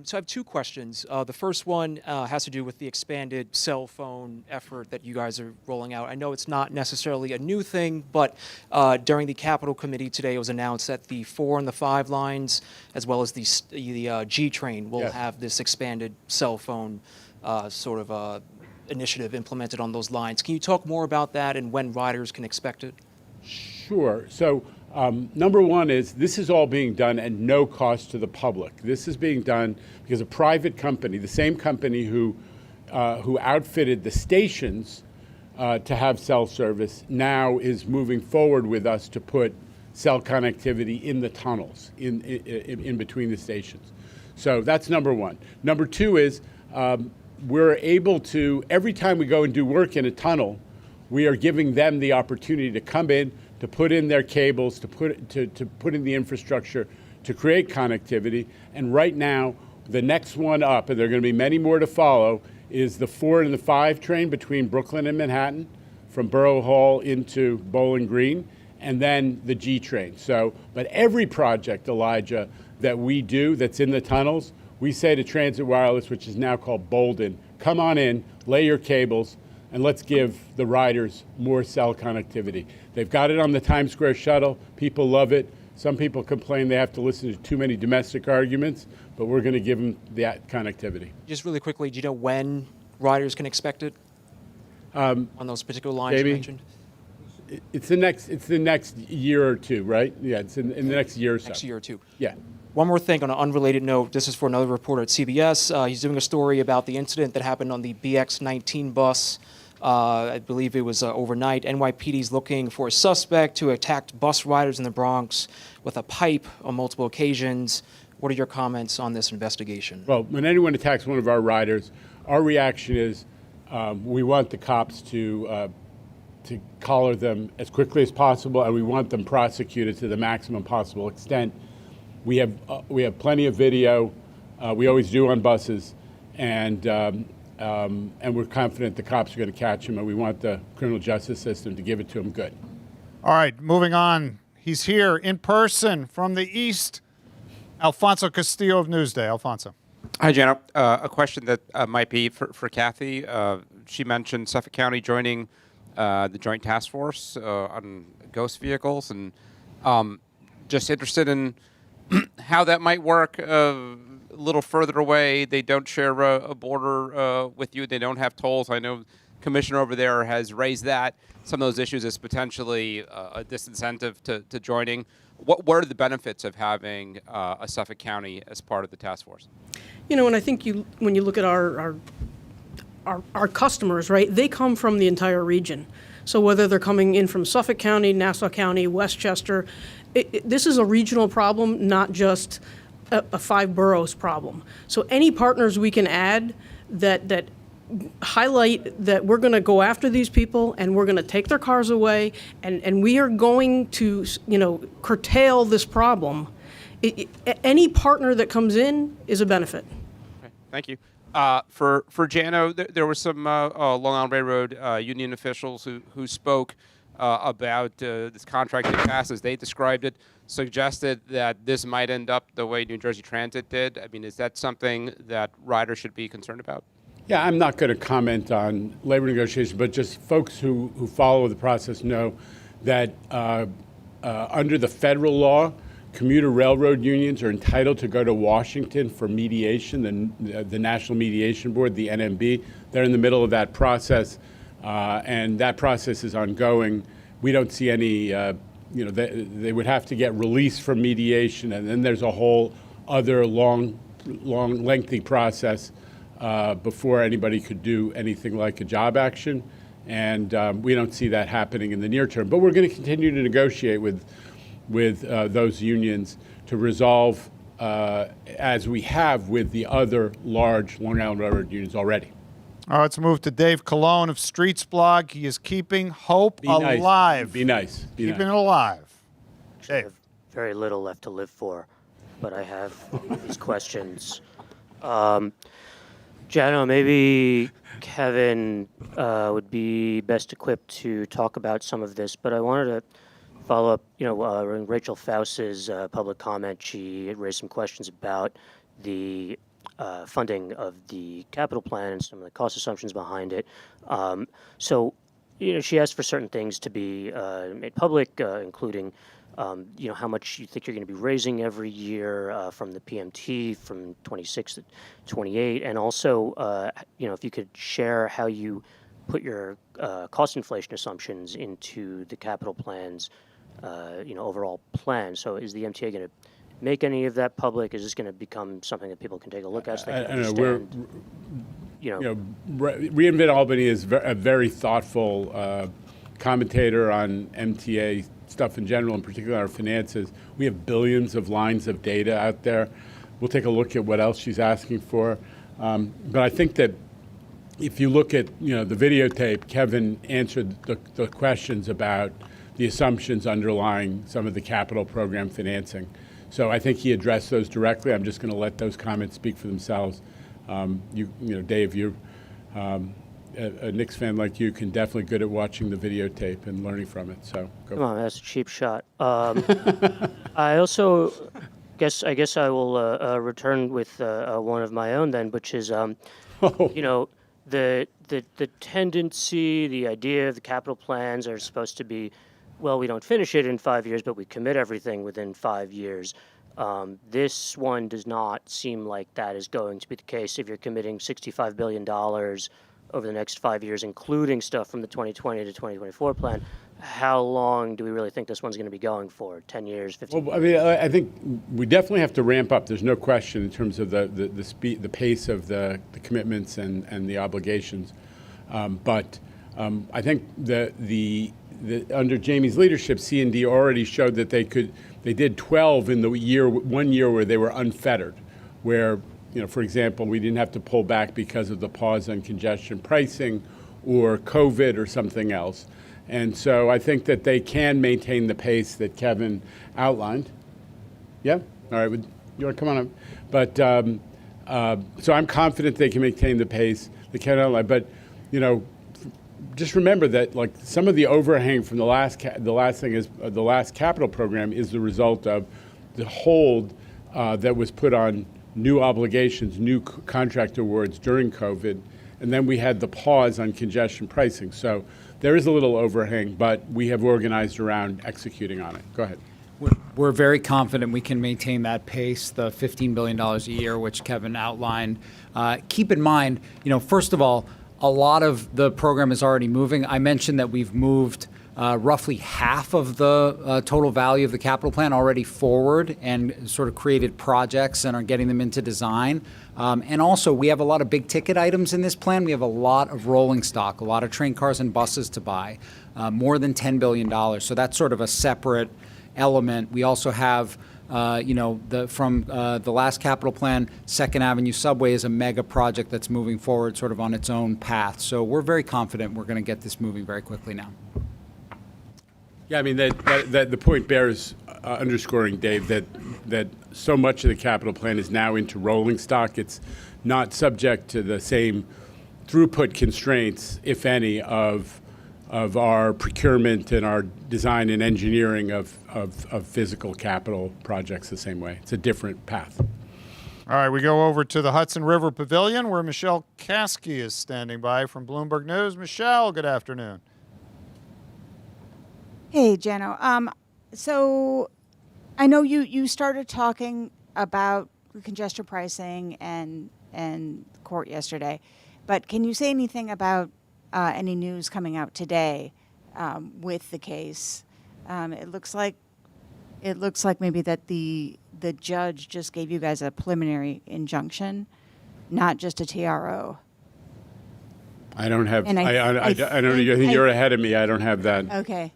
So I have two questions. The first one has to do with the expanded cell phone effort that you guys are rolling out. I know it's not necessarily a new thing, but during the Capitol Committee today, it was announced that the 4 and the 5 lines, as well as the G train, will have this expanded cell phone initiative implemented on those lines. Can you talk more about that and when riders can expect it? Sure. So number one is this is all being done at no cost to the public. This is being done because a private company, the same company who outfitted the stations to have cell service, now is moving forward with us to put cell connectivity in the tunnels in between the stations. So that's number one. Number two is we're able to, every time we go and do work in a tunnel, we are giving them the opportunity to come in, to put in their cables, to put in the infrastructure, to create connectivity. And right now, the next one up, and there are going to be many more to follow, is the 4 and the 5 train between Brooklyn and Manhattan, from Borough Hall into Bowling Green, and then the G train. So, but every project, Elijah, that we do that's in the tunnels, we say to Transit Wireless, which is now called Bolden, come on in, lay your cables, and let's give the riders more cell connectivity. They've got it on the Times Square shuttle. People love it. Some people complain they have to listen to too many domestic arguments, but we're going to give them that connectivity. Just really quickly, do you know when riders can expect it on those particular lines you mentioned? It's the next year or two, right? Yeah, it's in the next year or so. Next year or two. Yeah. One more thing on an unrelated note. This is for another reporter at CBS. He's doing a story about the incident that happened on the BX-19 bus. I believe it was overnight. NYPD's looking for a suspect who attacked bus riders in the Bronx with a pipe on multiple occasions. What are your comments on this investigation? Well, when anyone attacks one of our riders, our reaction is we want the cops to collar them as quickly as possible, and we want them prosecuted to the maximum possible extent. We have plenty of video. We always do on buses, and we're confident the cops are going to catch him, and we want the criminal justice system to give it to him good. All right, moving on. He's here in person from the East. Alfonso Castillo of Newsday. Alfonso. Hi, Jano. A question that might be for Kathy. She mentioned Suffolk County joining the Joint Task Force on ghost vehicles, and just interested in how that might work a little further away. They don't share a border with you. They don't have tolls. I know Commissioner over there has raised that, some of those issues as potentially a disincentive to joining. What are the benefits of having a Suffolk County as part of the task force? You know, and I think when you look at our our customers, right, they come from the entire region. So whether they're coming in from Suffolk County, Nassau County, Westchester, this is a regional problem, not just a 5 boroughs problem. So any partners we can add that highlight that we're going to go after these people and we're going to take their cars away and we are going to, curtail this problem. Any partner that comes in is a benefit. Okay, thank you. For Jano, there were some Long Island Railroad union officials who spoke about this contract that passed, as they described it, suggested that this might end up the way New Jersey Transit did. I mean, is that something that riders should be concerned about? Yeah, I'm not going to comment on labor negotiations, but just folks who follow the process know that under the federal law, commuter railroad unions are entitled to go to Washington for mediation, the National Mediation Board, the NMB. They're in the middle of that process, and that process is ongoing. We don't see any, they would have to get released from mediation, and then there's a whole other long, lengthy process before anybody could do anything like a job action. And we don't see that happening in the near term. But we're going to continue to negotiate with those unions to resolve, as we have with the other large Long Island Railroad unions already. All right, let's move to Dave Colon of Streets Blog. He is keeping hope alive. Be nice. Keeping it alive. I have very little left to live for, but I have these questions. Jano, maybe Kevin would be best equipped to talk about some of this, but I wanted to follow up, Rachel Faust's public comment. She raised some questions about the funding of the capital plan and some of the cost assumptions behind it. She asked for certain things to be made public, including how much you think you're going to be raising every year from the PMT from 26 to 28, and also, if you could share how you put your cost inflation assumptions into the capital plans, overall plan. So is the MTA going to make any of that public? Is this going to become something that people can take a look at so they can understand? Reinvent Albany is a very thoughtful commentator on MTA stuff in general, in particular our finances. We have billions of lines of data out there. We'll take a look at what else she's asking for. But I think that if you look at the videotape, Kevin answered the questions about the assumptions underlying some of the capital program financing. So I think he addressed those directly. I'm just going to let those comments speak for themselves. Dave, you're a Knicks fan like you can definitely good at watching the videotape and learning from it. So go. Come on, that's a cheap shot. I also guess I will return with one of my own then, which is the tendency, the idea of the capital plans are supposed to be, well, we don't finish it in 5 years, but we commit everything within 5 years. This one does not seem like that is going to be the case. If you're committing $65 billion over the next 5 years, including stuff from the 2020 to 2024 plan, how long do we really think this one's going to be going for? 10 years, 15 years? Well, I think we definitely have to ramp up. There's no question in terms of the speed, the pace of the commitments and the obligations. But I think the under Jamie's leadership, C&D already showed that they did 12 in the 1 year where they were unfettered, where, for example, we didn't have to pull back because of the pause on congestion pricing or COVID or something else. And so I think that they can maintain the pace that Kevin outlined. Yeah? All right. You want to come on up? But so I'm confident they can maintain the pace that Kevin outlined. But, just remember that like some of the overhang from the last capital program is the result of the hold that was put on new obligations, new contract awards during COVID, and then we had the pause on congestion pricing. So there is a little overhang, but we have organized around executing on it. Go ahead. We're very confident we can maintain that pace, the $15 billion a year, which Kevin outlined. Keep in mind, first of all, a lot of the program is already moving. I mentioned that we've moved roughly half of the total value of the capital plan already forward and sort of created projects and are getting them into design. And also, we have a lot of big ticket items in this plan. We have a lot of rolling stock, a lot of train cars and buses to buy, more than $10 billion. So that's sort of a separate element. We also have, from the last capital plan, Second Avenue Subway is a mega project that's moving forward sort of on its own path. So we're very confident we're going to get this moving very quickly now. Yeah, I mean, that the point bears underscoring, Dave, that so much of the capital plan is now into rolling stock. It's not subject to the same throughput constraints, if any, of our procurement and our design and engineering of physical capital projects the same way. It's a different path. All right, we go over to the Hudson River Pavilion where Michelle Caskey is standing by from Bloomberg News. Michelle, good afternoon. Hey, Jano. So I know you started talking about congestion pricing and court yesterday, but can you say anything about any news coming out today with the case? It looks like maybe that the judge just gave you guys a preliminary injunction, not just a TRO. I don't have. And I think you're ahead of me. I don't have that. Okay.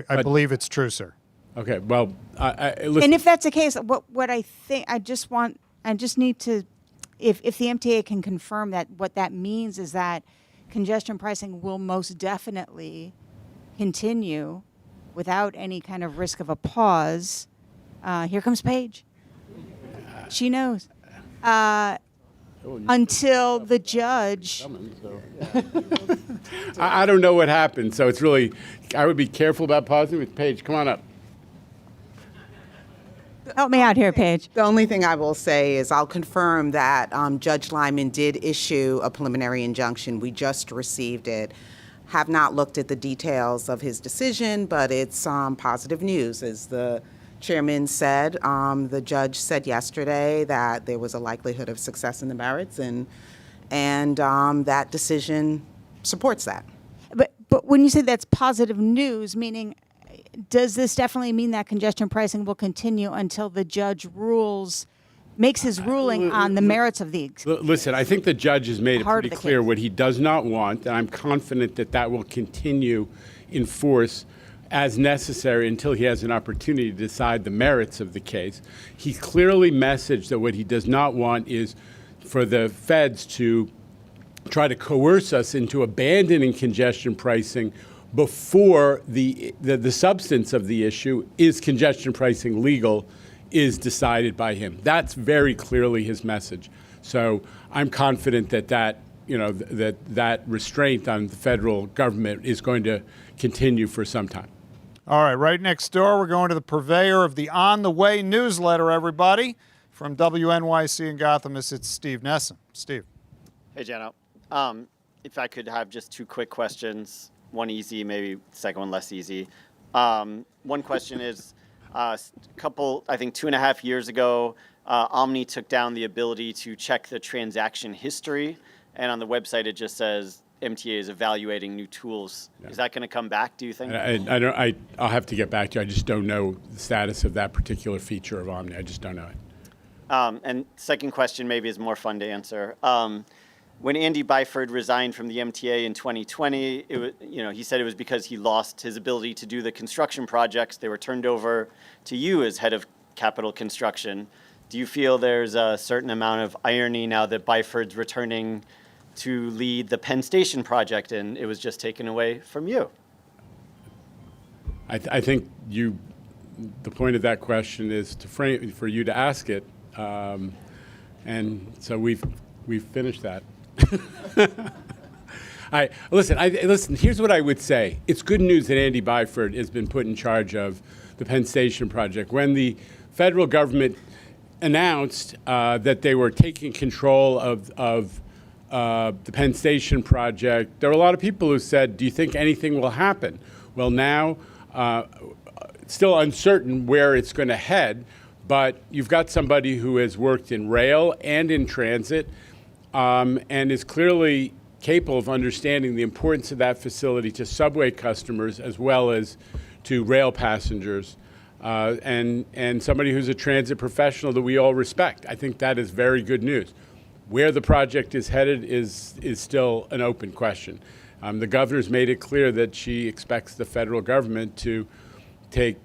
I believe it's true, sir. Okay. Well, listen. And if that's the case, what I think, I just need to, if the MTA can confirm that, what that means is that congestion pricing will most definitely continue without any kind of risk of a pause. Here comes Paige. She knows. Until the judge. I don't know what happened, so it's really, I would be careful about pausing with Paige. Come on up. Help me out here, Paige. The only thing I will say is I'll confirm that Judge Lyman did issue a preliminary injunction. We just received it. Have not looked at the details of his decision, but it's positive news. As the chairman said, the judge said yesterday that there was a likelihood of success in the merits, and that decision supports that. But when you say that's positive news, meaning, does this definitely mean that congestion pricing will continue until the judge makes his ruling on the merits of the? Listen, I think the judge has made it pretty clear what he does not want, and I'm confident that that will continue in force as necessary until he has an opportunity to decide the merits of the case. He clearly messaged that what he does not want is for the feds to try to coerce us into abandoning congestion pricing before the substance of the issue, is congestion pricing legal, is decided by him. That's very clearly his message. So I'm confident that restraint on the federal government is going to continue for some time. All right, right next door, we're going to the purveyor of the On the Way newsletter, everybody. From WNYC in Gotham, it's Steve Nesson. Steve. Hey, Jano. If I could have just two quick questions, one easy, maybe the second one less easy. One question is, I think 2.5 years ago, Omni took down the ability to check the transaction history, and on the website it just says MTA is evaluating new tools. Yeah. Is that going to come back, do you think? I'll have to get back to you. I just don't know the status of that particular feature of Omni. I just don't know it. And second question maybe is more fun to answer. When Andy Byford resigned from the MTA in 2020, he said it was because he lost his ability to do the construction projects. They were turned over to you as head of capital construction. Do you feel there's a certain amount of irony now that Byford's returning to lead the Penn Station project and it was just taken away from you? I think the point of that question is for you to ask it, and so we've finished that. Listen, here's what I would say. It's good news that Andy Byford has been put in charge of the Penn Station project. When the federal government announced that they were taking control of the Penn Station project, there were a lot of people who said, do you think anything will happen? Well, now, it's still uncertain where it's going to head, but you've got somebody who has worked in rail and in transit, and is clearly capable of understanding the importance of that facility to subway customers as well as to rail passengers, and somebody who's a transit professional that we all respect. I think that is very good news. Where the project is headed is still an open question. The governor's made it clear that she expects the federal government to take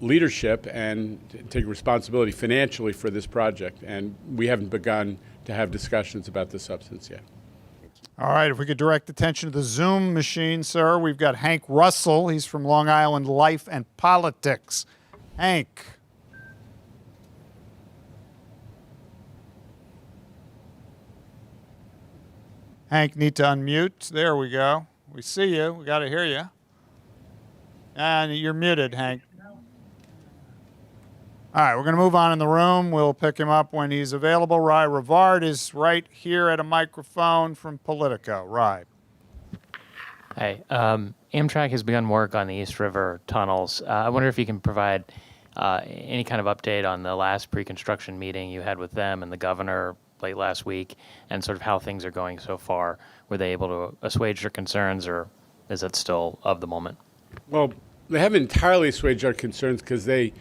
leadership and take responsibility financially for this project, and we haven't begun to have discussions about the substance yet. All right, if we could direct attention to the Zoom machine, sir. We've got Hank Russell. He's from Long Island Life and Politics. Hank. Hank, need to unmute. There we go. We see you. We got to hear you. And you're muted, Hank. All right, we're going to move on in the room. We'll pick him up when he's available. Rai Rivard is right here at a microphone from Politico. Rai. Hi. Amtrak has begun work on the East River tunnels. I wonder if you can provide any kind of update on the last pre-construction meeting you had with them and the governor late last week, and sort of how things are going so far. Were they able to assuage your concerns, or is it still of the moment? Well, they haven't entirely assuaged our concerns because they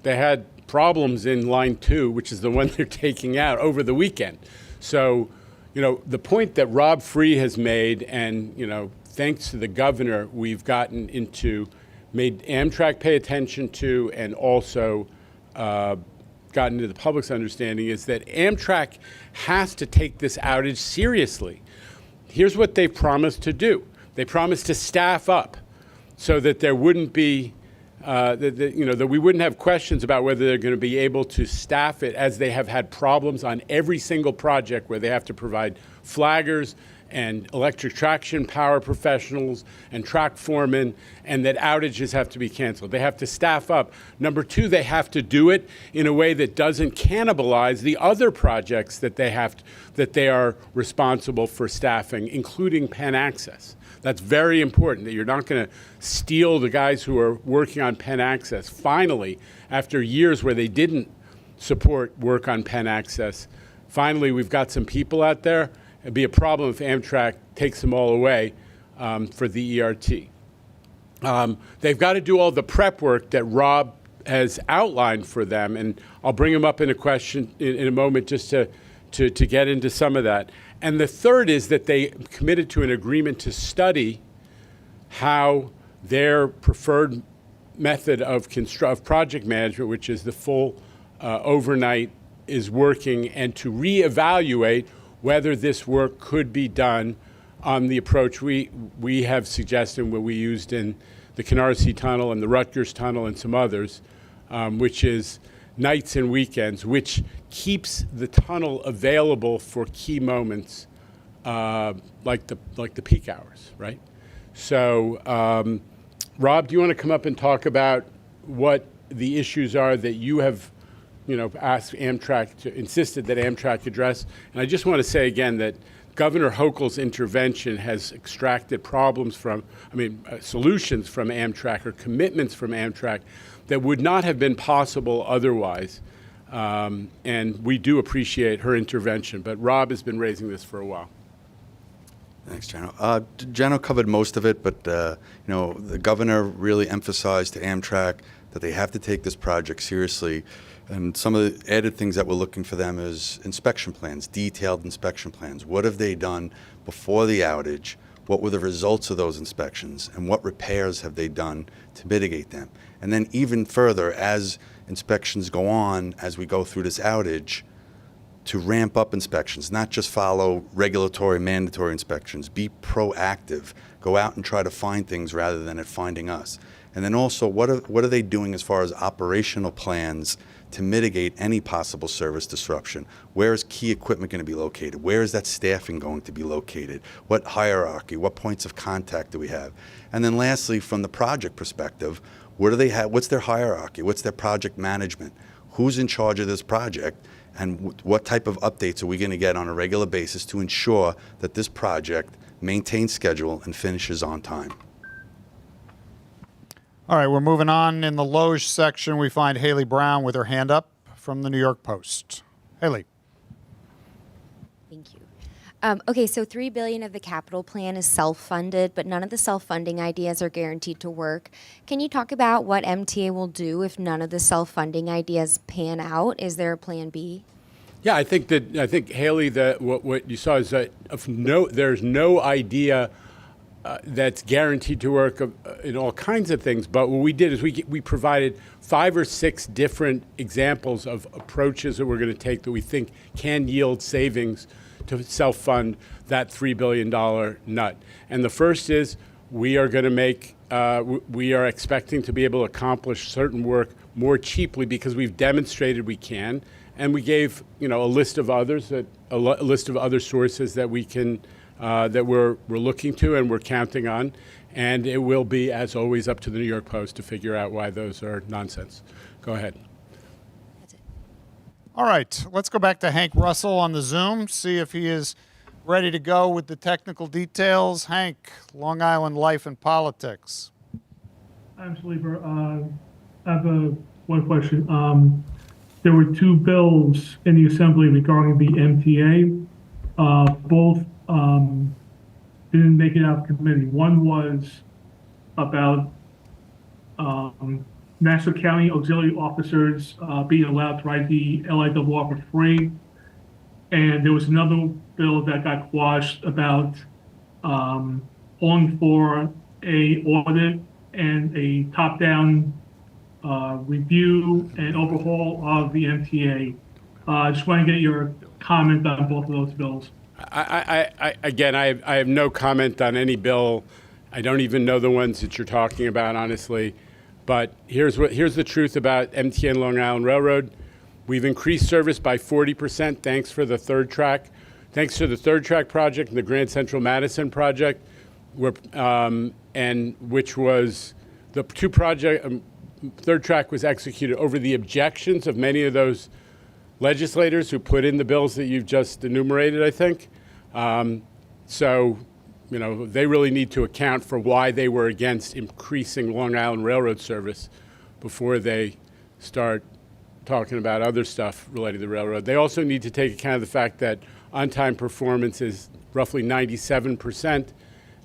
had problems in line 2, which is the one they're taking out, over the weekend. So, the point that Rob Free has made, and, thanks to the governor, we've made Amtrak pay attention to, and also gotten to the public's understanding, is that Amtrak has to take this outage seriously. Here's what they promised to do. They promised to staff up so that there wouldn't be that we wouldn't have questions about whether they're going to be able to staff it, as they have had problems on every single project where they have to provide flaggers and electric traction power professionals and track foremen, and that outages have to be canceled. They have to staff up. Number 2, they have to do it in a way that doesn't cannibalize the other projects that they are responsible for staffing, including Penn Access. That's very important, that you're not going to steal the guys who are working on Penn Access. Finally, after years where they didn't support work on Penn Access, finally we've got some people out there. It'd be a problem if Amtrak takes them all away for the ERT. They've got to do all the prep work that Rob has outlined for them, and I'll bring him up in a question in a moment just to get into some of that. And the third is that they committed to an agreement to study how their preferred method of project management, which is the full overnight, is working, and to reevaluate whether this work could be done on the approach we have suggested, what we used in the Canarsie Tunnel and the Rutgers Tunnel and some others, which is nights and weekends, which keeps the tunnel available for key moments like the peak hours, right? So, Rob, do you want to come up and talk about what the issues are that you have asked Amtrak insisted that Amtrak address? And I just want to say again that Governor Hochul's intervention has extracted solutions from Amtrak, or commitments from Amtrak, that would not have been possible otherwise. And we do appreciate her intervention. But Rob has been raising this for a while. Thanks, Jano. Jano covered most of it, but the governor really emphasized to Amtrak that they have to take this project seriously. And some of the added things that we're looking for them is inspection plans, detailed inspection plans. What have they done before the outage? What were the results of those inspections? And what repairs have they done to mitigate them? And then even further, as inspections go on, as we go through this outage, to ramp up inspections, not just follow regulatory, mandatory inspections. Be proactive. Go out and try to find things rather than it finding us. And then also, what are they doing as far as operational plans to mitigate any possible service disruption? Where is key equipment going to be located? Where is that staffing going to be located? What hierarchy? What points of contact do we have? And then lastly, from the project perspective, what do they have? What's their hierarchy? What's their project management? Who's in charge of this project? And what type of updates are we going to get on a regular basis to ensure that this project maintains schedule and finishes on time? All right, we're moving on. In the Loge section, we find Haley Brown with her hand up from the New York Post. Haley. Thank you. Okay, so $3 billion of the capital plan is self-funded, but none of the self-funding ideas are guaranteed to work. Can you talk about what MTA will do if none of the self-funding ideas pan out? Is there a plan B? Yeah, I think Haley, that what you saw is that there's no idea that's guaranteed to work in all kinds of things. But what we did is we provided 5 or 6 different examples of approaches that we're going to take that we think can yield savings to self-fund that $3 billion nut. And the first is we are going to make, we are expecting to be able to accomplish certain work more cheaply because we've demonstrated we can. And we gave, a list of others, a list of other sources that we can, that we're looking to and we're counting on. And it will be, as always, up to the New York Post to figure out why those are nonsense. Go ahead. All right, let's go back to Hank Russell on the Zoom, see if he is ready to go with the technical details. Hank, Long Island life and politics. I'm Sleeper. I have one question. There were 2 bills in the Assembly regarding the MTA. Both didn't make it out of committee. One was about Nassau County auxiliary officers being allowed to ride the LIWR for free. And there was another bill that got quashed about calling for a audit and a top-down review and overhaul of the MTA. I just want to get your comment on both of those bills. Again, I have no comment on any bill. I don't even know the ones that you're talking about, honestly. But here's the truth about MTA and Long Island Railroad. We've increased service by 40%. Thanks to the third track project and the Grand Central Madison project, and which was the third track was executed over the objections of many of those legislators who put in the bills that you've just enumerated, I think. They really need to account for why they were against increasing Long Island Railroad service before they start talking about other stuff related to the railroad. They also need to take account of the fact that on-time performance is roughly 97%,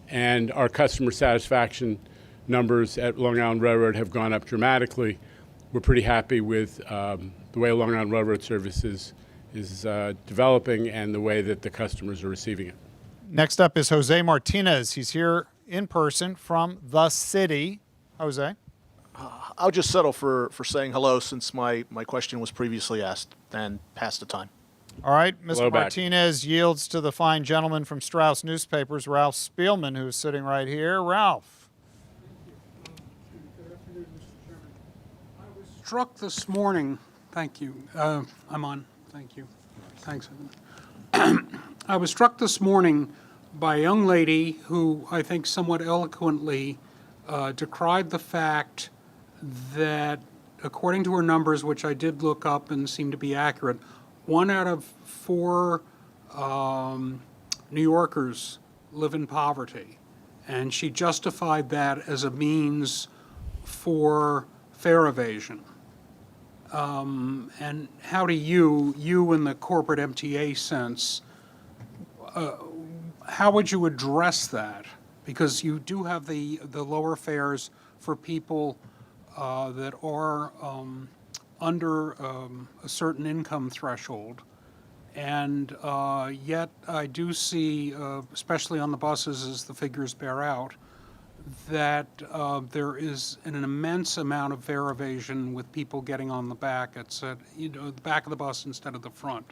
and our customer satisfaction numbers at Long Island Railroad have gone up dramatically. We're pretty happy with the way Long Island Railroad service is developing and the way that the customers are receiving it. Next up is Jose Martinez. He's here in person from the city. Jose? I'll just settle for saying hello since my question was previously asked and past the time. All right, Mr. Hello back. Martinez yields to the fine gentleman from Strauss Newspapers, Ralph Spielman, who's sitting right here. Ralph. Struck this morning, thank you. I'm on, thank you. Thanks. I was struck this morning by a young lady who I think somewhat eloquently decried the fact that, according to her numbers, which I did look up and seem to be accurate, 1 out of 4 New Yorkers live in poverty. And she justified that as a means for fare evasion. And how do you in the corporate MTA sense, how would you address that? Because you do have the lower fares for people that are under a certain income threshold. And yet I do see, especially on the buses as the figures bear out, that there is an immense amount of fare evasion with people getting on the back. It's at the back of the bus instead of the front.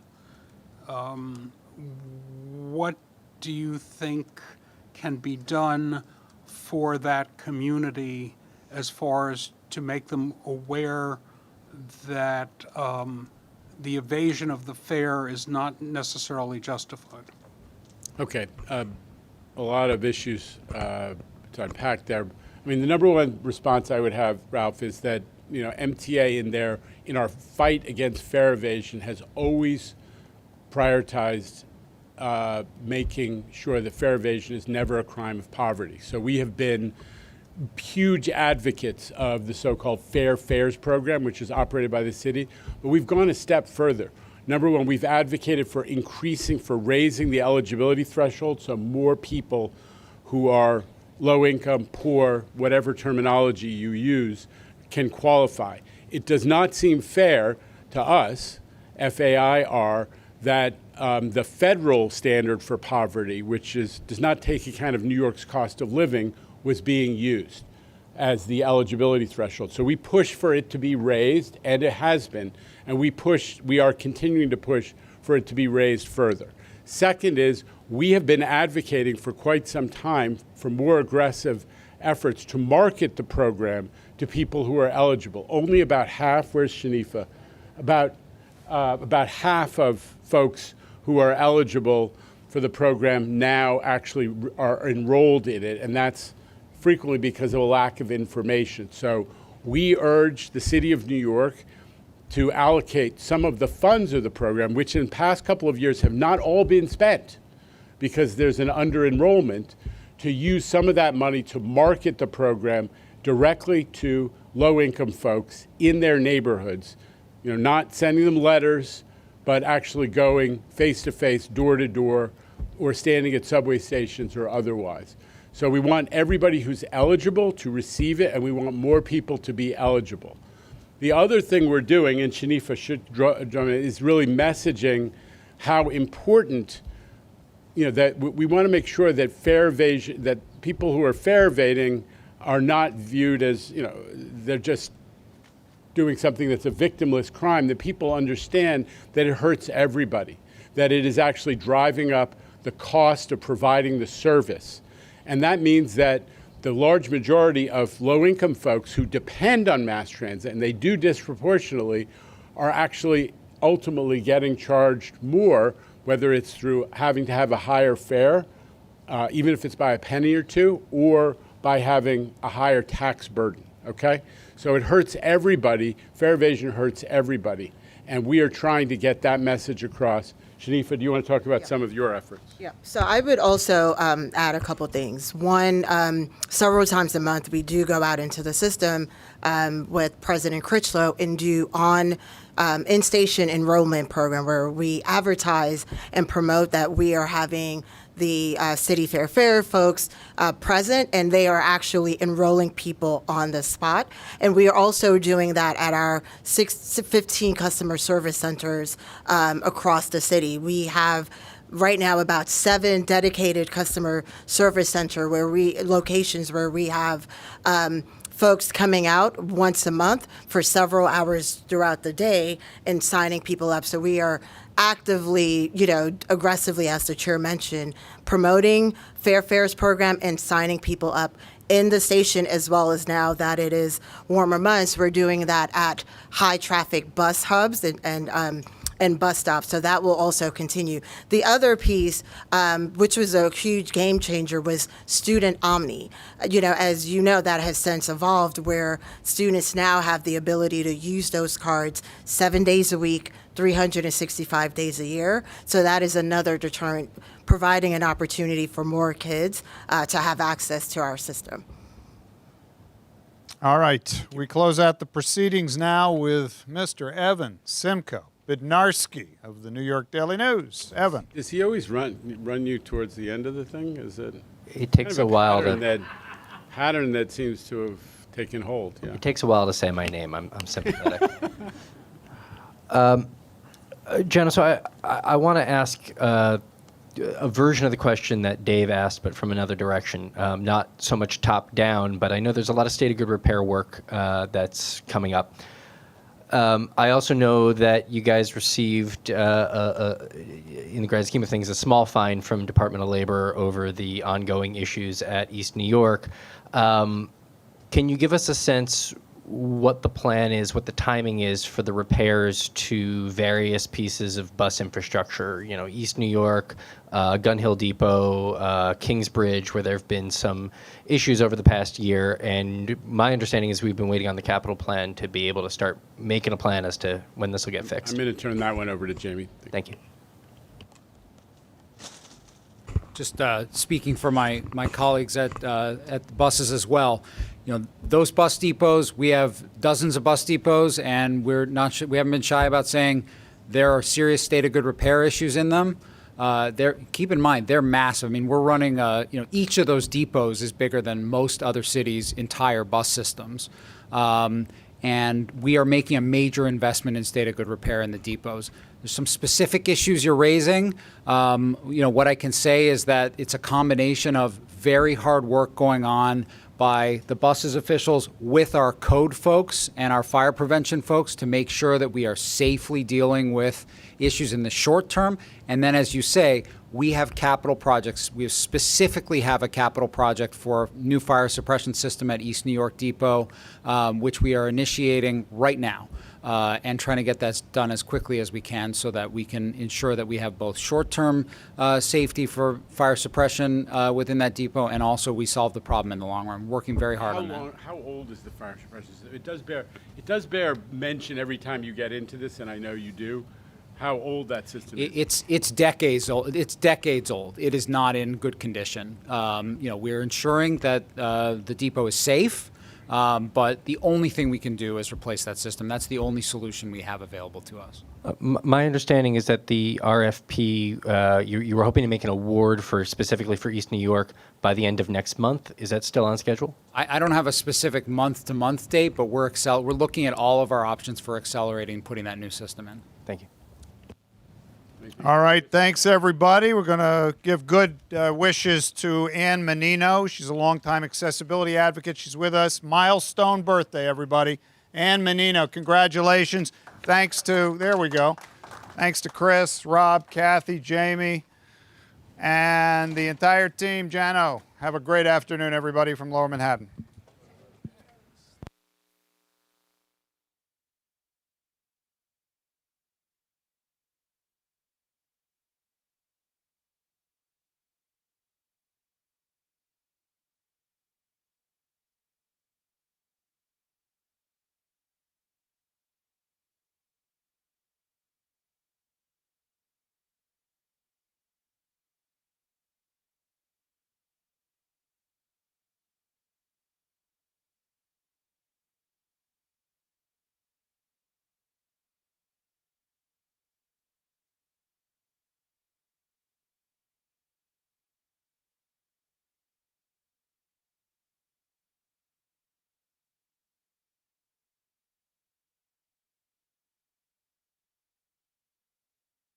What do you think can be done for that community as far as to make them aware that the evasion of the fare is not necessarily justified? Okay, a lot of issues to unpack there. I mean, the number one response I would have, Ralph, is that MTA in our fight against fare evasion has always prioritized making sure that fare evasion is never a crime of poverty. So we have been huge advocates of the so-called Fair Fares program, which is operated by the city, but we've gone a step further. Number one, we've advocated for raising the eligibility threshold so more people who are low income, poor, whatever terminology you use, can qualify. It does not seem fair to us, FAIR, that the federal standard for poverty, which does not take account of New York's cost of living, was being used as the eligibility threshold. So we pushed for it to be raised, and it has been, and we are continuing to push for it to be raised further. Second is, we have been advocating for quite some time for more aggressive efforts to market the program to people who are eligible. Only about half, where's Shanifa? About half of folks who are eligible for the program now actually are enrolled in it, and that's frequently because of a lack of information. So we urge the City of New York to allocate some of the funds of the program, which in the past couple of years have not all been spent because there's an under-enrollment, to use some of that money to market the program directly to low-income folks in their neighborhoods, not sending them letters, but actually going face-to-face, door-to-door, or standing at subway stations or otherwise. So we want everybody who's eligible to receive it, and we want more people to be eligible. The other thing we're doing, and Shanifa should join in, is really messaging how important, that we want to make sure that that people who are fare evading are not viewed as, they're just doing something that's a victimless crime, that people understand that it hurts everybody, that it is actually driving up the cost of providing the service. And that means that the large majority of low-income folks who depend on mass transit, and they do disproportionately, are actually ultimately getting charged more, whether it's through having to have a higher fare, even if it's by a penny or two, or by having a higher tax burden, okay? So it hurts everybody. Fare evasion hurts everybody. And we are trying to get that message across. Shanifa, do you want to talk about some of your efforts? Yeah, so I would also add a couple things. One, several times a month, we do go out into the system with President Critchlow and do in-station enrollment program where we advertise and promote that we are having the City Fair folks present, and they are actually enrolling people on the spot. And we are also doing that at our 15 customer service centers across the city. We have right now about 7 dedicated customer service center locations where we have folks coming out once a month for several hours throughout the day and signing people up. So we are actively, aggressively, as the chair mentioned, promoting Fair Fares program and signing people up in the station, as well as now that it is warmer months, we're doing that at high traffic bus hubs and bus stops. So that will also continue. The other piece, which was a huge game changer, was Student Omni. As you know, that has since evolved where students now have the ability to use those cards 7 days a week, 365 days a year. So that is another deterrent, providing an opportunity for more kids to have access to our system. All right, we close out the proceedings now with Mr. Evan Simcoe Bednarski of the New York Daily News. Evan. Does he always run you towards the end of the thing? Is it? It takes a while pattern that seems to have taken hold. Yeah. It takes a while to say my name. I'm sympathetic. Jenna, so I want to ask a version of the question that Dave asked, but from another direction. Not so much top down, but I know there's a lot of state of good repair work that's coming up. I also know that you guys received, in the grand scheme of things, a small fine from Department of Labor over the ongoing issues at East New York. Can you give us a sense what the plan is, what the timing is for the repairs to various pieces of bus infrastructure, East New York, Gun Hill Depot, Kingsbridge, where there have been some issues over the past year. And my understanding is we've been waiting on the capital plan to be able to start making a plan as to when this will get fixed. I'm going to turn that one over to Jamie. Thank you. Just speaking for my colleagues at the buses as well, those bus depots, we have dozens of bus depots, and we haven't been shy about saying There are serious state of good repair issues in them. Keep in mind, they're massive. I mean, we're running, each of those depots is bigger than most other cities' entire bus systems. And we are making a major investment in state of good repair in the depots. There's some specific issues you're raising. What I can say is that it's a combination of very hard work going on by the buses officials with our code folks and our fire prevention folks to make sure that we are safely dealing with issues in the short term. And then, as you say, we have capital projects. We specifically have a capital project for new fire suppression system at East New York Depot, which we are initiating right now. And trying to get that done as quickly as we can so that we can ensure that we have both short-term safety for fire suppression within that depot, and also we solve the problem in the long run. Working very hard on that. How old is the fire suppression system? It does bear mention every time you get into this, and I know you do, how old that system is. It's decades old. It's decades old. It is not in good condition. We're ensuring that the depot is safe. But the only thing we can do is replace that system. That's the only solution we have available to us. My understanding is that the RFP, you were hoping to make an award specifically for East New York by the end of next month. Is that still on schedule? I don't have a specific month-to-month date, but we're looking at all of our options for accelerating putting that new system in. Thank you. All right, thanks everybody. We're going to give good wishes to Ann Menino. She's a longtime accessibility advocate. She's with us. Milestone birthday, everybody. Ann Menino, congratulations. Thanks to Chris, Rob, Kathy, Jamie, and the entire team. Jano, have a great afternoon, everybody from Lower Manhattan.